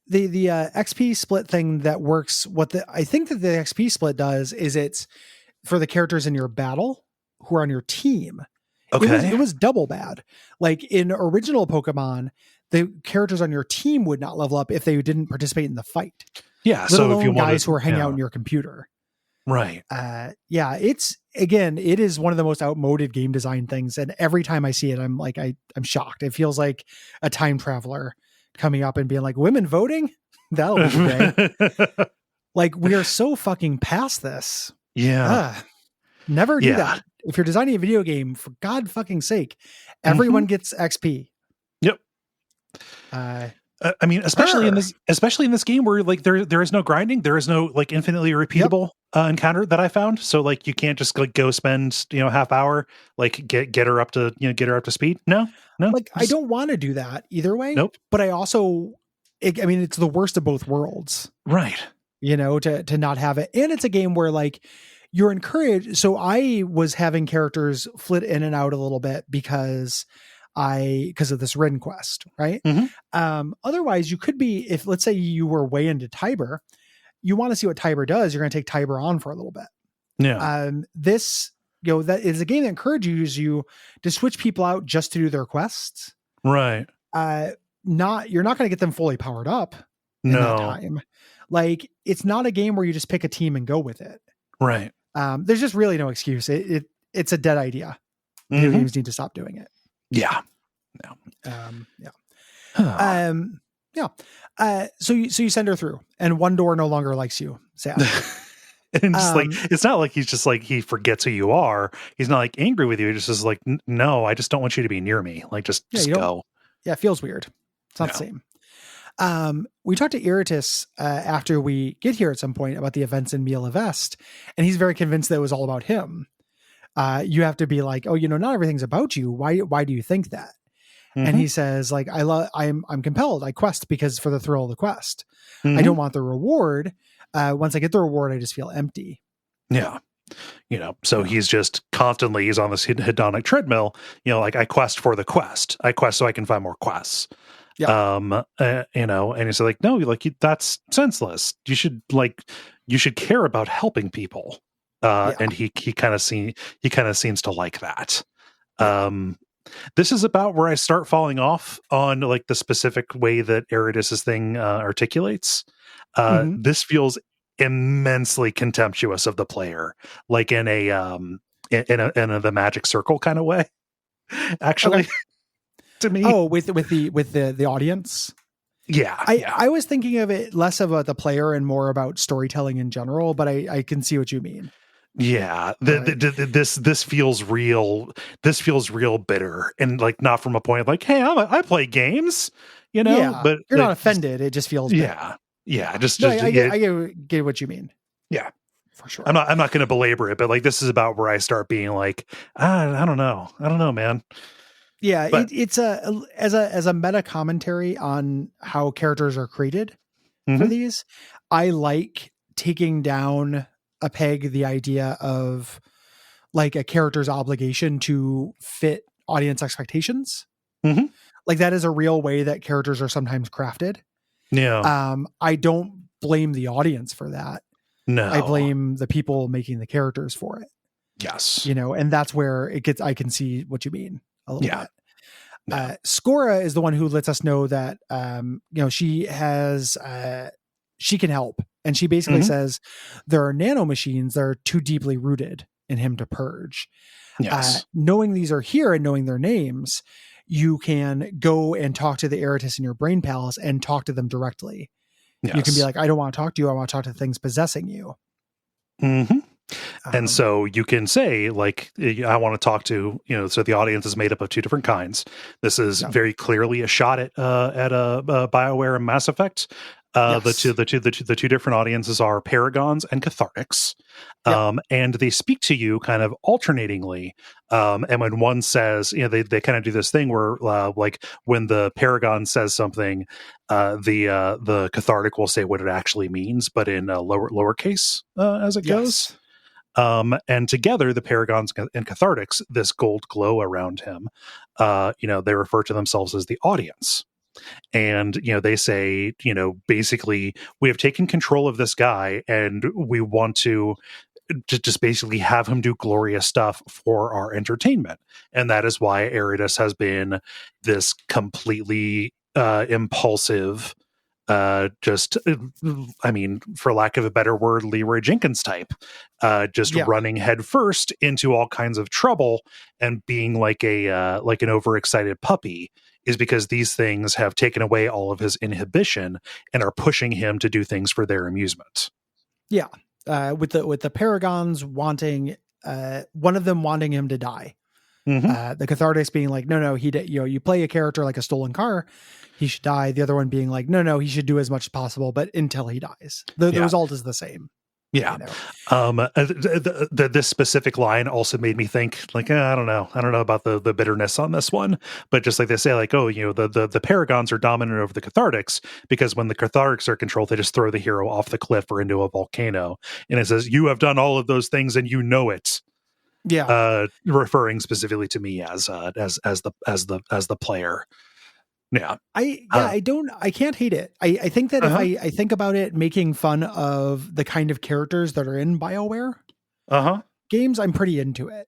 B: The XP split thing that works. I think that the XP split does is it's for the characters in your battle who are on your team.
A: Okay.
B: It was double bad. Like in original Pokemon, the characters on your team would not level up if they didn't participate in the fight.
A: Yeah. So if you
B: guys who are hanging out in your computer.
A: Right.
B: It is one of the most outmoded game design things. And every time I see it, I'm like, I'm shocked. It feels like a time traveler coming up and being like, women voting? That'll be great. Like we are so fucking past this.
A: Yeah.
B: Never do that. If you're designing a video game, for God fucking sake, everyone gets XP.
A: Yep. I mean, especially in this game where like there is no grinding, there is no like infinitely repeatable encounter that I found. So like you can't just like go spend half hour like get her up to speed. No.
B: Like I don't want to do that either way.
A: Nope.
B: But I also, it's the worst of both worlds,
A: right?
B: To not have it, and it's a game where like you're encouraged. So I was having characters flit in and out a little bit because of this Rin quest, right? Otherwise you could be, if let's say you were way into Tiber, you want to see what Tiber does, you're going to take Tiber on for a little bit.
A: Yeah.
B: This, that is a game that encourages you to switch people out just to do their quests.
A: Right.
B: You're not going to get them fully powered up in that time. Like it's not a game where you just pick a team and go with it.
A: Right.
B: There's just really no excuse. It's a dead idea. Video games need to stop doing it.
A: Yeah.
B: So you send her through, and one door no longer likes you. Sad.
A: And just like it's not like he's just like he forgets who you are. He's not like angry with you. He just is like, no, I just don't want you to be near me. Like just go.
B: Yeah, it feels weird. It's not the same. We talked to Iritis after we get here at some point about the events in Miel Avest, and he's very convinced that it was all about him. You have to be like, oh, not everything's about you. Why do you think that? And he says, like, I'm compelled. I quest because for the thrill of the quest. I don't want the reward. Once I get the reward, I just feel empty.
A: Yeah. So he's just constantly, he's on this hedonic treadmill, like I quest for the quest. I quest so I can find more quests. Yeah. And he's like, no, like that's senseless. You should care about helping people. And he kind of seems to like that. This is about where I start falling off on like the specific way that Eridus's thing articulates. This feels immensely contemptuous of the player, like in a the magic circle kind of way. Actually, okay. To me,
B: with the audience.
A: Yeah,
B: I was thinking of it less about the player and more about storytelling in general, but I can see what you mean.
A: Yeah, this feels real. This feels real bitter, and like not from a point of like, hey, I play games. you know,
B: Yeah,
A: but
B: you're not offended. It just feels bad.
A: Yeah.
B: I get what you mean.
A: Yeah,
B: for sure.
A: I'm not going to belabor it, but like, this is about where I start being like, I don't know, man.
B: Yeah,
A: But
B: it's as a meta commentary on how characters are created for
A: mhm.
B: these. I like taking down a peg the idea of like a character's obligation to fit audience expectations.
A: Mhm.
B: Like that is a real way that characters are sometimes crafted.
A: Yeah.
B: I don't blame the audience for that.
A: No.
B: I blame the people making the characters for it.
A: Yes.
B: You know, and that's where it gets, I can see what you mean a little bit.
A: No.
B: Scora is the one who lets us know that, she has, she can help. And she basically says there are nanomachines that are too deeply rooted in him to purge.
A: Yes.
B: Knowing these are here and knowing their names, you can go and talk to the Eratus in your brain palace and talk to them directly.
A: Yes.
B: You can be like, I don't want to talk to you. I want to talk to things possessing you.
A: Mm-hmm. And so you can say, like, I want to talk to, so the audience is made up of two different kinds. This is very clearly a shot at BioWare and Mass Effect.
B: Yes.
A: The two different audiences are Paragons and Cathartics. And they speak to you kind of alternatingly. And when one says, they kind of do this thing where, like, when the Paragon says something, the Cathartic will say what it actually means, but in lowercase as it goes. And together, the Paragons and Cathartics, this gold glow around him, they refer to themselves as the audience. And, they say, basically, we have taken control of this guy and we want to just basically have him do glorious stuff for our entertainment. And that is why Eratus has been this completely impulsive, for lack of a better word, Leroy Jenkins type, running headfirst into all kinds of trouble and being like an overexcited puppy, is because these things have taken away all of his inhibition and are pushing him to do things for their amusement.
B: Yeah. With the Paragons wanting, one of them wanting him to die. The Cathartics being like, no, you play a character like a stolen car, he should die. The other one being like, no, he should do as much as possible, but until he dies. The result is the same.
A: Yeah. This specific line also made me think, like, I don't know about the bitterness on this one, but just like they say, like, the Paragons are dominant over the Cathartics because when the Cathartics are controlled, they just throw the hero off the cliff or into a volcano, and it says, you have done all of those things and you know it. Referring specifically to me as the player.
B: I can't hate it. I think that if I think about it, making fun of the kind of characters that are in BioWare games, I'm pretty into it.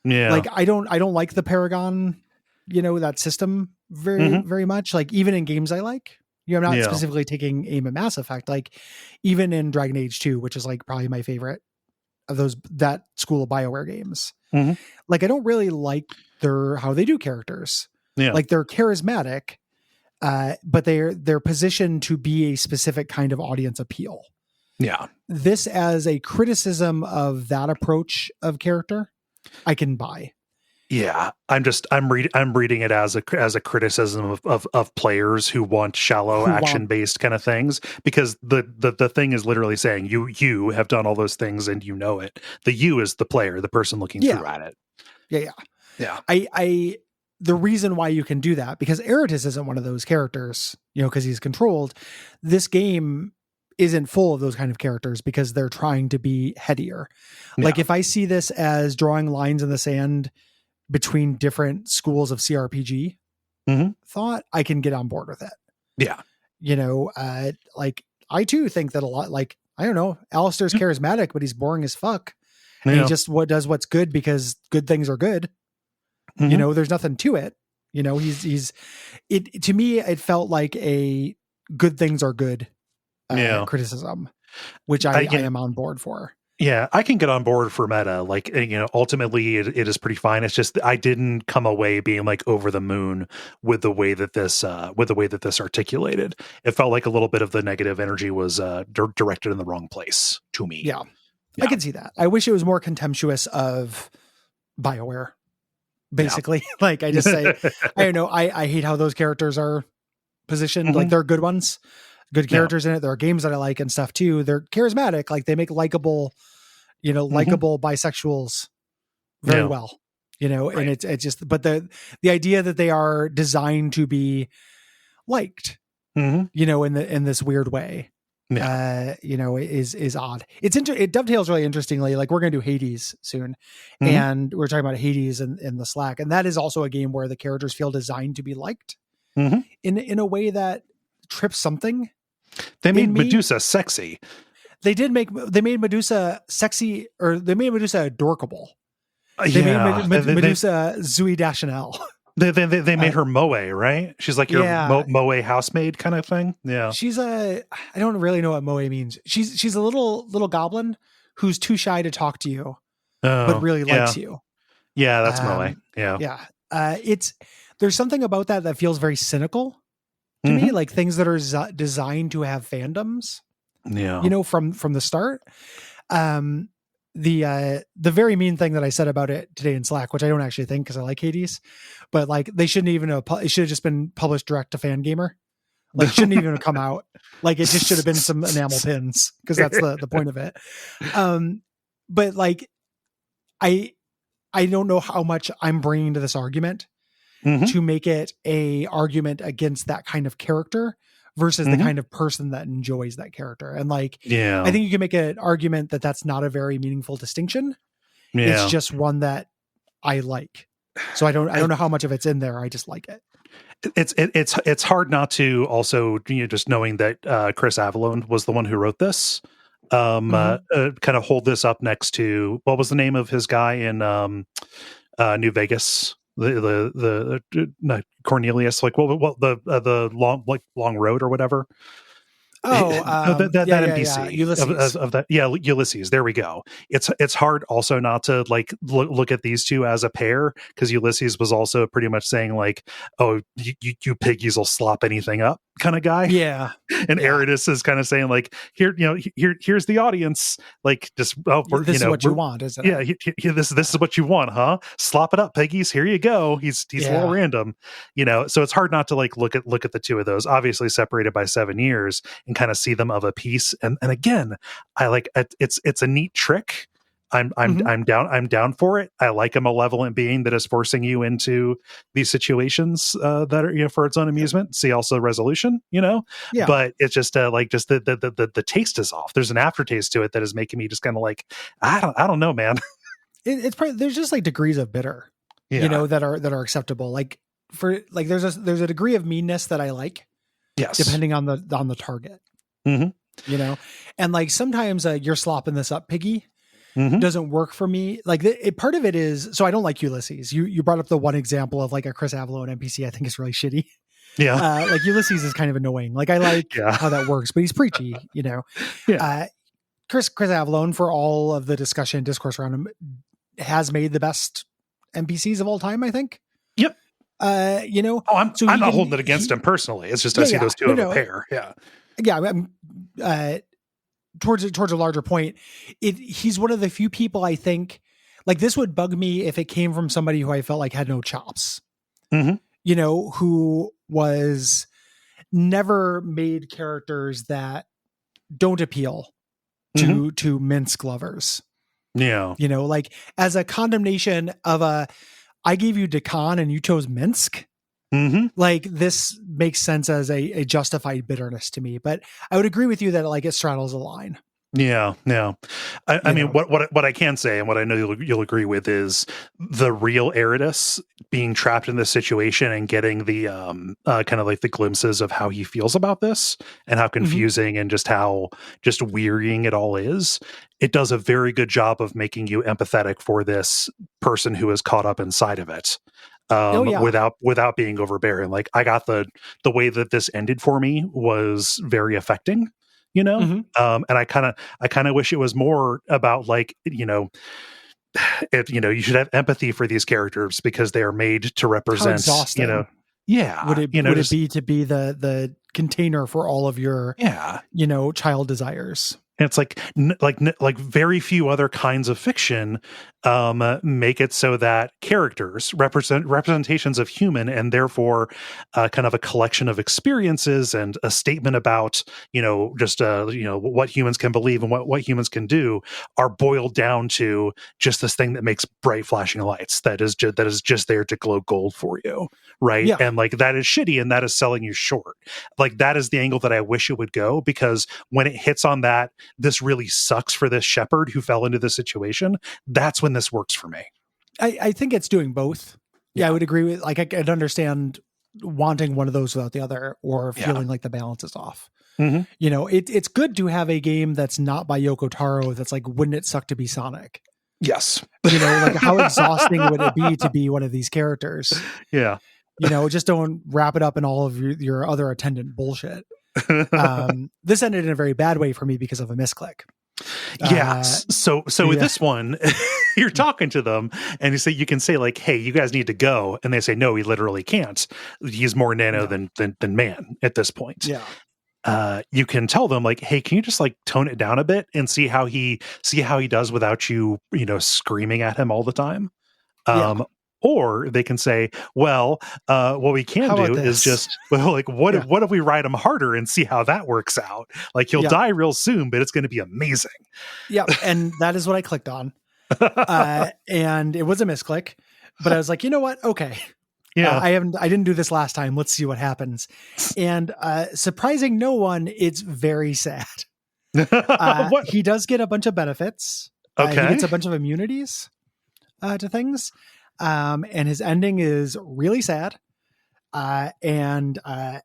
A: Yeah.
B: Like I don't like the Paragon, that system very much. Like even in games I like, I'm not specifically taking aim at Mass Effect. Like even in Dragon Age 2, which is like probably my favorite of that school of BioWare games. Like I don't really like how they do characters. Like they're charismatic, but they're positioned to be a specific kind of audience appeal. This as a criticism of that approach of character, I can buy.
A: I'm reading it as a criticism of players who want shallow action based kind of things, because the thing is literally saying you have done all those things and you know it. The you is the player, the person looking through at it.
B: I the reason why you can do that, because Eratus isn't one of those characters, because he's controlled. This game isn't full of those kind of characters because they're trying to be headier. Like if I see this as drawing lines in the sand between different schools of CRPG thought, I can get on board with it. Like I too think that a lot, like, I don't know, Alistair's charismatic, but he's boring as fuck. And he just does what's good because good things are good. There's nothing to it. He's to me, it felt like a good things are good criticism, which I am on board for.
A: Yeah, I can get on board for meta. Like, ultimately it is pretty fine. It's just, I didn't come away being like over the moon with the way that this articulated. It felt like a little bit of the negative energy was directed in the wrong place to me.
B: Yeah. I can see that. I wish it was more contemptuous of BioWare. Basically, like I just say, I don't know. I hate how those characters are positioned. Like there are good ones, good characters in it. There are games that I like and stuff too. They're charismatic. Like they make likable, likable bisexuals very well, and it's just, but the idea that they are designed to be liked, in this weird way, is odd. It dovetails really interestingly. Like we're going to do Hades soon, and we're talking about Hades in the Slack, and that is also a game where the characters feel designed to be liked in a way that trips something.
A: They made Medusa sexy.
B: They made Medusa sexy, or they made Medusa adorkable. They made Medusa Zooey Deschanel.
A: They made her Moe, right? She's like your Moe housemaid kind of thing. Yeah.
B: She's I don't really know what Moe means. She's a little goblin who's too shy to talk to you, but really likes you.
A: Yeah, that's Moe. Yeah.
B: Yeah. There's something about that feels very cynical to me, like things that are designed to have fandoms.
A: Yeah.
B: From the start. The very mean thing that I said about it today in Slack, which I don't actually think, because I like Hades, but like they shouldn't even have, it should have just been published direct to Fangamer. Like shouldn't even have come out. Like it just should have been some enamel pins, because that's the point of it. But like I don't know how much I'm bringing to this argument to make it a argument against that kind of character versus the kind of person that enjoys that character. And like, I think you can make an argument that that's not a very meaningful distinction. It's just one that I like. So I don't know how much of it's in there. I just like it.
A: It's hard not to also, just knowing that Chris Avellone was the one who wrote this, kind of hold this up next to, what was the name of his guy in New Vegas? The Cornelius, like the long road or whatever. That NPC
B: Ulysses.
A: of that, Ulysses. There we go. It's hard also not to like look at these two as a pair, because Ulysses was also pretty much saying like, oh, you piggies will slop anything up kind of guy.
B: Yeah.
A: And Eridas is kind of saying like, here's the audience, like just
B: this is what you want, isn't it?
A: Yeah, this is what you want, huh? Slop it up, piggies. Here you go. He's a little random, so it's hard not to like look at the two of those, obviously separated by 7 years, and kind of see them of a piece. And again, I like it's a neat trick. I'm down for it. I like a malevolent being that is forcing you into these situations that are for its own amusement. See also resolution, but it's just just the taste is off. There's an aftertaste to it that is making me just kind of like, I don't know, man.
B: It's probably, there's just like degrees of bitter, that are acceptable. Like for like there's a degree of meanness that I like.
A: Yes.
B: Depending on the target, and like sometimes you're slopping this up, piggy. Doesn't work for me. Like part of it is, so I don't like Ulysses. You brought up the one example of like a Chris Avellone NPC. I think is really shitty.
A: Yeah.
B: Like Ulysses is kind of annoying. Like I like how that works, but he's preachy, Chris Avellone, for all of the discourse around him, has made the best NPCs of all time, I think.
A: Yep.
B: I'm
A: not holding it against him personally. It's just I see those two of a pair. Yeah.
B: Yeah. Towards a larger point, he's one of the few people I think, like this would bug me if it came from somebody who I felt like had no chops, who was never made characters that don't appeal to Minsk lovers.
A: Yeah.
B: Like as a condemnation of I gave you Dakan and you chose Minsk. Like this makes sense as a justified bitterness to me, but I would agree with you that like it straddles a line.
A: Yeah. I mean, what I can say, and what I know you'll agree with, is the real Eridas being trapped in this situation and getting the kind of like the glimpses of how he feels about this and how confusing and just how just wearying it all is. It does a very good job of making you empathetic for this person who is caught up inside of it. Without being overbearing. Like I got the way that this ended for me was very affecting, and I kind of wish it was more about like, you should have empathy for these characters because they are made to represent,
B: would it be to be the container for all of your, child desires?
A: And it's like very few other kinds of fiction make it so that characters representations of human, and therefore kind of a collection of experiences and a statement about just what humans can believe and what humans can do, are boiled down to just this thing that makes bright flashing lights that is just there to glow gold for you, right?
B: Yeah.
A: And like that is shitty, and that is selling you short. Like that is the angle that I wish it would go, because when it hits on that, this really sucks for this shepherd who fell into this situation, that's when this works for me.
B: I think it's doing both. Yeah, I would agree with, like, I could understand wanting one of those without the other, or feeling like the balance is off.
A: Mm-hmm.
B: It's good to have a game that's not by Yoko Taro that's like, wouldn't it suck to be Sonic?
A: Yes.
B: Like how exhausting would it be to be one of these characters?
A: Yeah.
B: Just don't wrap it up in all of your other attendant bullshit. This ended in a very bad way for me because of a misclick.
A: Yeah. So with this one, you're talking to them and you can say like, hey, you guys need to go. And they say, no, he literally can't. He's more nano than man at this point.
B: Yeah.
A: You can tell them like, hey, can you just like tone it down a bit and see how he does without you, screaming at him all the time. Or they can say, well, what we can do is just, what if we ride him harder and see how that works out? Like, he'll die real soon, but it's going to be amazing.
B: Yeah. And that is what I clicked on. And it was a misclick, but I was like, you know what? Okay.
A: Yeah.
B: I didn't do this last time. Let's see what happens. And surprising no one, it's very sad. He does get a bunch of benefits.
A: Okay.
B: He gets a bunch of immunities to things. And his ending is really sad. And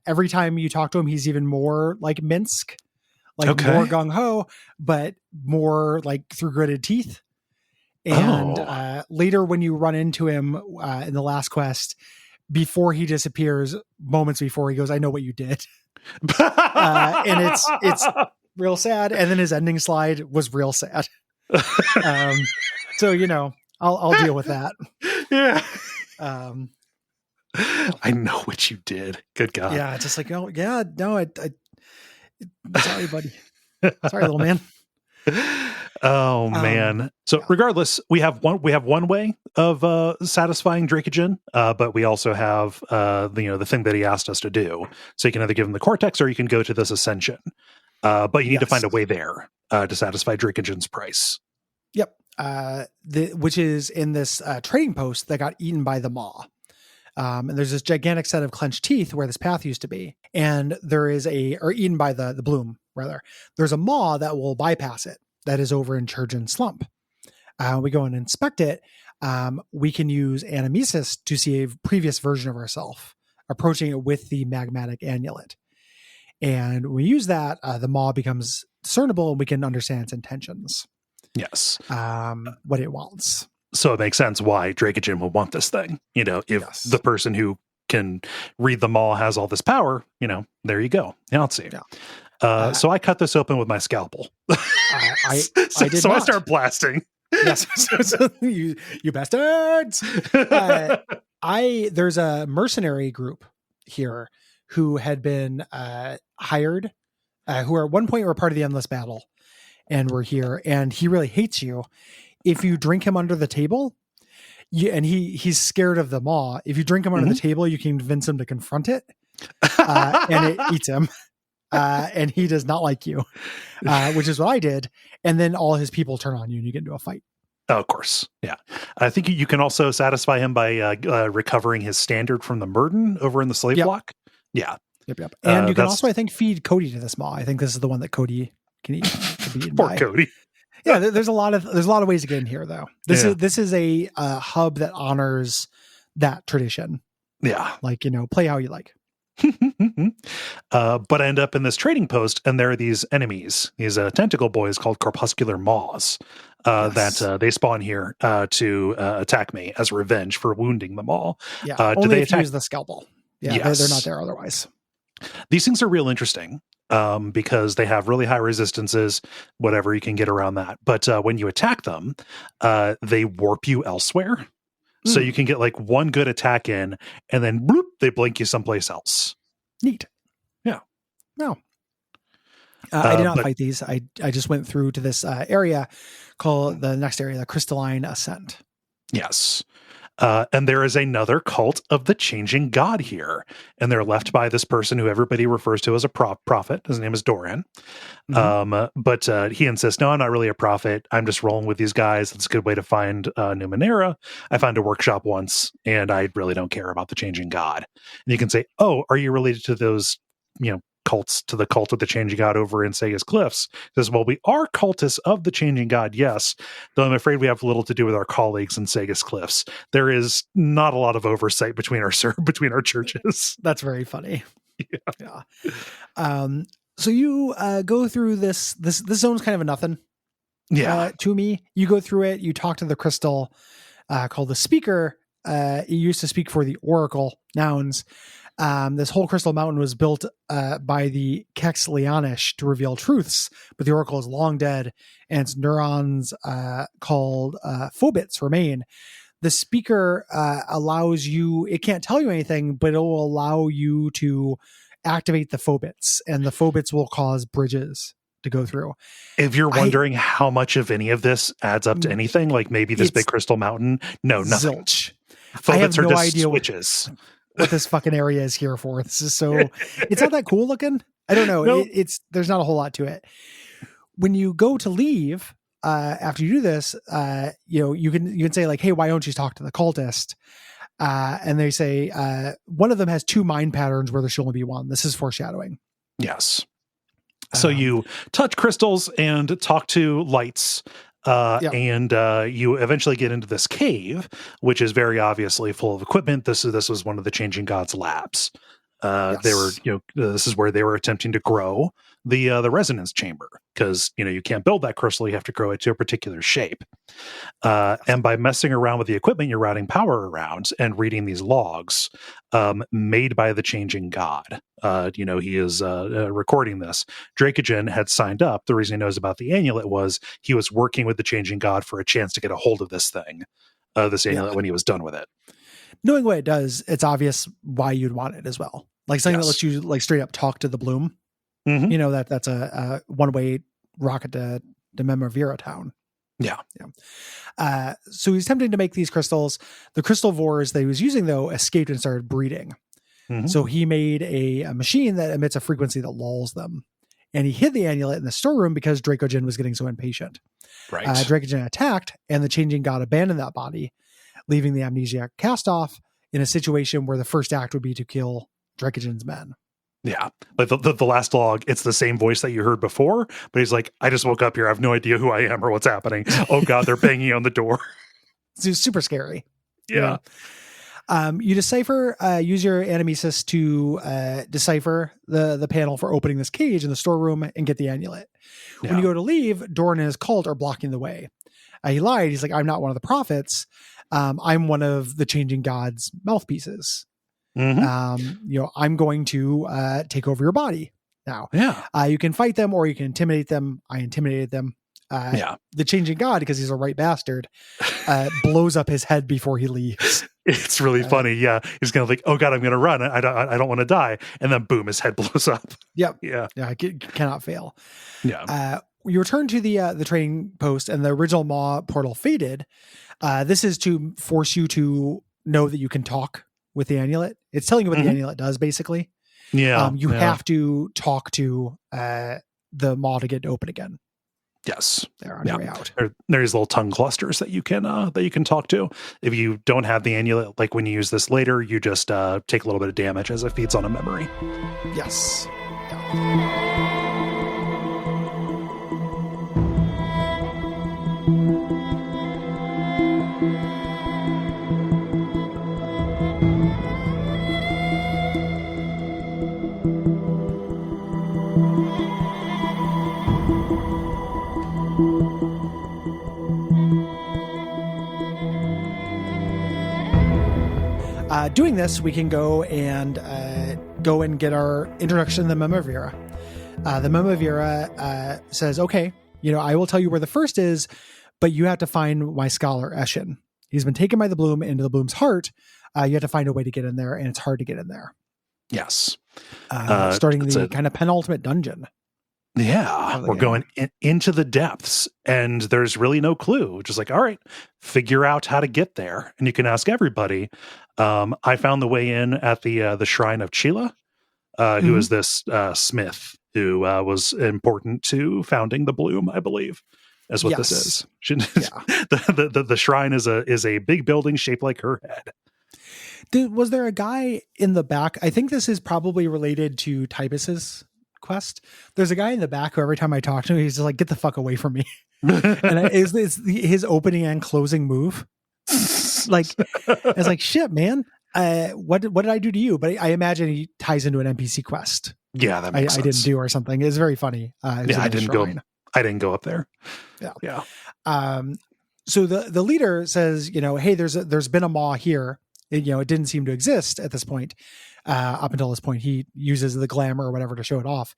B: every time you talk to him, he's even more like Minsk, like more gung ho, but more like through gritted teeth. And later, when you run into him in the last quest, before he disappears, moments before, he goes, "I know what you did," and it's real sad. And then his ending slide was real sad. So I'll deal with that.
A: Yeah. I know what you did. Good God.
B: Yeah. Just like, oh yeah, no, sorry, buddy. Sorry, little man.
A: Oh man. So regardless, we have one way of satisfying Dracogen, but we also have the thing that he asked us to do. So you can either give him the Cortex or you can go to this Ascension. But you need to find a way there to satisfy Dracogen's price.
B: Yep. Which is in this trading post that got eaten by the maw. And there's this gigantic set of clenched teeth where this path used to be. And there is or eaten by the bloom, rather. There's a maw that will bypass it. That is over in Churgeon Slump. We go and inspect it. We can use Animesis to see a previous version of ourselves, approaching it with the magmatic amulet. And when we use that, the maw becomes discernible and we can understand its intentions.
A: Yes.
B: What it wants.
A: So it makes sense why Dracogen would want this thing. If the person who can read the maw has all this power, there you go. Now let's see. Yeah. So I cut this open with my scalpel. I start blasting.
B: Yes. So you bastards. There's a mercenary group here who had been hired, who are at one point were part of the Endless Battle and were here, and he really hates you. If you drink him under the table, and he's scared of the maw. If you drink him under the table, you can convince him to confront it, and it eats him. And he does not like you, which is what I did. And then all his people turn on you and you get into a fight.
A: Oh, of course. Yeah. I think you can also satisfy him by recovering his standard from the Murden over in the slave block. Yeah.
B: Yep. And you can also, I think, feed Cody to this maw. I think this is the one that Cody can eat.
A: Poor Cody.
B: Yeah. There's a lot of ways to get in here, though. This is a hub that honors that tradition.
A: Yeah.
B: Like, play how you like.
A: But I end up in this trading post, and there are these enemies, these tentacle boys called corpuscular maws, that they spawn here to attack me as revenge for wounding them all.
B: Yeah, only if you use the scalpel. Yeah, yes. They're not there otherwise.
A: These things are real interesting because they have really high resistances, whatever, you can get around that. But when you attack them, they warp you elsewhere. So you can get like one good attack in, and then bloop, they blink you someplace else.
B: Neat.
A: Yeah.
B: No. I did not fight these. I just went through to this area called the next area, the Crystalline Ascent.
A: Yes. And there is another cult of the changing god here. And they're left by this person who everybody refers to as a prophet. His name is Doran. But he insists, no, I'm not really a prophet. I'm just rolling with these guys. It's a good way to find Numenera. I found a workshop once, and I really don't care about the changing god. And you can say, oh, are you related to those, cults, to the cult of the changing god over in Sega's Cliffs? He says, well, we are cultists of the changing god, yes, though I'm afraid we have little to do with our colleagues in Sega's Cliffs. There is not a lot of oversight between our churches.
B: That's very funny. Yeah. So you go through this zone's kind of a nothing. To me, you go through it. You talk to the crystal called the Speaker. It used to speak for the Oracle nouns. This whole crystal mountain was built by the Kex Leonish to reveal truths, but the Oracle is long dead, and its neurons called phobits remain. The Speaker allows you, it can't tell you anything, but it will allow you to activate the phobits, and the phobits will cause bridges to go through.
A: If you're wondering how much of any of this adds up to anything, like maybe this big crystal mountain, no, nothing.
B: Zilch.
A: Phobits
B: I have
A: are
B: no
A: just
B: idea
A: switches.
B: What this fucking area is here for. This is so, it's not that cool looking. I don't know.
A: Nope.
B: There's not a whole lot to it. When you go to leave, after you do this, you can say like, hey, why don't you talk to the cultist? And they say, one of them has 2 mind patterns where there should only be one. This is foreshadowing.
A: Yes. So you touch crystals and talk to lights. And you eventually get into this cave, which is very obviously full of equipment. This was one of the changing gods' labs. They were, this is where they were attempting to grow the resonance chamber, because you can't build that crystal; you have to grow it to a particular shape. And by messing around with the equipment, you're routing power around and reading these logs made by the changing god. He is recording this. Dracogen had signed up. The reason he knows about the amulet was he was working with the changing god for a chance to get a hold of this thing, this amulet, when he was done with it.
B: Knowing what it does, it's obvious why you'd want it as well. Like something that lets you like straight up talk to the bloom. Mm-hmm. That's a one-way rocket to Memoria town.
A: Yeah.
B: So he's attempting to make these crystals. The crystal vores that he was using, though, escaped and started breeding. Mm-hmm. So he made a machine that emits a frequency that lulls them. And he hid the amulet in the storeroom because Dracogen was getting so impatient.
A: Right.
B: Dracogen attacked, and the changing god abandoned that body, leaving the amnesiac Castoff in a situation where the first act would be to kill Dracogen's men.
A: Yeah. But the last log, it's the same voice that you heard before, but he's like, I just woke up here. I have no idea who I am or what's happening. Oh God, they're banging on the door.
B: It's super scary.
A: Yeah.
B: You decipher, use your animesis to decipher the panel for opening this cage in the storeroom and get the amulet. Yeah. When you go to leave, Doran and his cult are blocking the way. He lied. He's like, I'm not one of the prophets. I'm one of the changing god's mouthpieces. Mm-hmm. I'm going to take over your body now.
A: Yeah.
B: You can fight them or you can intimidate them. I intimidated them. The changing god, because he's a right bastard, blows up his head before he leaves.
A: It's really funny. Yeah. He's going to like, oh God, I'm going to run. I don't want to die. And then boom, his head blows up.
B: Yep.
A: Yeah.
B: Yeah. Cannot fail.
A: Yeah.
B: You return to the trading post and the original Maw portal faded. This is to force you to know that you can talk with the amulet. It's telling you what the amulet does, basically.
A: Yeah.
B: You have to talk to the Maw to get it open again.
A: Yes.
B: They're on your way out.
A: There's little tongue clusters that you can talk to. If you don't have the amulet, like when you use this later, you just take a little bit of damage as it feeds on a memory.
B: Yes. Yeah. Doing this, we can go and get our introduction to the Memoria. The Memoria says, okay, I will tell you where the first is, but you have to find my scholar, Eshin. He's been taken by the bloom into the bloom's heart. You have to find a way to get in there, and it's hard to get in there.
A: Yes.
B: Starting the kind of penultimate dungeon.
A: Yeah, we're going into the depths, and there's really no clue. Just like, all right, figure out how to get there, and you can ask everybody. I found the way in at the shrine of Chila, who is this smith who was important to founding the Bloom, I believe, is what this is. The shrine is a big building shaped like her head.
B: Was there a guy in the back? I think this is probably related to Tybus's quest. There's a guy in the back who every time I talk to him, he's just like, "Get the fuck away from me!" And it's his opening and closing move. Like, it's like, shit, man. What did I do to you? But I imagine he ties into an NPC quest.
A: Yeah, that makes sense.
B: I didn't do or something. It's very funny.
A: I didn't go up there.
B: Yeah. So the leader says, hey, there's been a maw here. It didn't seem to exist at this point. Up until this point, he uses the glamour or whatever to show it off,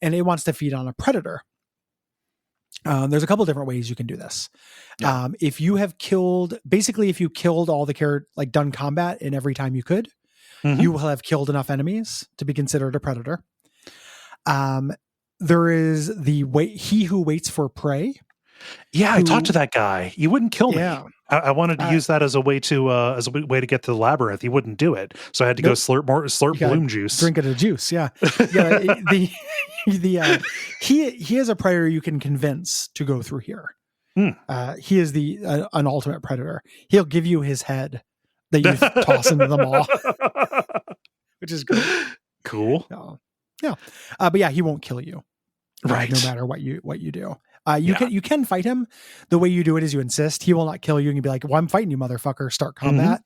B: and it wants to feed on a predator. There's a couple different ways you can do this. Yeah. If you killed all the done combat in every time you could, you will have killed enough enemies to be considered a predator. There is he who waits for prey. Yeah,
A: I talked to that guy. He wouldn't kill me.
B: Yeah.
A: I wanted to use that as a way to get to the labyrinth. He wouldn't do it, so I had to go slurp bloom juice.
B: Drink it a juice. Yeah, yeah. He is a predator you can convince to go through here. He is an ultimate predator. He'll give you his head that you toss into the maw, which is good.
A: Cool.
B: Yeah, but yeah, he won't kill you,
A: right?
B: No matter what you do. You can fight him. The way you do it is you insist. He will not kill you. And you'll be like, well, I'm fighting you, motherfucker. Start combat.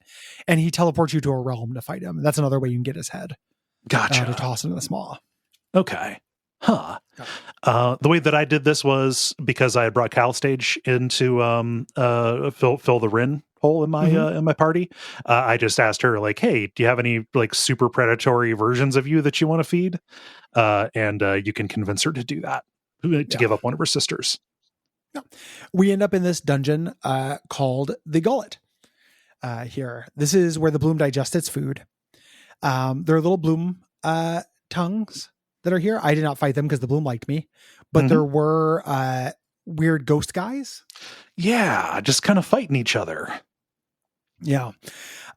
B: And he teleports you to a realm to fight him. That's another way you can get his head.
A: Gotcha.
B: To toss into the maw.
A: Okay. Huh. The way that I did this was because I had brought Cal Stage into fill the Rin hole in my in my party. I just asked her, like, hey, do you have any like super predatory versions of you that you want to feed? And you can convince her to do that. To give up one of her sisters.
B: Yeah. We end up in this dungeon called the Gullet. Here, this is where the Bloom digests its food. There are little Bloom tongues that are here. I did not fight them because the Bloom liked me, but there were weird ghost guys.
A: Yeah, just kind of fighting each other.
B: Yeah.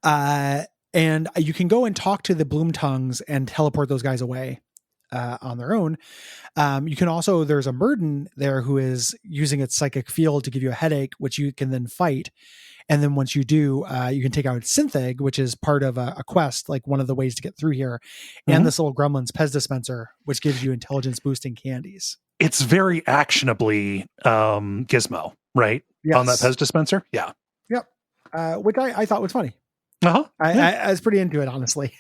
B: And you can go and talk to the Bloom tongues and teleport those guys away. On their own. You can also, there's a Murden there who is using its psychic field to give you a headache, which you can then fight. And then once you do, you can take out Synth Egg, which is part of a quest, like one of the ways to get through here. And this little Gremlin's Pez dispenser, which gives you intelligence boosting candies.
A: It's very actionably Gizmo, right? Yes. On that Pez dispenser? Yeah.
B: Yep. Which I thought was funny.
A: Uh-huh.
B: I was pretty into it, honestly.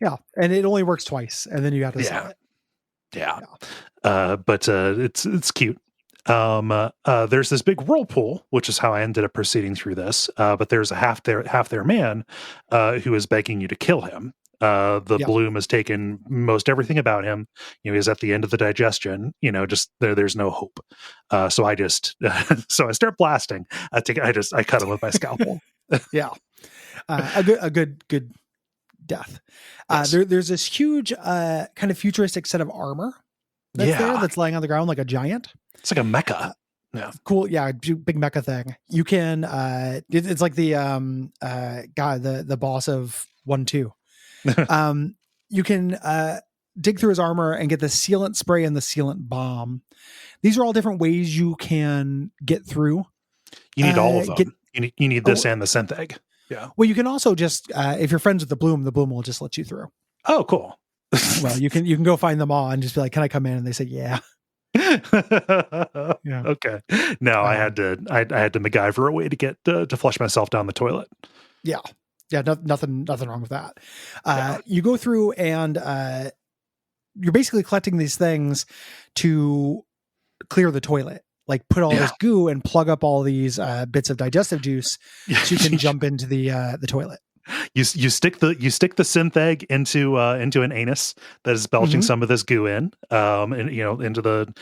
B: Yeah, and it only works twice, and then you have to sell it.
A: Yeah. But it's cute. There's this big whirlpool, which is how I ended up proceeding through this. But there's a half their man who is begging you to kill him. Bloom has taken most everything about him. He's at the end of the digestion. Just there's no hope. So I just so I start blasting. I cut him with my scalpel.
B: Yeah, a good death. Yes. There's this huge kind of futuristic set of armor that's laying on the ground like a giant.
A: It's like a mecha.
B: Cool. Yeah, big mecha thing. You can it's like the guy, the boss of 1-2. You can dig through his armor and get the sealant spray and the sealant bomb. These are all different ways you can get through.
A: You need all of them. You need this and the Synth Egg. Yeah.
B: Well, you can also just if you're friends with the Bloom will just let you through.
A: Oh, cool.
B: Well, you can go find them all and just be like, "Can I come in?" And they say, "Yeah."
A: Yeah. Okay. No, I had to MacGyver a way to get to flush myself down the toilet.
B: Yeah. Yeah. Nothing wrong with that. You go through and you're basically collecting these things to clear the toilet. Like put all this goo and plug up all these bits of digestive juice so you can jump into the toilet.
A: You stick the Synth Egg into an anus that is belching some of this goo in, into the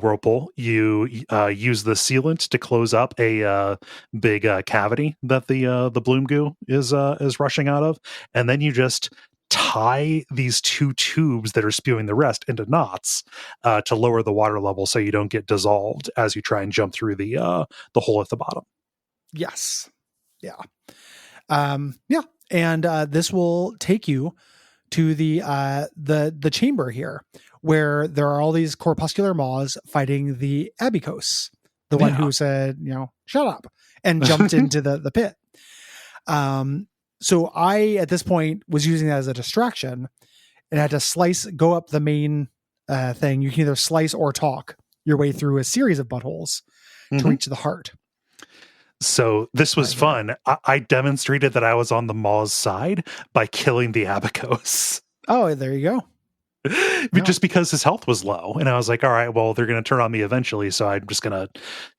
A: whirlpool. You use the sealant to close up a big cavity that the Bloom goo is rushing out of, and then you just tie these two tubes that are spewing the rest into knots to lower the water level so you don't get dissolved as you try and jump through the hole at the bottom.
B: Yes. Yeah. Yeah. And this will take you to the chamber here, where there are all these corpuscular maws fighting the Abacos, the one who said, shut up, and jumped into the pit. So I, at this point, was using that as a distraction and had to go up the main thing. You can either slice or talk your way through a series of buttholes to reach the heart.
A: So this was fun. I demonstrated that I was on the Maw's side by killing the Abacos.
B: Oh, there you go.
A: Just because his health was low. And I was like, all right, well, they're going to turn on me eventually. So I'm just going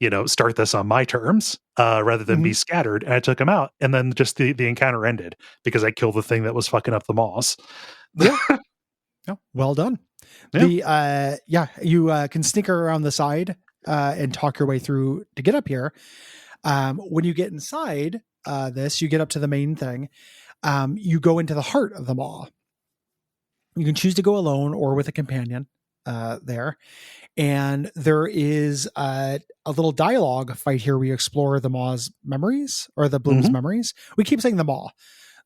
A: to, start this on my terms rather than be scattered. And I took him out. And then just the encounter ended because I killed the thing that was fucking up the Maws.
B: Yeah. Well done. Yeah. You can sneaker around the side and talk your way through to get up here. When you get inside this, you get up to the main thing. You go into the heart of the Maw. You can choose to go alone or with a companion there. And there is a little dialogue fight here. We explore the Maw's memories or the Bloom's memories. We keep saying the Maw.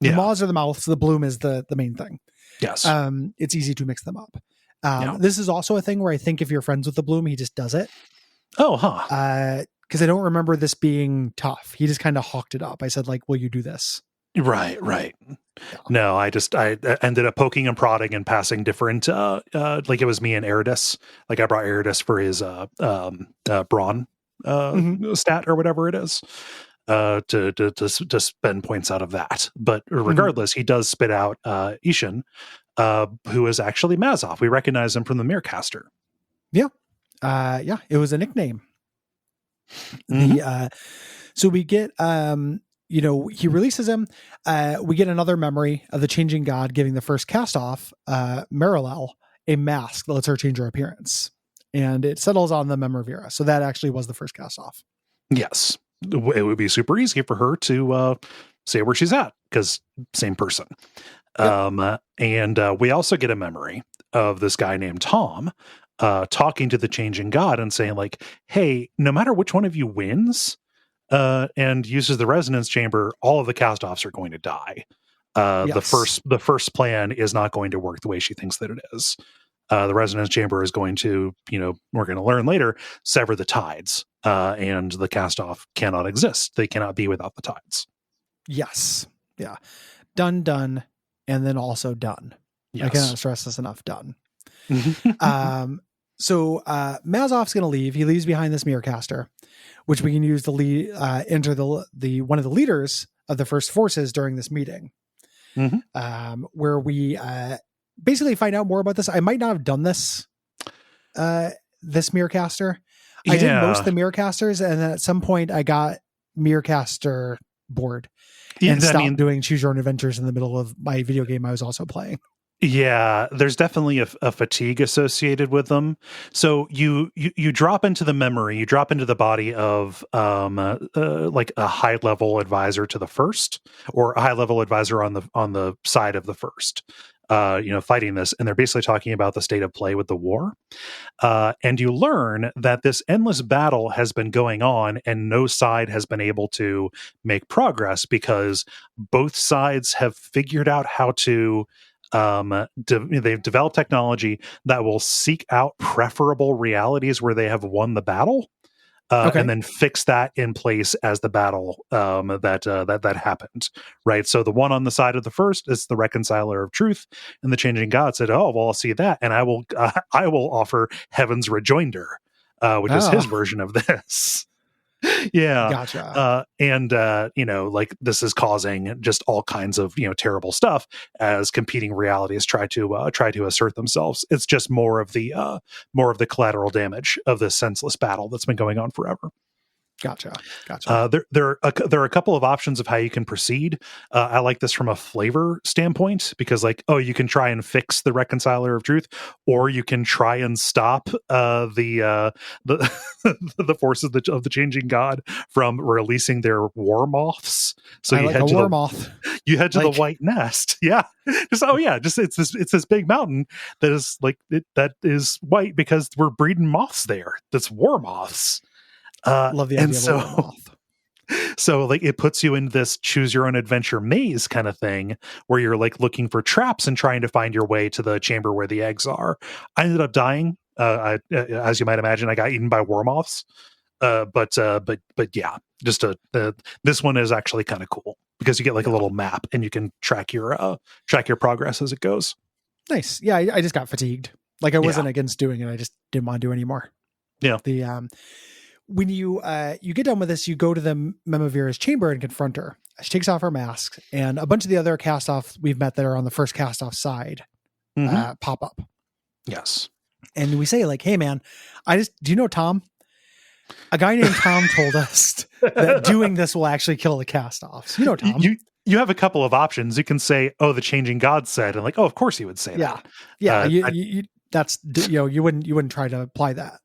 B: The Maws are the mouths. The Bloom is the main thing.
A: Yes.
B: It's easy to mix them up. This is also a thing where I think if you're friends with the Bloom, he just does it.
A: Oh, huh.
B: Because I don't remember this being tough. He just kind of hawked it up. I said, will you do this?
A: Right. Yeah. No, I ended up poking and prodding and passing different, like it was me and Eridus. Like I brought Eridus for his brawn stat or whatever it is, to spend points out of that. But regardless, he does spit out Ishan, who is actually Mazov. We recognize him from the Mirrorcaster.
B: Yeah. It was a nickname. So we get he releases him. We get another memory of the changing god giving the first Castoff, Marilel, a mask that lets her change her appearance, and it settles on the Memorvira. So that actually was the first Castoff.
A: Yes, it would be super easy for her to say where she's at because same person. Yep. And we also get a memory of this guy named Tom talking to the changing god and saying like, hey, no matter which one of you wins and uses the resonance chamber, all of the Castoffs are going to die. The first plan is not going to work the way she thinks that it is. The resonance chamber is going to, we're going to learn later, sever the tides, and the Castoff cannot exist. They cannot be without the tides.
B: Yes. Yeah. Done, and then also done. Yes. I cannot stress this enough. Done. So Mazov's going to leave. He leaves behind this Mirrorcaster, which we can use to enter the one of the leaders of the first forces during this meeting, where we basically find out more about this. I might not have done this Mirrorcaster. I did most of the Mirrorcasters, and then at some point I got Mirrorcaster bored and stopped doing Choose Your Own Adventures in the middle of my video game I was also playing.
A: Yeah, there's definitely a fatigue associated with them. So you drop into the memory, you drop into the body of like a high level advisor to the first, or a high level advisor on the side of the first, fighting this, and they're basically talking about the state of play with the war. And you learn that this endless battle has been going on, and no side has been able to make progress because both sides have figured out how to. They've developed technology that will seek out preferable realities where they have won the battle, and then fix that in place as the battle that happened. Right. So the one on the side of the first is the reconciler of truth, and the changing god said, "Oh, well, I'll see that, and I will offer heaven's rejoinder, which is his version of this." Yeah.
B: Gotcha.
A: And like this is causing just all kinds of, terrible stuff as competing realities try to assert themselves. It's just more of the collateral damage of this senseless battle that's been going on forever.
B: Gotcha.
A: There are a couple of options of how you can proceed. I like this from a flavor standpoint because, like, you can try and fix the reconciler of truth, or you can try and stop the the forces of the changing god from releasing their war moths. So
B: I
A: you
B: like
A: head
B: a
A: to
B: war moth.
A: you head to the White Nest. Yeah, just it's this big mountain that is that is white because we're breeding moths there. That's war moths.
B: Love the
A: And
B: idea of a war moth.
A: so like it puts you in this choose your own adventure maze kind of thing where you're like looking for traps and trying to find your way to the chamber where the eggs are. I ended up dying. As you might imagine, I got eaten by war moths. But yeah, this one is actually kind of cool because you get like a little map and you can track your progress as it goes.
B: Nice. Yeah, I just got fatigued. Like I wasn't against doing it. I just didn't want to do anymore.
A: Yeah.
B: The when you get done with this, you go to the Memavira's chamber and confront her. She takes off her mask, and a bunch of the other Castoffs we've met that are on the first Castoff side pop up.
A: Yes.
B: And we say like, "Hey man, do you know Tom? A guy named Tom told us that doing this will actually kill the Castoffs. You know Tom.
A: You have a couple of options. You can say, "Oh, the changing god said," and like, "Oh, of course he would say that."
B: Yeah. You wouldn't try to apply that.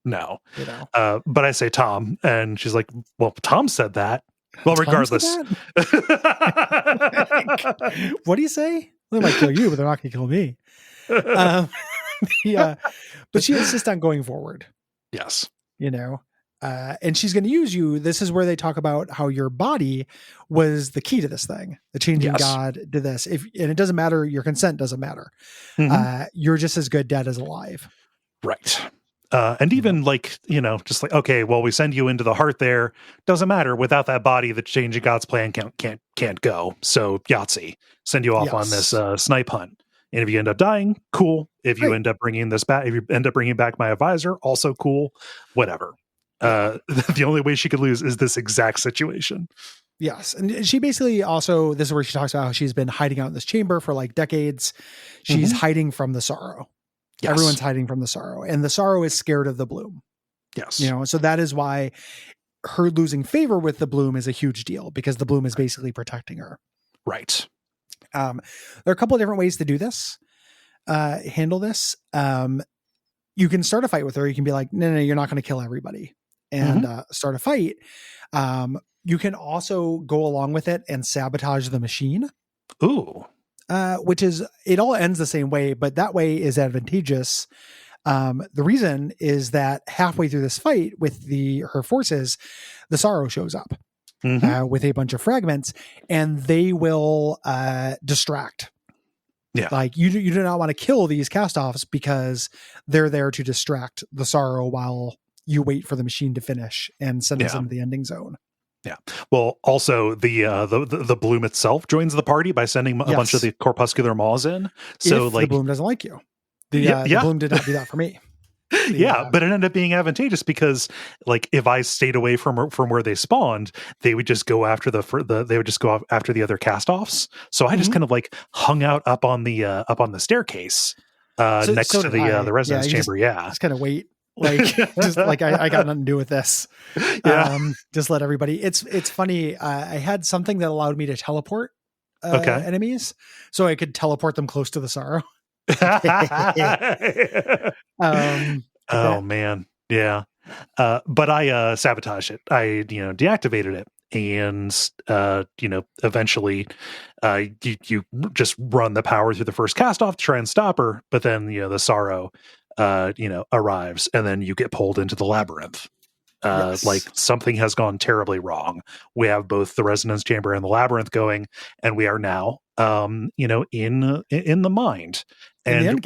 A: No, but I say Tom, and she's like, "Well, Tom said that." Well, Tom regardless,
B: what do you say? They might kill you, but they're not going to kill me. Yeah, but she insists on going forward.
A: Yes,
B: and she's going to use you. This is where they talk about how your body was the key to this thing. The changing god did this. And it doesn't matter. Your consent doesn't matter. You're just as good dead as alive.
A: Right. And even just like, okay, well, we send you into the heart there. Doesn't matter. Without that body, the changing god's plan can't go. So Yahtzee, send you off on this snipe hunt. And if you end up dying, cool. If you end up bringing this back, if you end up bringing back my advisor, also cool. Whatever. The only way she could lose is this exact situation.
B: Yes. And she basically also, this is where she talks about how she's been hiding out in this chamber for like decades. She's hiding from the sorrow. Yes. Everyone's hiding from the sorrow, and the sorrow is scared of the bloom.
A: Yes.
B: So that is why her losing favor with the bloom is a huge deal, because the bloom is basically protecting her.
A: Right.
B: There are a couple of different ways to do this, handle this. You can start a fight with her. You can be like, no, you're not going to kill everybody, and start a fight. You can also go along with it and sabotage the machine.
A: Ooh.
B: Which is, it all ends the same way, but that way is advantageous. The reason is that halfway through this fight with her forces, the sorrow shows up with a bunch of fragments, and they will distract.
A: Yeah.
B: Like you do not want to kill these castoffs because they're there to distract the sorrow while you wait for the machine to finish and send us into the ending zone.
A: Yeah. Well, also the bloom itself joins the party by sending a bunch of the corpuscular maws in. So
B: if the bloom doesn't like you, the bloom did not do that for me.
A: But it ended up being advantageous because, like, if I stayed away from where they spawned, they would just go after after the other castoffs. So I just kind of like hung out up on the staircase next to the residence chamber.
B: Just kind of wait. Like, just like I got nothing to do with this. Just let everybody. It's funny. I had something that allowed me to teleport enemies, so I could teleport them close to the sorrow.
A: Oh man, yeah. But I sabotaged it. I deactivated it, and eventually, you just run the power through the first cast off to try and stop her. But then the sorrow arrives, and then you get pulled into the labyrinth. Like something has gone terribly wrong. We have both the resonance chamber and the labyrinth going, and we are now in the mind. And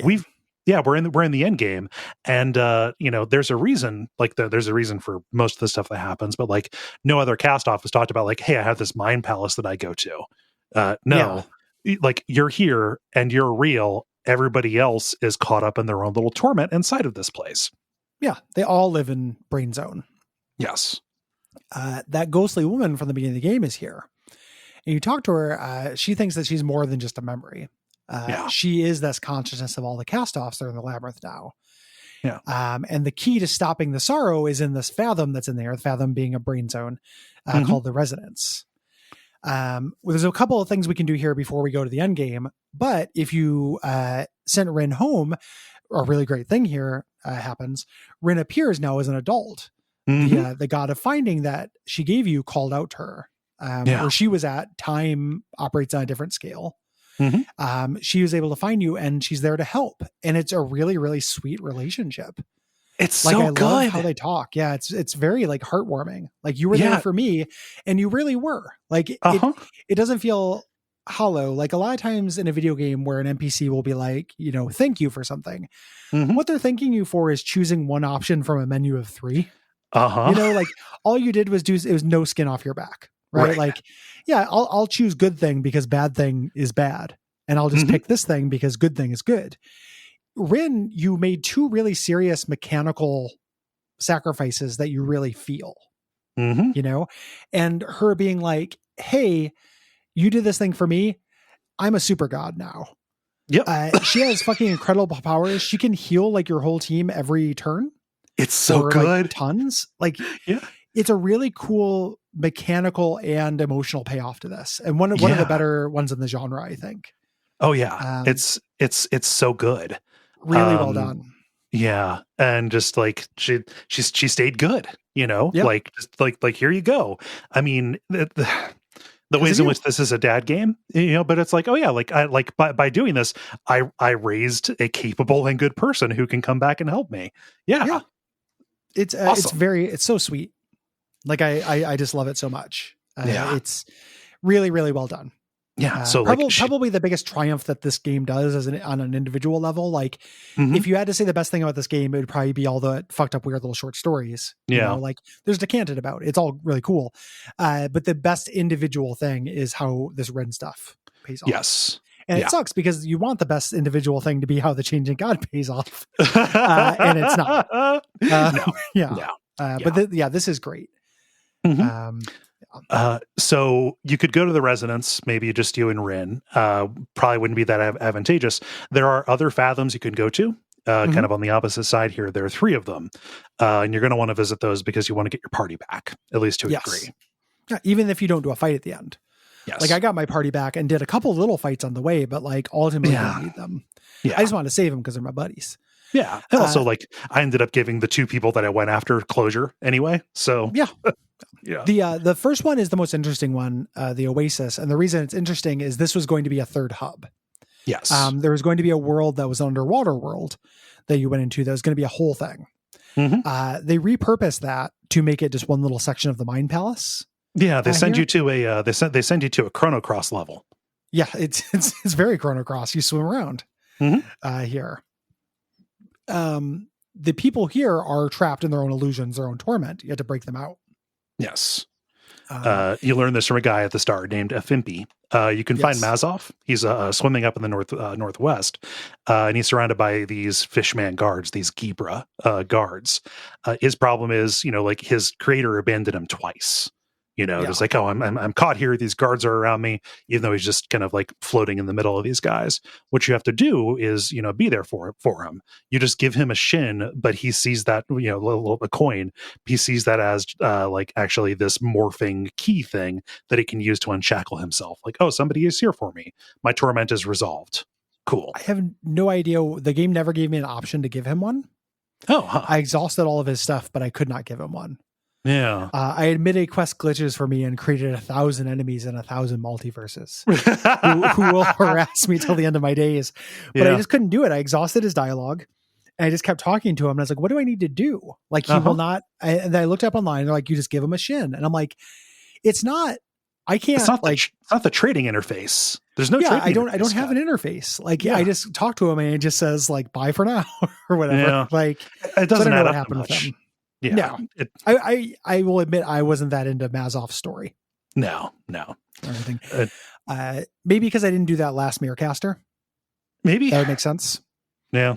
A: we're in the end game. And there's a reason, there's a reason for most of the stuff that happens, but like no other cast off has talked about like, hey, I have this mind palace that I go to. Like you're here and you're real. Everybody else is caught up in their own little torment inside of this place.
B: Yeah, they all live in Brain Zone.
A: Yes.
B: That ghostly woman from the beginning of the game is here. And you talk to her, she thinks that she's more than just a memory. She is this consciousness of all the cast-offs that are in the labyrinth now.
A: Yeah.
B: And the key to stopping the sorrow is in this fathom that's in there, the fathom being a brain zone called the resonance. Well, there's a couple of things we can do here before we go to the end game. But if you send Rin home, a really great thing here happens. Rin appears now as an adult. The god of finding that she gave you called out to her. Where she was at, time operates on a different scale. She was able to find you, and she's there to help. And it's a really, really sweet relationship.
A: It's
B: like,
A: so
B: I
A: good.
B: love how they talk. Yeah, it's very like heartwarming. Like you were there for me, and you really were. Like it doesn't feel hollow. Like a lot of times in a video game where an NPC will be like, thank you for something. What they're thanking you for is choosing one option from a menu of 3. Like all you did was it was no skin off your back. Right? Like, yeah, I'll choose good thing because bad thing is bad. And I'll just pick this thing because good thing is good. Rin, you made 2 really serious mechanical sacrifices that you really feel, and her being like, hey, you did this thing for me. I'm a super god now.
A: Yep.
B: She has fucking incredible powers. She can heal like your whole team every turn.
A: It's so good.
B: Like, tons. Like, it's a really cool mechanical and emotional payoff to this. And one of the better ones in the genre, I think.
A: Oh yeah. It's so good.
B: Really well done.
A: Yeah. And just like she stayed good, like, just like, here you go. I mean, the ways in which this is a dad game, but it's like, oh yeah, like by doing this, I raised a capable and good person who can come back and help me. Yeah.
B: It's awesome. It's so sweet. Like I just love it so much. It's really, really well done.
A: Yeah. So
B: probably the biggest triumph that this game does on an individual level. Like if you had to say the best thing about this game, it would probably be all the fucked up, weird little short stories. Like there's Decanted about it. It's all really cool. But the best individual thing is how this Ren stuff pays off.
A: Yes.
B: And it sucks because you want the best individual thing to be how the Changing God pays off. And it's not. But this is great.
A: So you could go to the resonance, maybe just you and Rin. Probably wouldn't be that advantageous. There are other fathoms you can go to, kind of on the opposite side here. There are 3 of them, and you're going to want to visit those because you want to get your party back, at least to a degree.
B: Yeah, even if you don't do a fight at the end.
A: Yes.
B: Like I got my party back and did a couple little fights on the way, but like ultimately I don't need them.
A: Yeah.
B: I just want to save them because they're my buddies.
A: Yeah. And also like I ended up giving the 2 people that I went after closure anyway. So
B: yeah.
A: Yeah.
B: The first one is the most interesting one, the Oasis. And the reason it's interesting is this was going to be a 3rd hub.
A: Yes.
B: There was going to be a world that was an underwater world that you went into. That was going to be a whole thing. They repurposed that to make it just one little section of the Mind Palace.
A: Yeah. They send you to a, they send you to a Chrono Cross level.
B: Yeah. It's very Chrono Cross. You swim around here. The people here are trapped in their own illusions, their own torment. You have to break them out.
A: Yes. You learn this from a guy at the start named Fimpy. You can find Mazov. He's swimming up in the northwest, and he's surrounded by these fishman guards, these Gibra guards. His problem is, like his creator abandoned him twice. Just like, oh, I'm caught here. These guards are around me, even though he's just kind of like floating in the middle of these guys. What you have to do is, be there for him. You just give him a shin, but he sees that, a coin. He sees that as like actually this morphing key thing that he can use to unshackle himself. Like, oh, somebody is here for me. My torment is resolved. Cool.
B: I have no idea. The game never gave me an option to give him one.
A: Oh,
B: I exhausted all of his stuff, but I could not give him one.
A: Yeah.
B: I admitted quest glitches for me and created 1,000 enemies and 1,000 multiverses who will harass me till the end of my days. But I just couldn't do it. I exhausted his dialogue and I just kept talking to him. And I was like, what do I need to do? Like he will not. And then I looked up online. They're like, you just give him a shin. And I'm like, it's not, I can't
A: it's not the trading interface. There's no trading interface.
B: I don't have an interface. Like I just talk to him and it just says like, bye for now or whatever. Yeah. Like
A: it doesn't
B: know
A: add
B: what
A: up
B: happened
A: much.
B: with him.
A: Yeah.
B: No, I will admit I wasn't that into Mazov's story.
A: No.
B: Or anything. Maybe because I didn't do that last Mirrorcaster.
A: Maybe
B: that would make sense.
A: Yeah.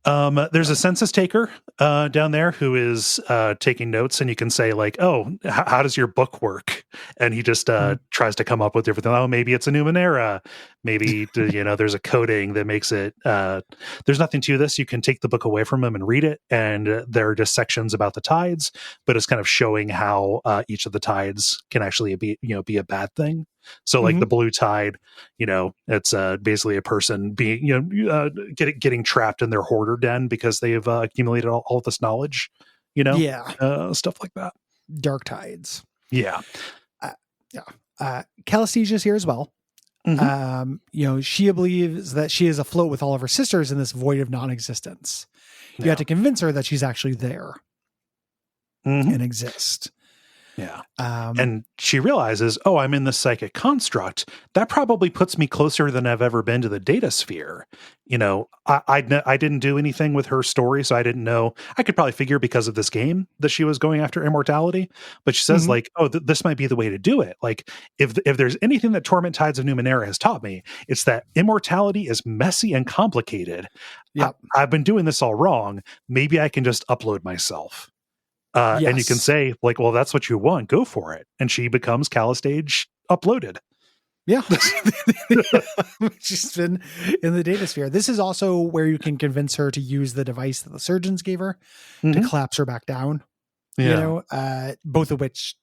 A: There's a census taker down there who is taking notes, and you can say like, "Oh, how does your book work?" And he just tries to come up with different. Oh, maybe it's a Numenera. Maybe there's a coding that makes it. There's nothing to this. You can take the book away from him and read it, and there are just sections about the tides, but it's kind of showing how each of the tides can actually be a bad thing. So like the blue tide, it's basically a person being, getting trapped in their hoarder den because they've accumulated all this knowledge, stuff like that.
B: Dark tides.
A: Yeah.
B: Calistesia's here as well. She believes that she is afloat with all of her sisters in this void of non-existence. You have to convince her that she's actually there and exist.
A: Yeah. And she realizes, I'm in the psychic construct. That probably puts me closer than I've ever been to the data sphere. I didn't do anything with her story, so I didn't know. I could probably figure because of this game that she was going after immortality. But she says this might be the way to do it. Like if there's anything that Torment Tides of Numenera has taught me, it's that immortality is messy and complicated.
B: Yep.
A: I've been doing this all wrong. Maybe I can just upload myself. And you can say, like, well, that's what you want. Go for it. And she becomes Calistage uploaded.
B: Yeah. She's been in the data sphere. This is also where you can convince her to use the device that the surgeons gave her to collapse her back down.
A: Yeah.
B: Both of which,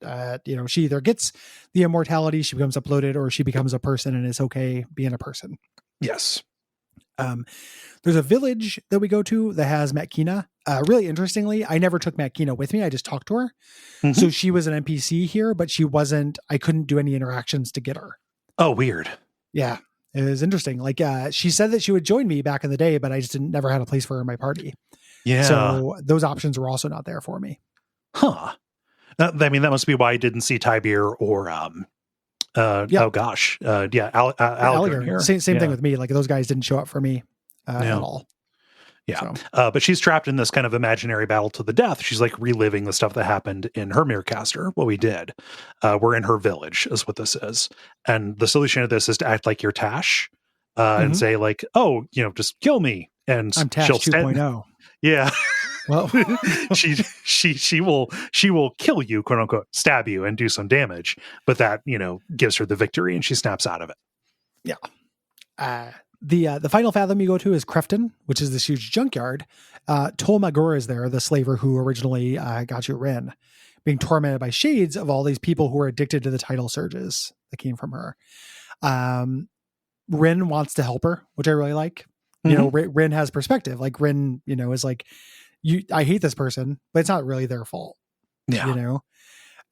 B: she either gets the immortality, she becomes uploaded, or she becomes a person and is okay being a person.
A: Yes.
B: There's a village that we go to that has Matkina. Really interestingly, I never took Matkina with me. I just talked to her. So she was an NPC here, but I couldn't do any interactions to get her.
A: Oh, weird.
B: Yeah. It was interesting. Like, she said that she would join me back in the day, but I just never had a place for her in my party.
A: Yeah.
B: So those options were also not there for me.
A: Huh. I mean, that must be why I didn't see Tybir or, Alligator here.
B: Same thing with me. Like those guys didn't show up for me at all.
A: Yeah. But she's trapped in this kind of imaginary battle to the death. She's like reliving the stuff that happened in her Mirrorcaster, what we did. We're in her village is what this is. And the solution to this is to act like you're Tash and say like, just kill me. And
B: I'm Tash
A: she'll
B: 2.0.
A: Yeah.
B: Well,
A: she will kill you, quote unquote, stab you and do some damage. But that, gives her the victory and she snaps out of it.
B: Yeah. The final fathom you go to is Crefton, which is this huge junkyard. Tol Magor is there, the slaver who originally got you Rin, being tormented by shades of all these people who are addicted to the tidal surges that came from her. Rin wants to help her, which I really like. Rin has perspective. Like Rin, is like, I hate this person, but it's not really their fault.
A: Yeah.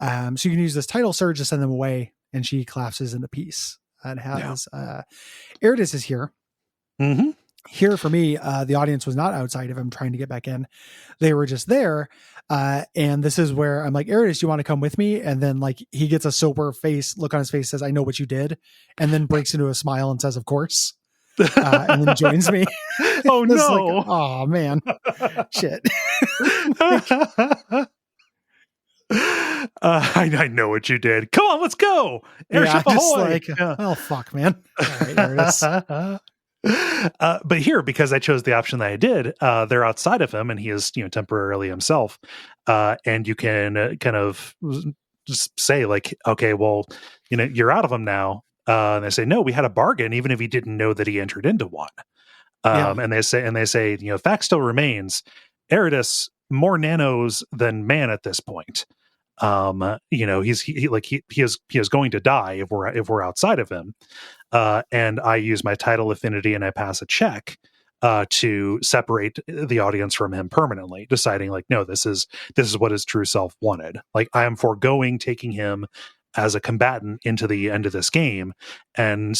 B: So you can use this tidal surge to send them away, and she collapses into peace. And has Eridus is here. Here for me, the audience was not outside of him trying to get back in. They were just there. And this is where I'm like, Eridus, you want to come with me? And then like he gets a sober look on his face, says, I know what you did. And then breaks into a smile and says, of course. And then joins me.
A: Oh no.
B: Like, oh man. Shit.
A: I know what you did. Come on, let's go. Airship ahoy.
B: Oh fuck, man. All right, there it is.
A: But here, because I chose the option that I did, they're outside of him and he is, temporarily himself. And you can kind of just say like, okay, well, you're out of him now. And they say, no, we had a bargain, even if he didn't know that he entered into one. And they say, fact still remains. Eridus more nanos than man at this point. He is going to die if we're outside of him. And I use my tidal affinity and I pass a check to separate the audience from him permanently, deciding like, no, this is what his true self wanted. Like I am foregoing taking him as a combatant into the end of this game. And,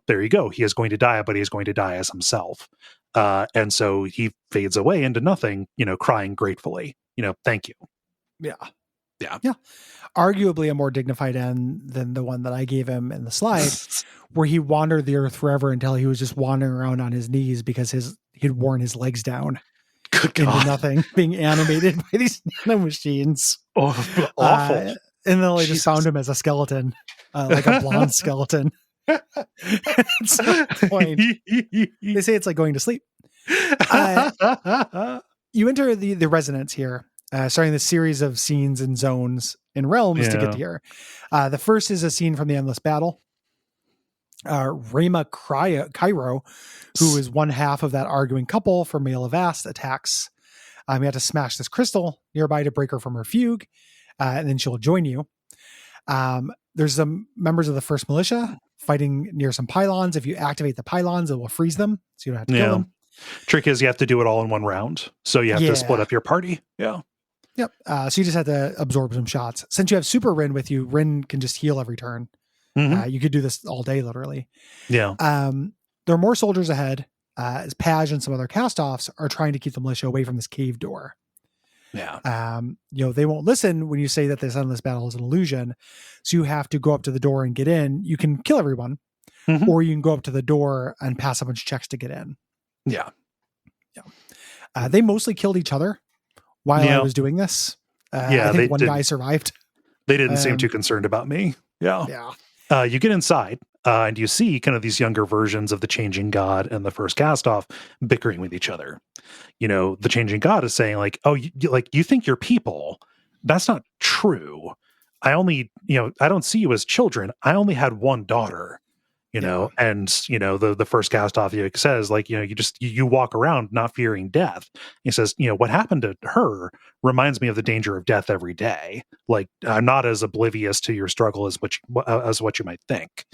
A: there you go. He is going to die, but he is going to die as himself. And so he fades away into nothing, crying gratefully, thank you. Yeah.
B: Arguably a more dignified end than the one that I gave him in the slide, where he wandered the earth forever until he was just wandering around on his knees because he'd worn his legs down into nothing, being animated by these nano machines.
A: Oh, awful.
B: And then they just found him as a skeleton, like a blonde skeleton. At some point, they say it's like going to sleep. You enter the resonance here, starting the series of scenes and zones and realms to get to here. The first is a scene from the Endless Battle. Rama Cairo, who is one half of that arguing couple for Miel Avest, attacks. You have to smash this crystal nearby to break her from her fugue, and then she'll join you. There's some members of the First Militia fighting near some pylons. If you activate the pylons, it will freeze them, so you don't have to kill them.
A: Trick is you have to do it all in one round, so you have to split up your party. Yeah.
B: Yep. So you just have to absorb some shots. Since you have Super Rin with you, Rin can just heal every turn. You could do this all day, literally.
A: Yeah.
B: There are more soldiers ahead, as Paj and some other cast-offs are trying to keep the militia away from this cave door.
A: Yeah.
B: They won't listen when you say that this endless battle is an illusion. So you have to go up to the door and get in. You can kill everyone, or you can go up to the door and pass a bunch of checks to get in.
A: Yeah.
B: They mostly killed each other while I was doing this. I think one guy survived.
A: They didn't seem too concerned about me. Yeah. You get inside, and you see kind of these younger versions of the Changing God and the First Castoff bickering with each other. The Changing God is saying like, "Oh, you think you're people? That's not true. I don't see you as children. I only had one daughter." And the First Castoff says like, you walk around not fearing death. He says, what happened to her reminds me of the danger of death every day. Like, I'm not as oblivious to your struggle as what you might think.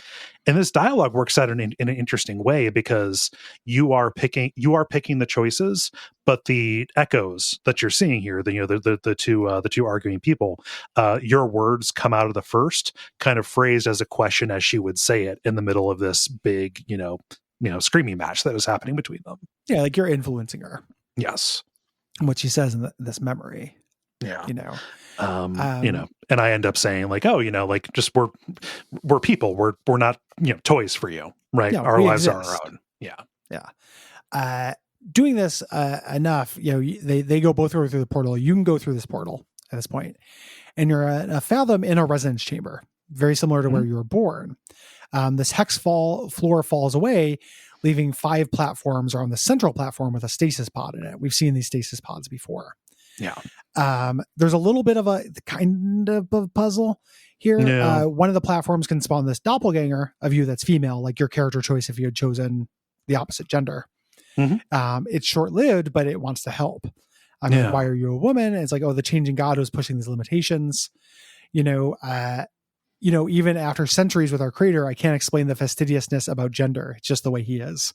A: And this dialogue works out in an interesting way because you are picking the choices, but the echoes that you're seeing here, the two arguing people, your words come out of the first kind of phrased as a question as she would say it in the middle of this big, screaming match that was happening between them.
B: Yeah, like you're influencing her.
A: Yes.
B: And what she says in this memory.
A: Yeah. And I end up saying like, oh, like just we're people. We're not, toys for you. Right.
B: Yeah,
A: our lives
B: exist.
A: are our own. Yeah.
B: Yeah. Doing this enough, they go both through the portal. You can go through this portal at this point, and you're a fathom in a resonance chamber, very similar to where you were born. This hex floor falls away, leaving 5 platforms on the central platform with a stasis pod in it. We've seen these stasis pods before.
A: Yeah.
B: There's a little bit of a kind of a puzzle here.
A: Yeah.
B: One of the platforms can spawn this doppelganger of you that's female, like your character choice if you had chosen the opposite gender. It's short-lived, but it wants to help. Like, why are you a woman? And it's like, oh, the Changing God was pushing these limitations. Even after centuries with our creator, I can't explain the fastidiousness about gender. It's just the way he is.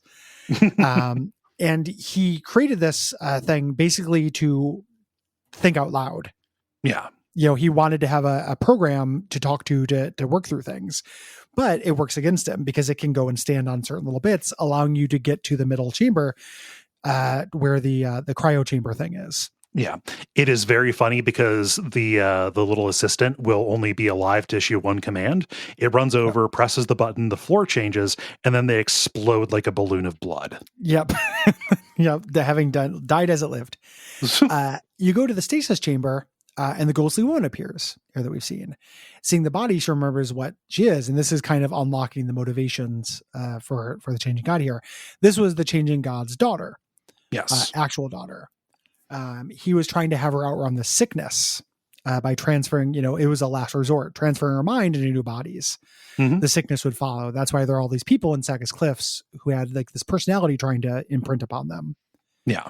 B: And he created this thing basically to think out loud.
A: Yeah.
B: He wanted to have a program to talk to work through things, but it works against him because it can go and stand on certain little bits, allowing you to get to the middle chamber where the cryo chamber thing is.
A: Yeah, it is very funny because the little assistant will only be alive to issue one command. It runs over, presses the button, the floor changes, and then they explode like a balloon of blood.
B: Yep. Yep. Having died as it lived. You go to the stasis chamber, and the ghostly woman appears here that we've seen. Seeing the body, she remembers what she is, and this is kind of unlocking the motivations for the Changing God here. This was the Changing God's daughter.
A: Yes.
B: Actual daughter. He was trying to have her outrun the sickness by transferring, it was a last resort, transferring her mind into new bodies. The sickness would follow. That's why there are all these people in Sakis Cliffs who had like this personality trying to imprint upon them.
A: Yeah.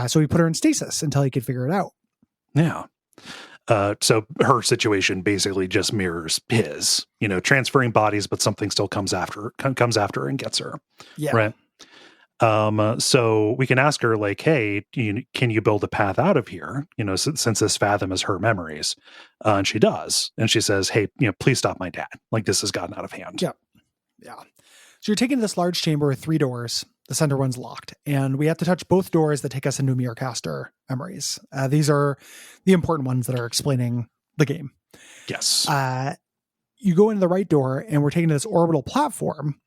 B: So he put her in stasis until he could figure it out.
A: Yeah. So her situation basically just mirrors his, transferring bodies, but something still comes after her and gets her.
B: Yeah.
A: Right. So we can ask her like, hey, can you build a path out of here? Since this fathom is her memories, and she does, and she says, hey, please stop my dad. Like this has gotten out of hand.
B: Yeah. Yeah. So you're taking this large chamber with 3 doors. The center one's locked, and we have to touch both doors that take us into Mircaster memories. These are the important ones that are explaining the game.
A: Yes.
B: You go into the right door, and we're taken to this orbital platform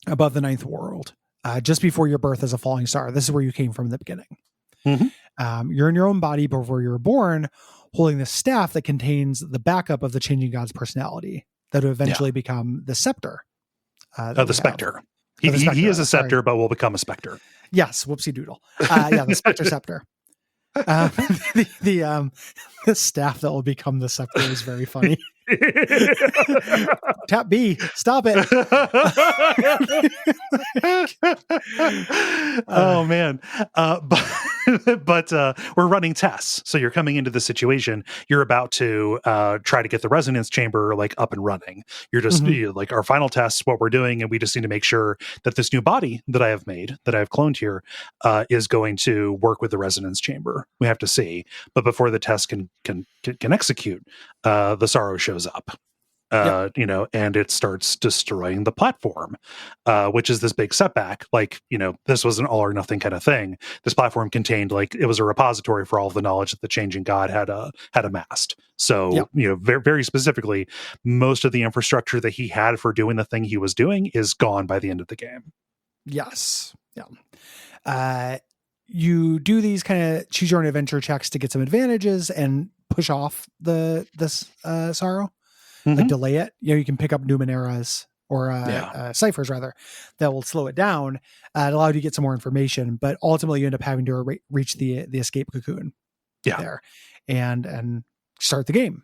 B: above the 9th world. Just before your birth as a falling star. This is where you came from in the beginning. You're in your own body before you were born, holding the staff that contains the backup of the Changing God's personality that would eventually become the scepter.
A: The Spectre. He is a scepter, but will become a specter.
B: Yes, whoopsie doodle. The specter scepter. The staff that will become the scepter is very funny. Tap B, stop it.
A: Oh man. But we're running tests. So you're coming into the situation. You're about to try to get the resonance chamber like up and running. You're just like our final test, what we're doing, and we just need to make sure that this new body that I have made, that I've cloned here, is going to work with the resonance chamber. We have to see. But before the test can execute, the sorrow shows up. And it starts destroying the platform, which is this big setback. Like, this was an all or nothing kind of thing. This platform contained, like, it was a repository for all of the knowledge that the changing god had amassed. So, very, very specifically, most of the infrastructure that he had for doing the thing he was doing is gone by the end of the game.
B: Yes. Yeah. You do these kind of choose your own adventure checks to get some advantages and push off this sorrow. Like delay it. You can pick up Numeneras or ciphers rather that will slow it down. It allows you to get some more information, but ultimately you end up having to reach the escape cocoon there and start the game.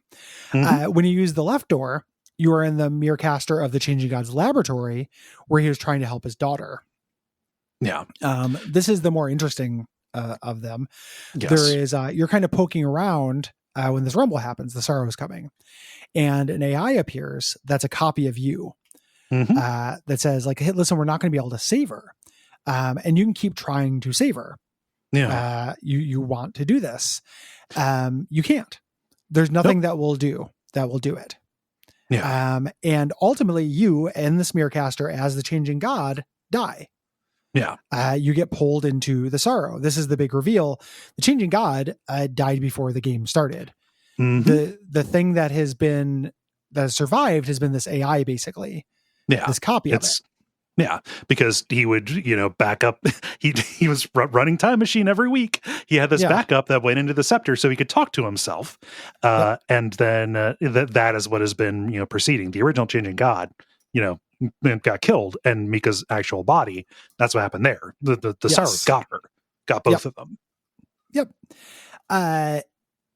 B: When you use the left door, you are in the mirror caster of the Changing God's laboratory where he was trying to help his daughter.
A: Yeah.
B: This is the more interesting of them.
A: Yes.
B: There is you're kind of poking around when this rumble happens, the sorrow is coming. And an AI appears that's a copy of you that says, like, hey, listen, we're not going to be able to save her. And you can keep trying to save her. Yeah. You want to do this. You can't. There's nothing that will do it. Yeah. And ultimately you and the Smearcaster as the Changing God die.
A: Yeah.
B: You get pulled into the sorrow. This is the big reveal. The Changing God died before the game started. The thing that has survived has been this AI, basically. Yeah. This copy of it.
A: Yeah, because he would, back up. He was running Time Machine every week. He had this backup that went into the scepter so he could talk to himself. And then that is what has been, preceding. The original Changing God, got killed, and Mika's actual body, that's what happened there. The sorrow got both of them.
B: Yep.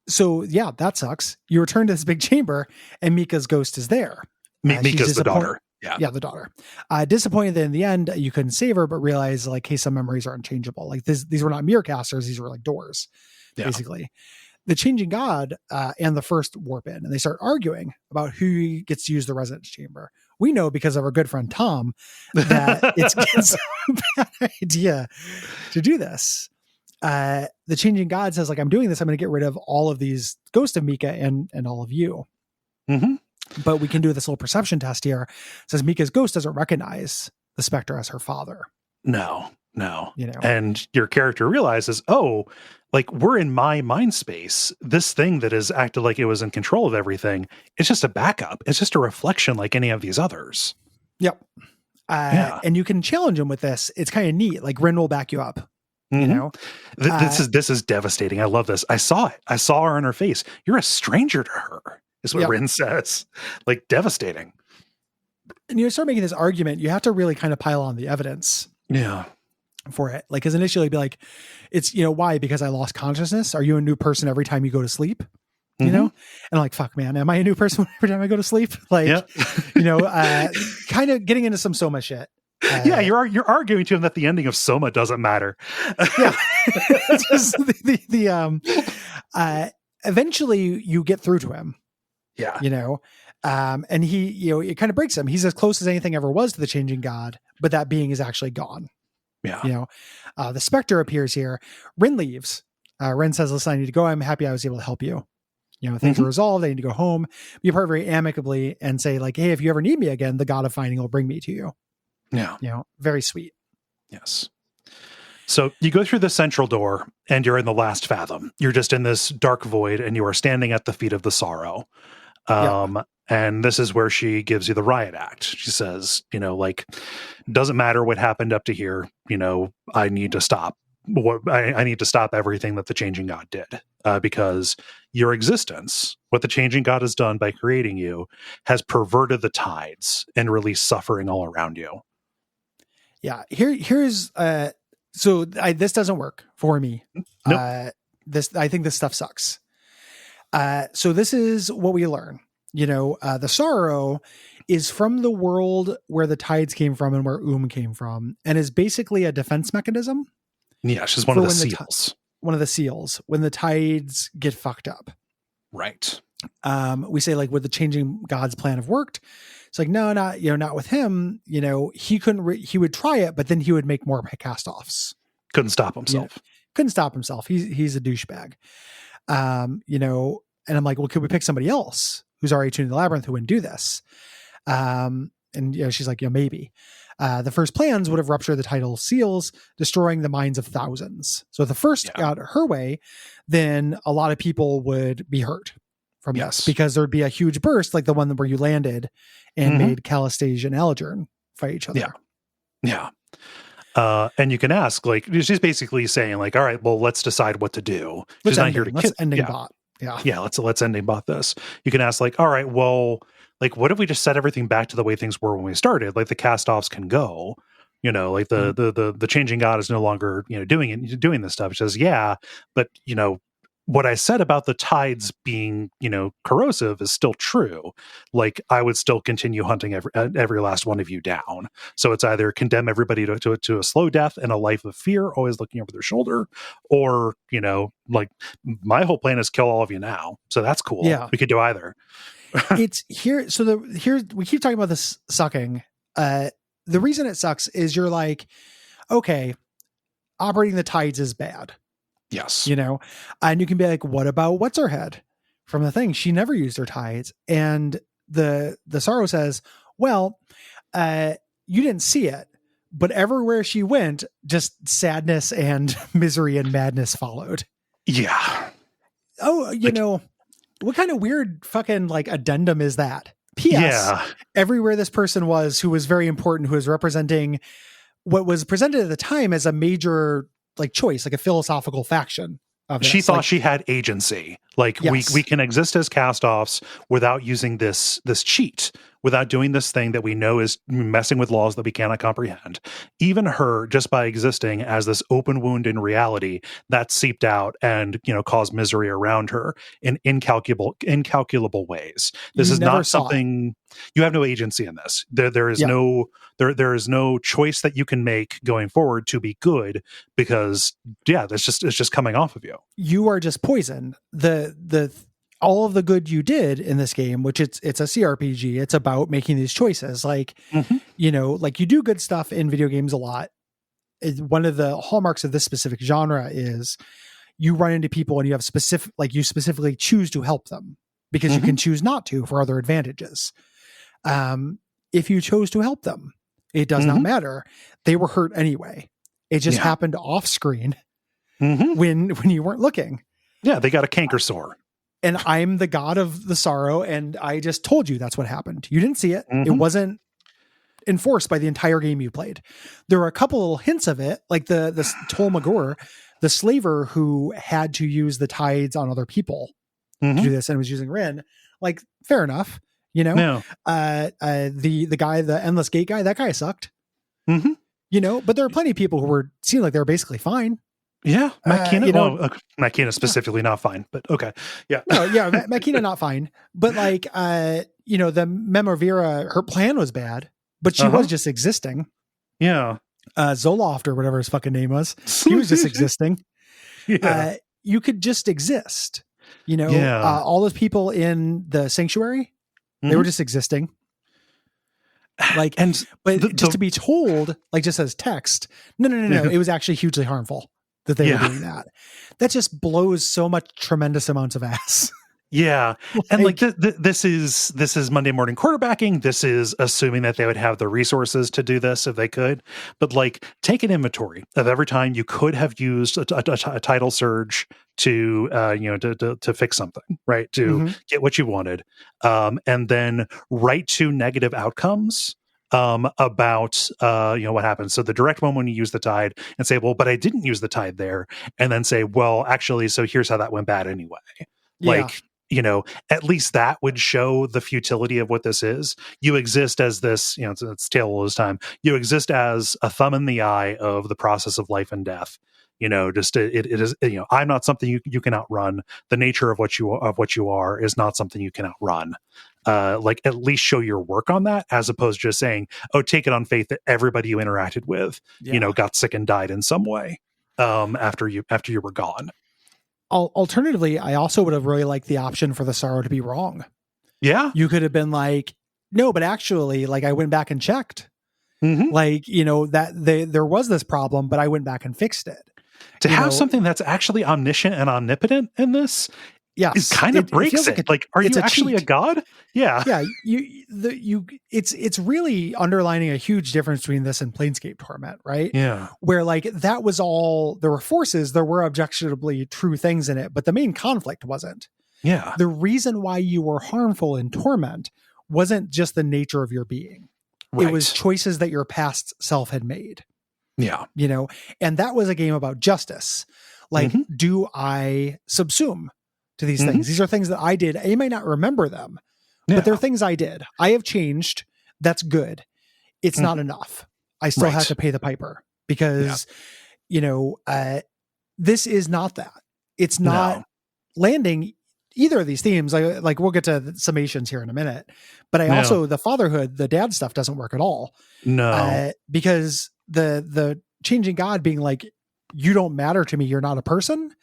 B: So yeah, that sucks. You return to this big chamber and Mika's ghost is there.
A: Mika's the daughter.
B: Yeah, the daughter. Disappointed that in the end you couldn't save her, but realize, like, hey, some memories are unchangeable. Like these were not mirror casters; these were like doors, basically. The Changing God and the first warp in, and they start arguing about who gets to use the resonance chamber. We know because of our good friend Tom that it's a bad idea to do this. The Changing God says, like, I'm doing this, I'm going to get rid of all of these ghosts of Mika and all of you. But we can do this little perception test here. It says Mika's ghost doesn't recognize the specter as her father.
A: No. And your character realizes, oh, like, we're in my mind space. This thing that is acted like it was in control of everything, it's just a backup. It's just a reflection like any of these others.
B: Yep. And you can challenge him with this. It's kind of neat. Like, Rin will back you up.
A: This is devastating. I love this. I saw it. I saw her on her face. You're a stranger to her, is what Rin says. Like, devastating.
B: And you start making this argument, you have to really kind of pile on the evidence.
A: Yeah.
B: For it. Like, because initially it'd be like, it's, why? Because I lost consciousness. Are you a new person every time you go to sleep? And I'm like, fuck, man, am I a new person every time I go to sleep? Like, kind of getting into some Soma shit.
A: You're arguing to him that the ending of Soma doesn't matter.
B: It's just eventually you get through to him.
A: Yeah.
B: And he, it kind of breaks him. He's as close as anything ever was to the Changing God, but that being is actually gone.
A: Yeah.
B: The specter appears here. Rin leaves. Rin says, listen, I need to go. I'm happy I was able to help you. Things are resolved. I need to go home. Be part very amicably and say, like, hey, if you ever need me again, the God of Finding will bring me to you.
A: Yeah.
B: Very sweet.
A: Yes. So you go through the central door and you're in the last fathom. You're just in this dark void and you are standing at the feet of the sorrow. And this is where she gives you the riot act. She says, doesn't matter what happened up to here. I need to stop. I need to stop everything that the Changing God did, because your existence, what the Changing God has done by creating you, has perverted the tides and released suffering all around you.
B: Here's this doesn't work for me.
A: Nope.
B: I think this stuff sucks. So this is what we learn. The sorrow is from the world where the tides came from and where came from, and is basically a defense mechanism.
A: Yeah, she's one of the seals.
B: One of the seals when the tides get fucked up.
A: Right.
B: We say, like, would the changing God's plan have worked? It's like, no, not with him. He couldn't. He would try it, but then he would make more cast-offs.
A: Couldn't stop himself.
B: Couldn't stop himself. He's a douchebag. And I'm like, well, could we pick somebody else who's already tuned the labyrinth who wouldn't do this? And she's like, maybe. The first plans would have ruptured the tidal seals, destroying the minds of thousands. So if the first got her way, then a lot of people would be hurt from this, because there'd be a huge burst like the one where you landed and made Calistasia and Eladrin fight each other.
A: Yeah. And you can ask, like, she's basically saying, like, all right, well, let's decide what to do. She's not here to
B: let's ending bot.
A: Yeah. Let's ending bot this. You can ask, like, all right, well, like, what if we just set everything back to the way things were when we started? Like, the cast-offs can go, like the changing God is no longer, doing this stuff. It says, but what I said about the tides being, corrosive is still true. Like, I would still continue hunting every last one of you down. So it's either condemn everybody to a slow death and a life of fear, always looking over their shoulder, or, like, my whole plan is kill all of you now. So that's cool. Yeah. We could do either.
B: It's here. So we keep talking about this sucking. The reason it sucks is you're like, okay, operating the tides is bad.
A: Yes.
B: And you can be like, what about what's her head from the thing? She never used her tides. And the sorrow says, well, you didn't see it, but everywhere she went, just sadness and misery and madness followed.
A: Yeah.
B: Oh, what kind of weird fucking like addendum is that? P.S. Everywhere this person was, who was very important, who was representing what was presented at the time as a major like choice, like a philosophical faction of this.
A: She thought she had agency. Like, we can exist as cast-offs without using this cheat, without doing this thing that we know is messing with laws that we cannot comprehend. Even her, just by existing as this open wound in reality, that seeped out and caused misery around her in incalculable ways. This is not something you have no agency in this. There is no choice that you can make going forward to be good, because it's just coming off of you. You
B: are just poison. The all of the good you did in this game, which it's a CRPG, it's about making these choices. Like, like you do good stuff in video games a lot. One of the hallmarks of this specific genre is you run into people and you have you specifically choose to help them because you can choose not to for other advantages. If you chose to help them, it does not matter. They were hurt anyway. It just happened off screen when you weren't looking.
A: Yeah, they got a canker sore.
B: And I'm the god of the sorrow, and I just told you that's what happened. You didn't see it. It wasn't enforced by the entire game you played. There were a couple little hints of it, like the Tol Magor, the slaver who had to use the tides on other people to do this and was using Rin. Like, fair enough, No. The guy, the Endless Gate guy, that guy sucked. But there are plenty of people who seemed like they were basically fine.
A: Yeah, Makina. Makina specifically not fine, but okay. Yeah.
B: No, Makina not fine. But like, the Memovira, her plan was bad, but she was just existing.
A: Yeah.
B: Zoloft or whatever his fucking name was, he was just existing. You could just exist. All those people in the sanctuary, they were just existing. Like, but to be told, like, just as text, no, it was actually hugely harmful that they were doing that. That just blows so much tremendous amounts of ass.
A: Yeah. And like this is Monday morning quarterbacking. This is assuming that they would have the resources to do this if they could. But like, take an inventory of every time you could have used a tidal surge to fix something, right? To get what you wanted. And then write to negative outcomes about what happens. So the direct one when you use the tide and say, well, but I didn't use the tide there, and then say, well, actually, so here's how that went bad anyway. Like, at least that would show the futility of what this is. You exist as this, it's tale all this time. You exist as a thumb in the eye of the process of life and death. Just it is, I'm not something you can outrun. The nature of what you are is not something you can outrun. At least show your work on that, as opposed to just saying, oh, take it on faith that everybody you interacted with, got sick and died in some way after you were gone.
B: Alternatively, I also would have really liked the option for the sorrow to be wrong.
A: Yeah.
B: You could have been like, no, but actually, like, I went back and checked.
A: Mm-hmm.
B: Like, that there was this problem, but I went back and fixed it.
A: To have something that's actually omniscient and omnipotent in this, it kind of breaks it. Like, are you actually a god? Yeah.
B: Yeah. It's really underlining a huge difference between this and Planescape Torment, right?
A: Yeah.
B: Where like that was all, there were forces, there were objectionably true things in it, but the main conflict wasn't.
A: Yeah.
B: The reason why you were harmful in Torment wasn't just the nature of your being. Right. It was choices that your past self had made.
A: Yeah.
B: And that was a game about justice. Like, do I subsume to these things? These are things that I did. You may not remember them, but they're things I did. I have changed. That's good. It's not enough. I still have to pay the piper because, this is not that. It's not landing either of these themes. Like we'll get to the summations here in a minute, but also the fatherhood, the dad stuff doesn't work at all.
A: No,
B: because the changing God being like, you don't matter to me, you're not a person,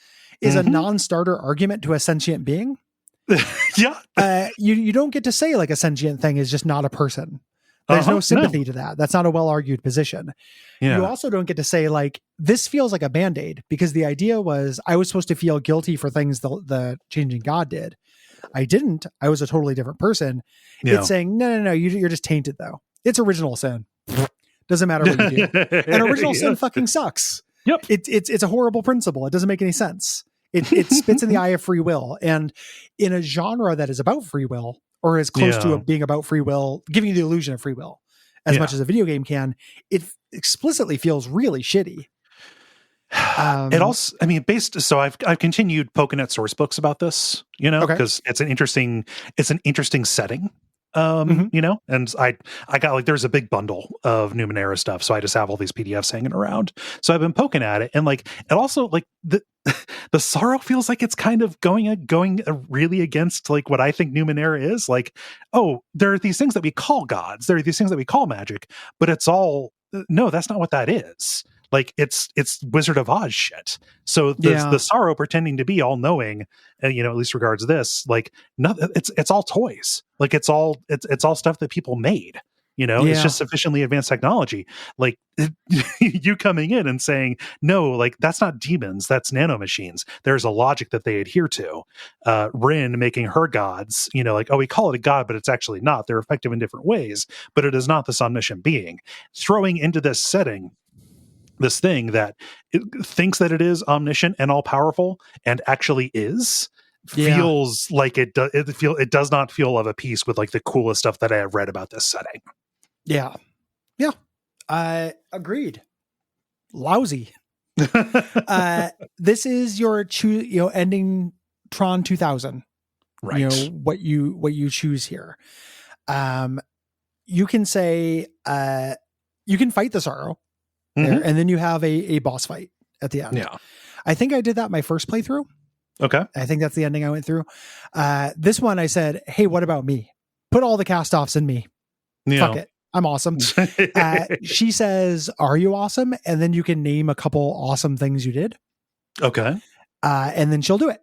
B: is a non-starter argument to a sentient being.
A: Yeah.
B: You don't get to say like a sentient thing is just not a person. There's no sympathy to that. That's not a well-argued position. Yeah. You also don't get to say like, this feels like a Band-Aid, because the idea was I was supposed to feel guilty for things the changing God did. I didn't. I was a totally different person. Yeah. It's saying, no, you're just tainted though. It's original sin. Doesn't matter what you do. And original sin fucking sucks.
A: Yep.
B: It's a horrible principle. It doesn't make any sense. It spits in the eye of free will. And in a genre that is about free will, or as close to being about free will, giving you the illusion of free will as much as a video game can, it explicitly feels really shitty.
A: It also, so I've continued poking at source books about this, because it's an interesting setting. And I got like, there's a big bundle of Numenera stuff, so I just have all these PDFs hanging around. So I've been poking at it, and like, it also like the sorrow feels like it's kind of going really against like what I think Numenera is. Like, oh, there are these things that we call gods, there are these things that we call magic, but it's all no, that's not what that is. Like it's Wizard of Oz shit. So the sorrow pretending to be all knowing, at least regards this, like it's all toys. Like it's all stuff that people made. It's just sufficiently advanced technology. Like you coming in and saying, no, like that's not demons, that's nanomachines. There's a logic that they adhere to. Rin making her gods, like, oh, we call it a god, but it's actually not. They're effective in different ways, but it is not this omniscient being. Throwing into this setting this thing that it thinks that it is omniscient and all powerful and actually is, feels like it does not feel of a piece with like the coolest stuff that I have read about this setting.
B: Yeah. Agreed. Lousy. This is your ending Tron 2000.
A: Right.
B: What you choose here. You can say you can fight the sorrow. There, and then you have a boss fight at the end. Yeah. I think I did that my first playthrough.
A: Okay.
B: I think that's the ending I went through. This one I said, hey, what about me? Put all the cast-offs in me. Fuck it. I'm awesome. She says, are you awesome? And then you can name a couple awesome things you did.
A: Okay.
B: And then she'll do it.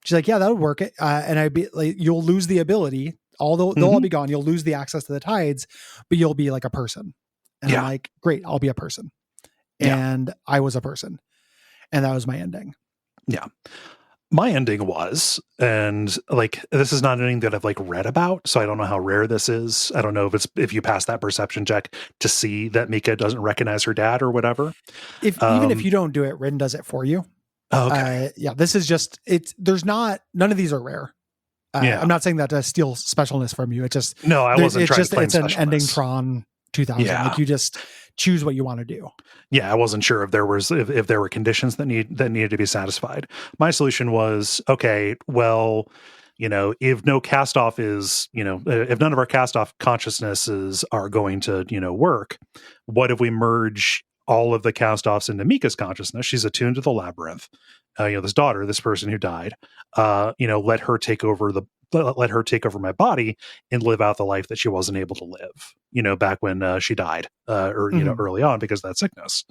B: She's like, yeah, that'll work. And I'd be like, you'll lose the ability. Although they'll all be gone. You'll lose the access to the tides, but you'll be like a person. And I'm like, great, I'll be a person. And I was a person. And that was my ending.
A: Yeah. My ending was, and like, this is not anything that I've like read about, so I don't know how rare this is. I don't know if you pass that perception check to see that Mika doesn't recognize her dad or whatever.
B: Even if you don't do it, Rin does it for you.
A: Okay.
B: This is just, none of these are rare. I'm not saying that to steal specialness from you. It just,
A: no, I wasn't trying to claim
B: it's an ending Tron 2000. Like you just choose what you want to do.
A: Yeah, I wasn't sure if there were conditions that needed to be satisfied. My solution was, okay, well, if no cast off is, if none of our cast off consciousnesses are going to, work, what if we merge all of the cast offs into Mika's consciousness? She's attuned to the labyrinth. This daughter, this person who died, let her take over my body and live out the life that she wasn't able to live, back when she died, or, early on because of that sickness,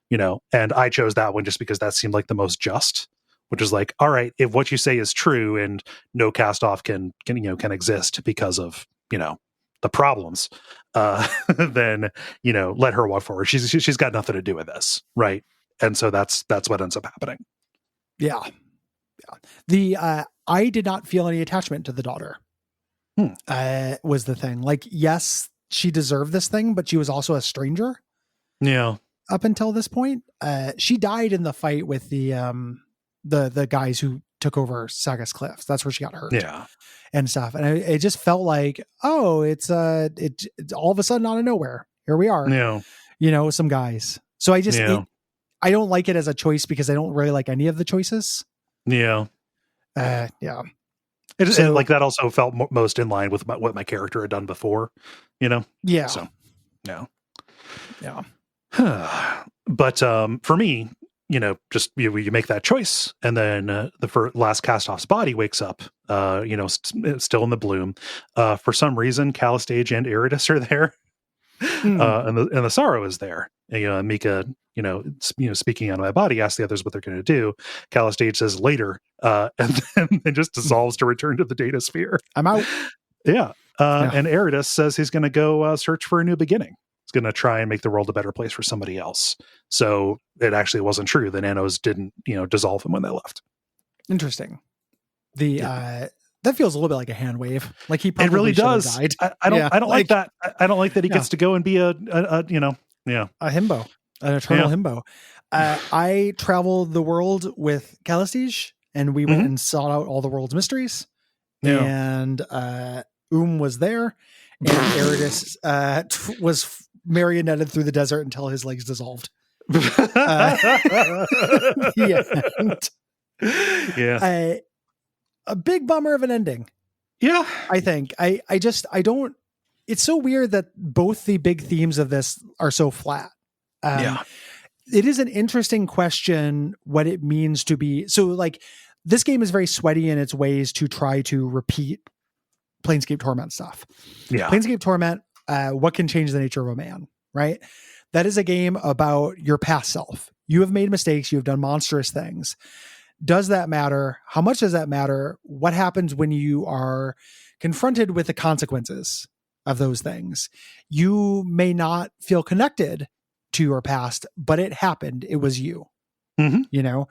A: and I chose that one just because that seemed like the most just, which is like, all right, if what you say is true and no cast off can exist because of, the problems, then, let her walk forward. She's got nothing to do with this. Right. And so that's what ends up happening.
B: Yeah. I did not feel any attachment to the daughter. Was the thing. Like, yes, she deserved this thing, but she was also a stranger.
A: Yeah.
B: Up until this point, she died in the fight with the guys who took over Sagas Cliffs. That's where she got hurt.
A: Yeah.
B: And stuff. And it just felt like, it's all of a sudden out of nowhere. Here we are.
A: Yeah.
B: Some guys. So I just, I don't like it as a choice because I don't really like any of the choices.
A: Yeah.
B: Yeah.
A: And like that also felt most in line with what my character had done before,
B: Yeah.
A: So, yeah.
B: Yeah.
A: But for me, just you make that choice, and then the Last Castoff's body wakes up, still in the bloom. For some reason, Calistage and Eridus are there, and the Sorrow is there. And Mika, speaking on my body, asks the others what they're going to do. Calistage says later, and then it just dissolves to return to the data sphere.
B: I'm out.
A: Yeah. And Eridus says he's going to go search for a new beginning. He's going to try and make the world a better place for somebody else. So it actually wasn't true. The nanos didn't, dissolve him when they left.
B: Interesting. That feels a little bit like a hand wave. Like he probably
A: it really does.
B: Died.
A: I don't like that. I don't like that he gets to go and be a himbo,
B: an eternal himbo. I traveled the world with Calistige, and we went and sought out all the world's mysteries. Yeah. And was there, and Eridus was marionetted through the desert until his legs dissolved. A big bummer of an ending.
A: Yeah.
B: I think I don't, it's so weird that both the big themes of this are so flat. It is an interesting question what it means to be. So like this game is very sweaty in its ways to try to repeat Planescape Torment stuff. Yeah. Planescape Torment, what can change the nature of a man, right? That is a game about your past self. You have made mistakes. You have done monstrous things. Does that matter? How much does that matter? What happens when you are confronted with the consequences of those things? You may not feel connected to your past, but it happened. It was you. Mm-hmm.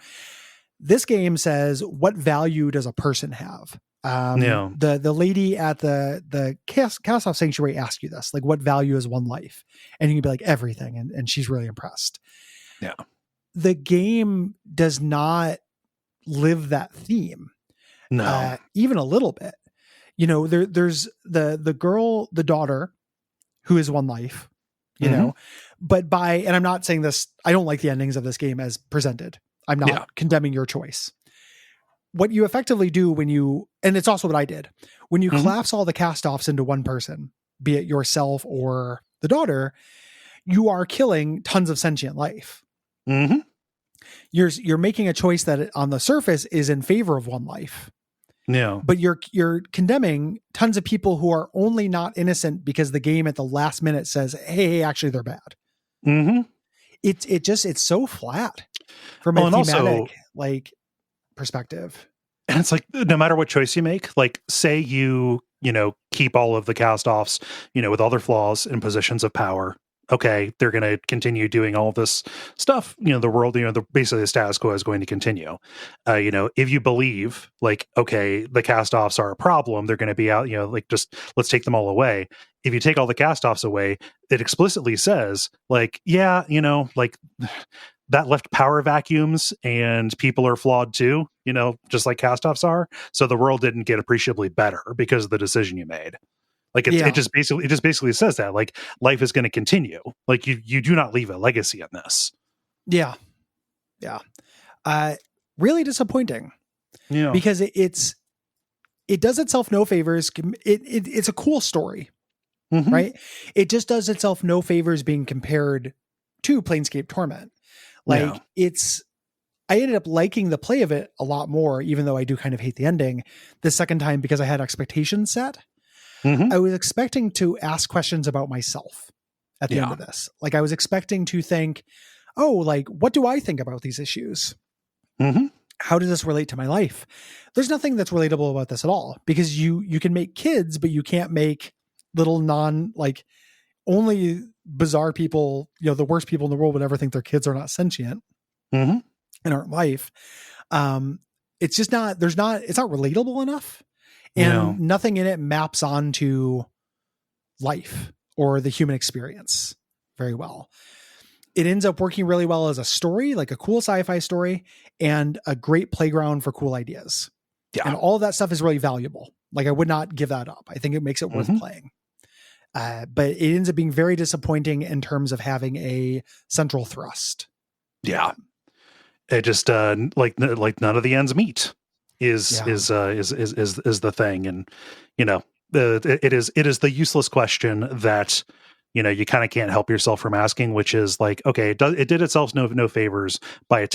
B: This game says, what value does a person have? The lady at the Castoff Sanctuary asks you this, like, what value is one life? And you can be like, everything. And she's really impressed. Yeah. The game does not live that theme. No. Even a little bit. There's the girl, the daughter, who is one life, know, but and I'm not saying this, I don't like the endings of this game as presented. I'm not condemning your choice. What you effectively do and it's also what I did, when you collapse all the cast-offs into one person, be it yourself or the daughter, you are killing tons of sentient life. Mm-hmm. You're making a choice that on the surface is in favor of one life. Yeah. But you're condemning tons of people who are only not innocent because the game at the last minute says, hey, actually they're bad. Mm-hmm. It's so flat from a thematic perspective.
A: And it's like, no matter what choice you make, like say you keep all of the cast-offs, with all their flaws in positions of power. Okay, they're going to continue doing all of this stuff. The world, basically the status quo is going to continue. If you believe, like, okay, the cast-offs are a problem, they're going to be out, just let's take them all away. If you take all the cast-offs away, it explicitly says, like, yeah, that left power vacuums and people are flawed too, just like cast-offs are. So the world didn't get appreciably better because of the decision you made. Like it just basically says that, like, life is going to continue. Like you do not leave a legacy in this.
B: Yeah. Yeah. Really disappointing. Yeah. Because it does itself no favors. It's a cool story,
A: Mm-hmm.
B: right? It just does itself no favors being compared to Planescape Torment. Like I ended up liking the play of it a lot more, even though I do kind of hate the ending the second time because I had expectations set.
A: Mm-hmm.
B: I was expecting to ask questions about myself at the end of this. Like I was expecting to think, oh, like, what do I think about these issues?
A: Mm-hmm.
B: How does this relate to my life? There's nothing that's relatable about this at all because you can make kids, but you can't make little like only bizarre people, the worst people in the world would ever think their kids are not sentient.
A: Mm-hmm.
B: In our life. It's just not relatable enough, and nothing in it maps onto life or the human experience very well. It ends up working really well as a story, like a cool sci-fi story, and a great playground for cool ideas. Yeah. And all of that stuff is really valuable. Like I would not give that up. I think it makes it worth playing. But it ends up being very disappointing in terms of having a central thrust.
A: Yeah. It just like none of the ends meet is the thing, and it is the useless question that you kind of can't help yourself from asking, which is like, okay, it did itself no favors by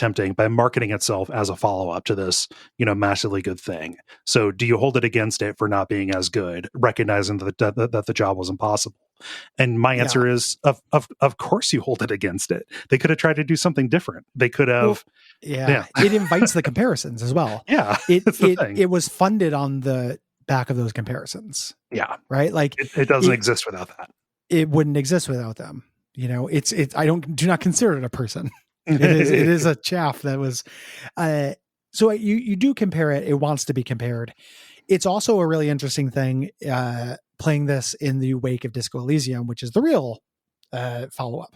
A: marketing itself as a follow up to this massively good thing. So do you hold it against it for not being as good, recognizing that the job was impossible? And my answer is, of course you hold it against it. They could have tried to do something different. They could have.
B: It invites the comparisons as well.
A: Yeah,
B: it was funded on the back of those comparisons.
A: Yeah,
B: right. Like
A: it doesn't exist without that.
B: It wouldn't exist without them. It's I do not consider it a person. It is a chaff that was. So you do compare it. It wants to be compared. It's also a really interesting thing playing this in the wake of Disco Elysium, which is the real follow up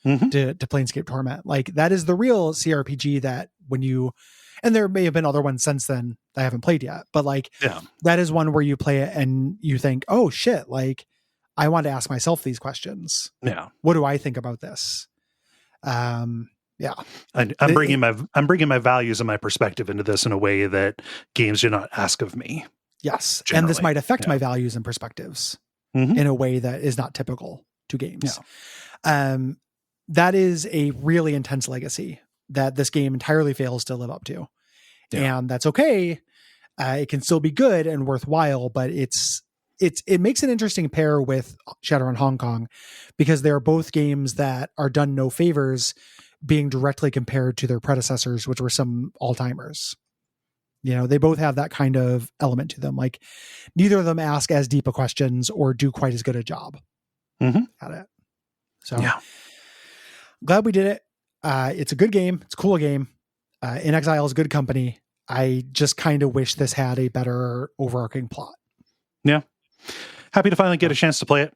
B: to Planescape Torment. Like that is the real CRPG that and there may have been other ones since then that I haven't played yet, but that is one where you play it and you think, oh shit, like I want to ask myself these questions.
A: Yeah.
B: What do I think about this?
A: I'm bringing my values and my perspective into this in a way that games do not ask of me.
B: Yes. Generally. And this might affect my values and perspectives in a way that is not typical to games. Yeah. That is a really intense legacy that this game entirely fails to live up to. Yeah. And that's okay. It can still be good and worthwhile, but it makes an interesting pair with Shadowrun Hong Kong because they're both games that are done no favors being directly compared to their predecessors, which were some all-timers. They both have that kind of element to them. Like neither of them ask as deep a questions or do quite as good a job at it. So glad we did it. It's a good game. It's a cool game. In Exile is a good company. I just kind of wish this had a better overarching plot.
A: Yeah. Happy to finally get a chance to play it,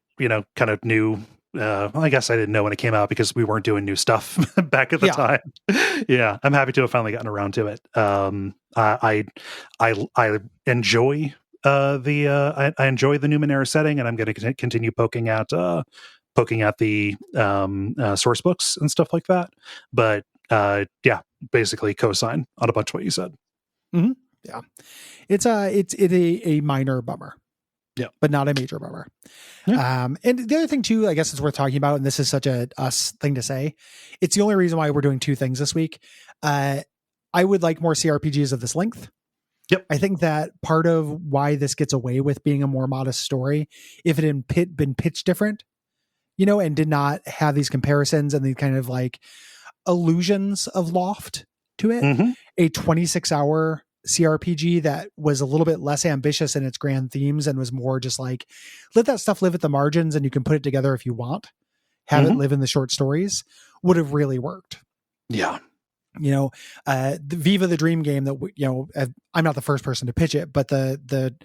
A: kind of new. I guess I didn't know when it came out because we weren't doing new stuff back at the time. Yeah. I'm happy to have finally gotten around to it. I enjoy I enjoy the Numenera setting, and I'm going to continue poking at the source books and stuff like that. But basically co-sign on a bunch of what you said.
B: Mm-hmm. Yeah. It's a minor bummer.
A: Yeah,
B: but not a major bummer. Yeah. And the other thing too, I guess it's worth talking about, and this is such a us thing to say. It's the only reason why we're doing two things this week. I would like more CRPGs of this length.
A: Yep.
B: I think that part of why this gets away with being a more modest story, if it had been pitched different, and did not have these comparisons and these kind of like illusions of loft to it, a 26-hour CRPG that was a little bit less ambitious in its grand themes and was more just like, let that stuff live at the margins and you can put it together if you want, have it live in the short stories, would have really worked.
A: Yeah.
B: The Viva the Dream game that, I'm not the first person to pitch it, but the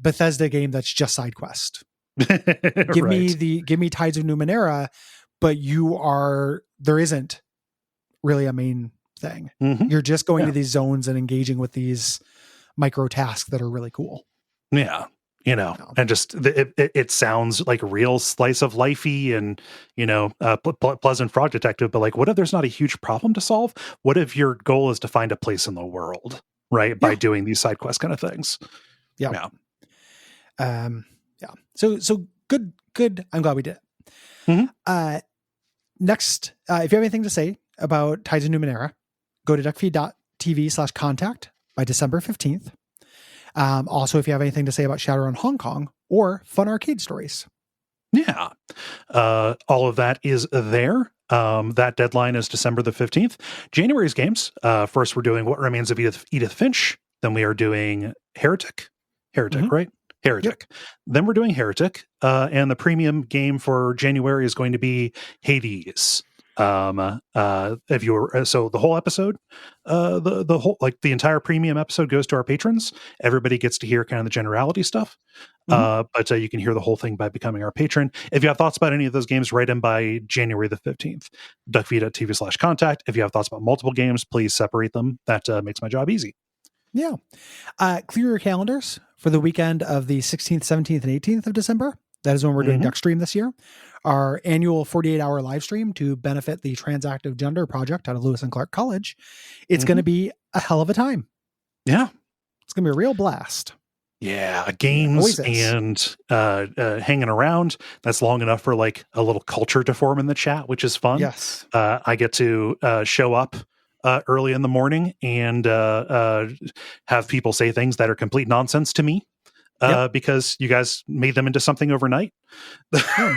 B: Bethesda game that's just side quest. Give me Tides of Numenera, but there isn't really a main thing. You're just going to these zones and engaging with these micro tasks that are really cool.
A: Yeah. And just it sounds like real slice of lifey and, pleasant fraud detective, but like, what if there's not a huge problem to solve? What if your goal is to find a place in the world, right? By doing these side quest kind of things.
B: Yeah. Yeah. So good. I'm glad we did it.
A: Mm-hmm.
B: Next, if you have anything to say about Tides of Numenera, go to Duckfeed.tv/contact by December 15th. Also, if you have anything to say about Shadowrun Hong Kong or fun arcade stories.
A: Yeah. All of that is there. That deadline is December the 15th. January's games. First, we're doing What Remains of Edith Finch. Then we are doing Heretic, right? Heretic. Yep. Then we're doing Heretic. And the premium game for January is going to be Hades. If you're so the whole episode, the whole, like the entire premium episode goes to our patrons. Everybody gets to hear kind of the generality stuff. But you can hear the whole thing by becoming our patron. If you have thoughts about any of those games, write them by January the 15th. Duckfeed.tv/contact. If you have thoughts about multiple games, please separate them. That makes my job easy.
B: Yeah. Clear your calendars for the weekend of the 16th, 17th, and 18th of December. That is when we're doing Duckstream this year. Our annual 48-hour live stream to benefit the Transactive Gender Project out of Lewis and Clark College. It's going to be a hell of a time.
A: Yeah.
B: It's going to be a real blast.
A: Yeah, games and hanging around. That's long enough for like a little culture to form in the chat, which is fun.
B: Yes.
A: I get to show up early in the morning and have people say things that are complete nonsense to me because you guys made them into something overnight.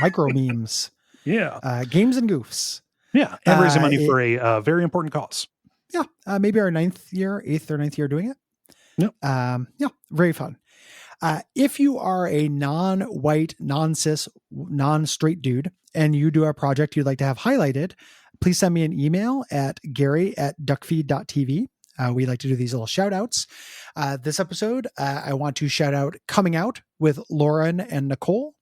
B: Micro memes.
A: Yeah.
B: Games and goofs.
A: Yeah. And raising money for a very important cause.
B: Yeah. Maybe our 8th or 9th year doing it.
A: Yep.
B: Very fun. If you are a non-white, non-cis, non-straight dude and you do a project you'd like to have highlighted, please send me an email at gary@duckfeed.tv. We like to do these little shout outs. This episode, I want to shout out Coming Out with Lauren and Nicole.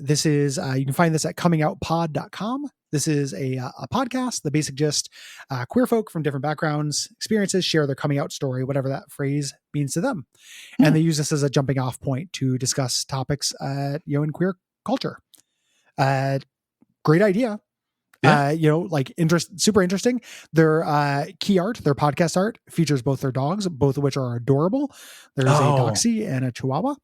B: This is, you can find this at comingoutpod.com. This is a podcast, the basic gist, queer folk from different backgrounds, experiences, share their coming out story, whatever that phrase means to them. And they use this as a jumping off point to discuss topics, in queer culture. Great idea. Super interesting. Their key art, their podcast art features both their dogs, both of which are adorable. There's a Doxy and a Chihuahua,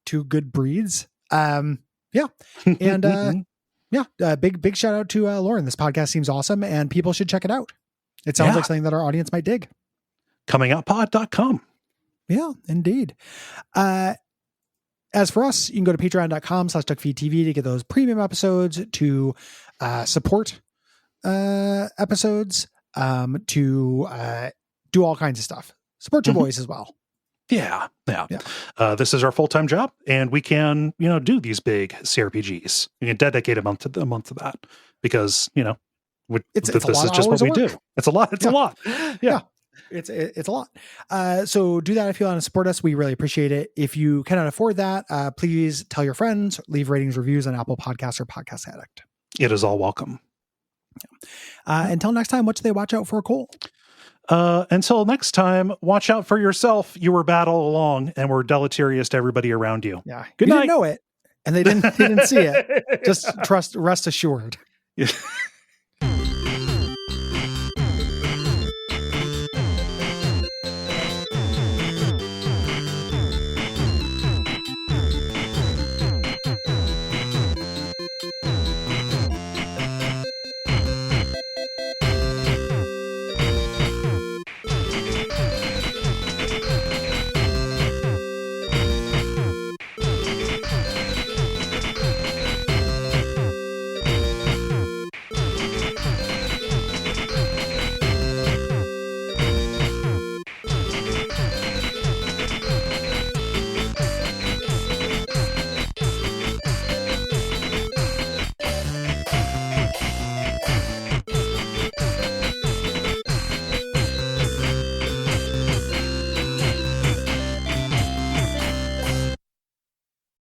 B: two good breeds. And big shout out to Lauren. This podcast seems awesome and people should check it out. It sounds like something that our audience might dig.
A: Comingoutpod.com.
B: Yeah, indeed. As for us, you can go to patreon.com/duckfeedtv to get those premium episodes, to support episodes, to do all kinds of stuff. Support your boys as well.
A: Yeah. This is our full-time job, and we can, do these big CRPGs. We can dedicate a month to that because, this is just what we do. It's a lot. It's a lot. Yeah.
B: It's a lot. So do that if you want to support us. We really appreciate it. If you cannot afford that, please tell your friends, leave ratings, reviews on Apple Podcasts or Podcast Addict.
A: It is all welcome.
B: Until next time, what should they watch out for, Cole?
A: Until next time, watch out for yourself. You were bad all along and were deleterious to everybody around you.
B: Yeah.
A: Good
B: you
A: night.
B: Didn't know it and they didn't see it. Just rest assured.
A: Yeah.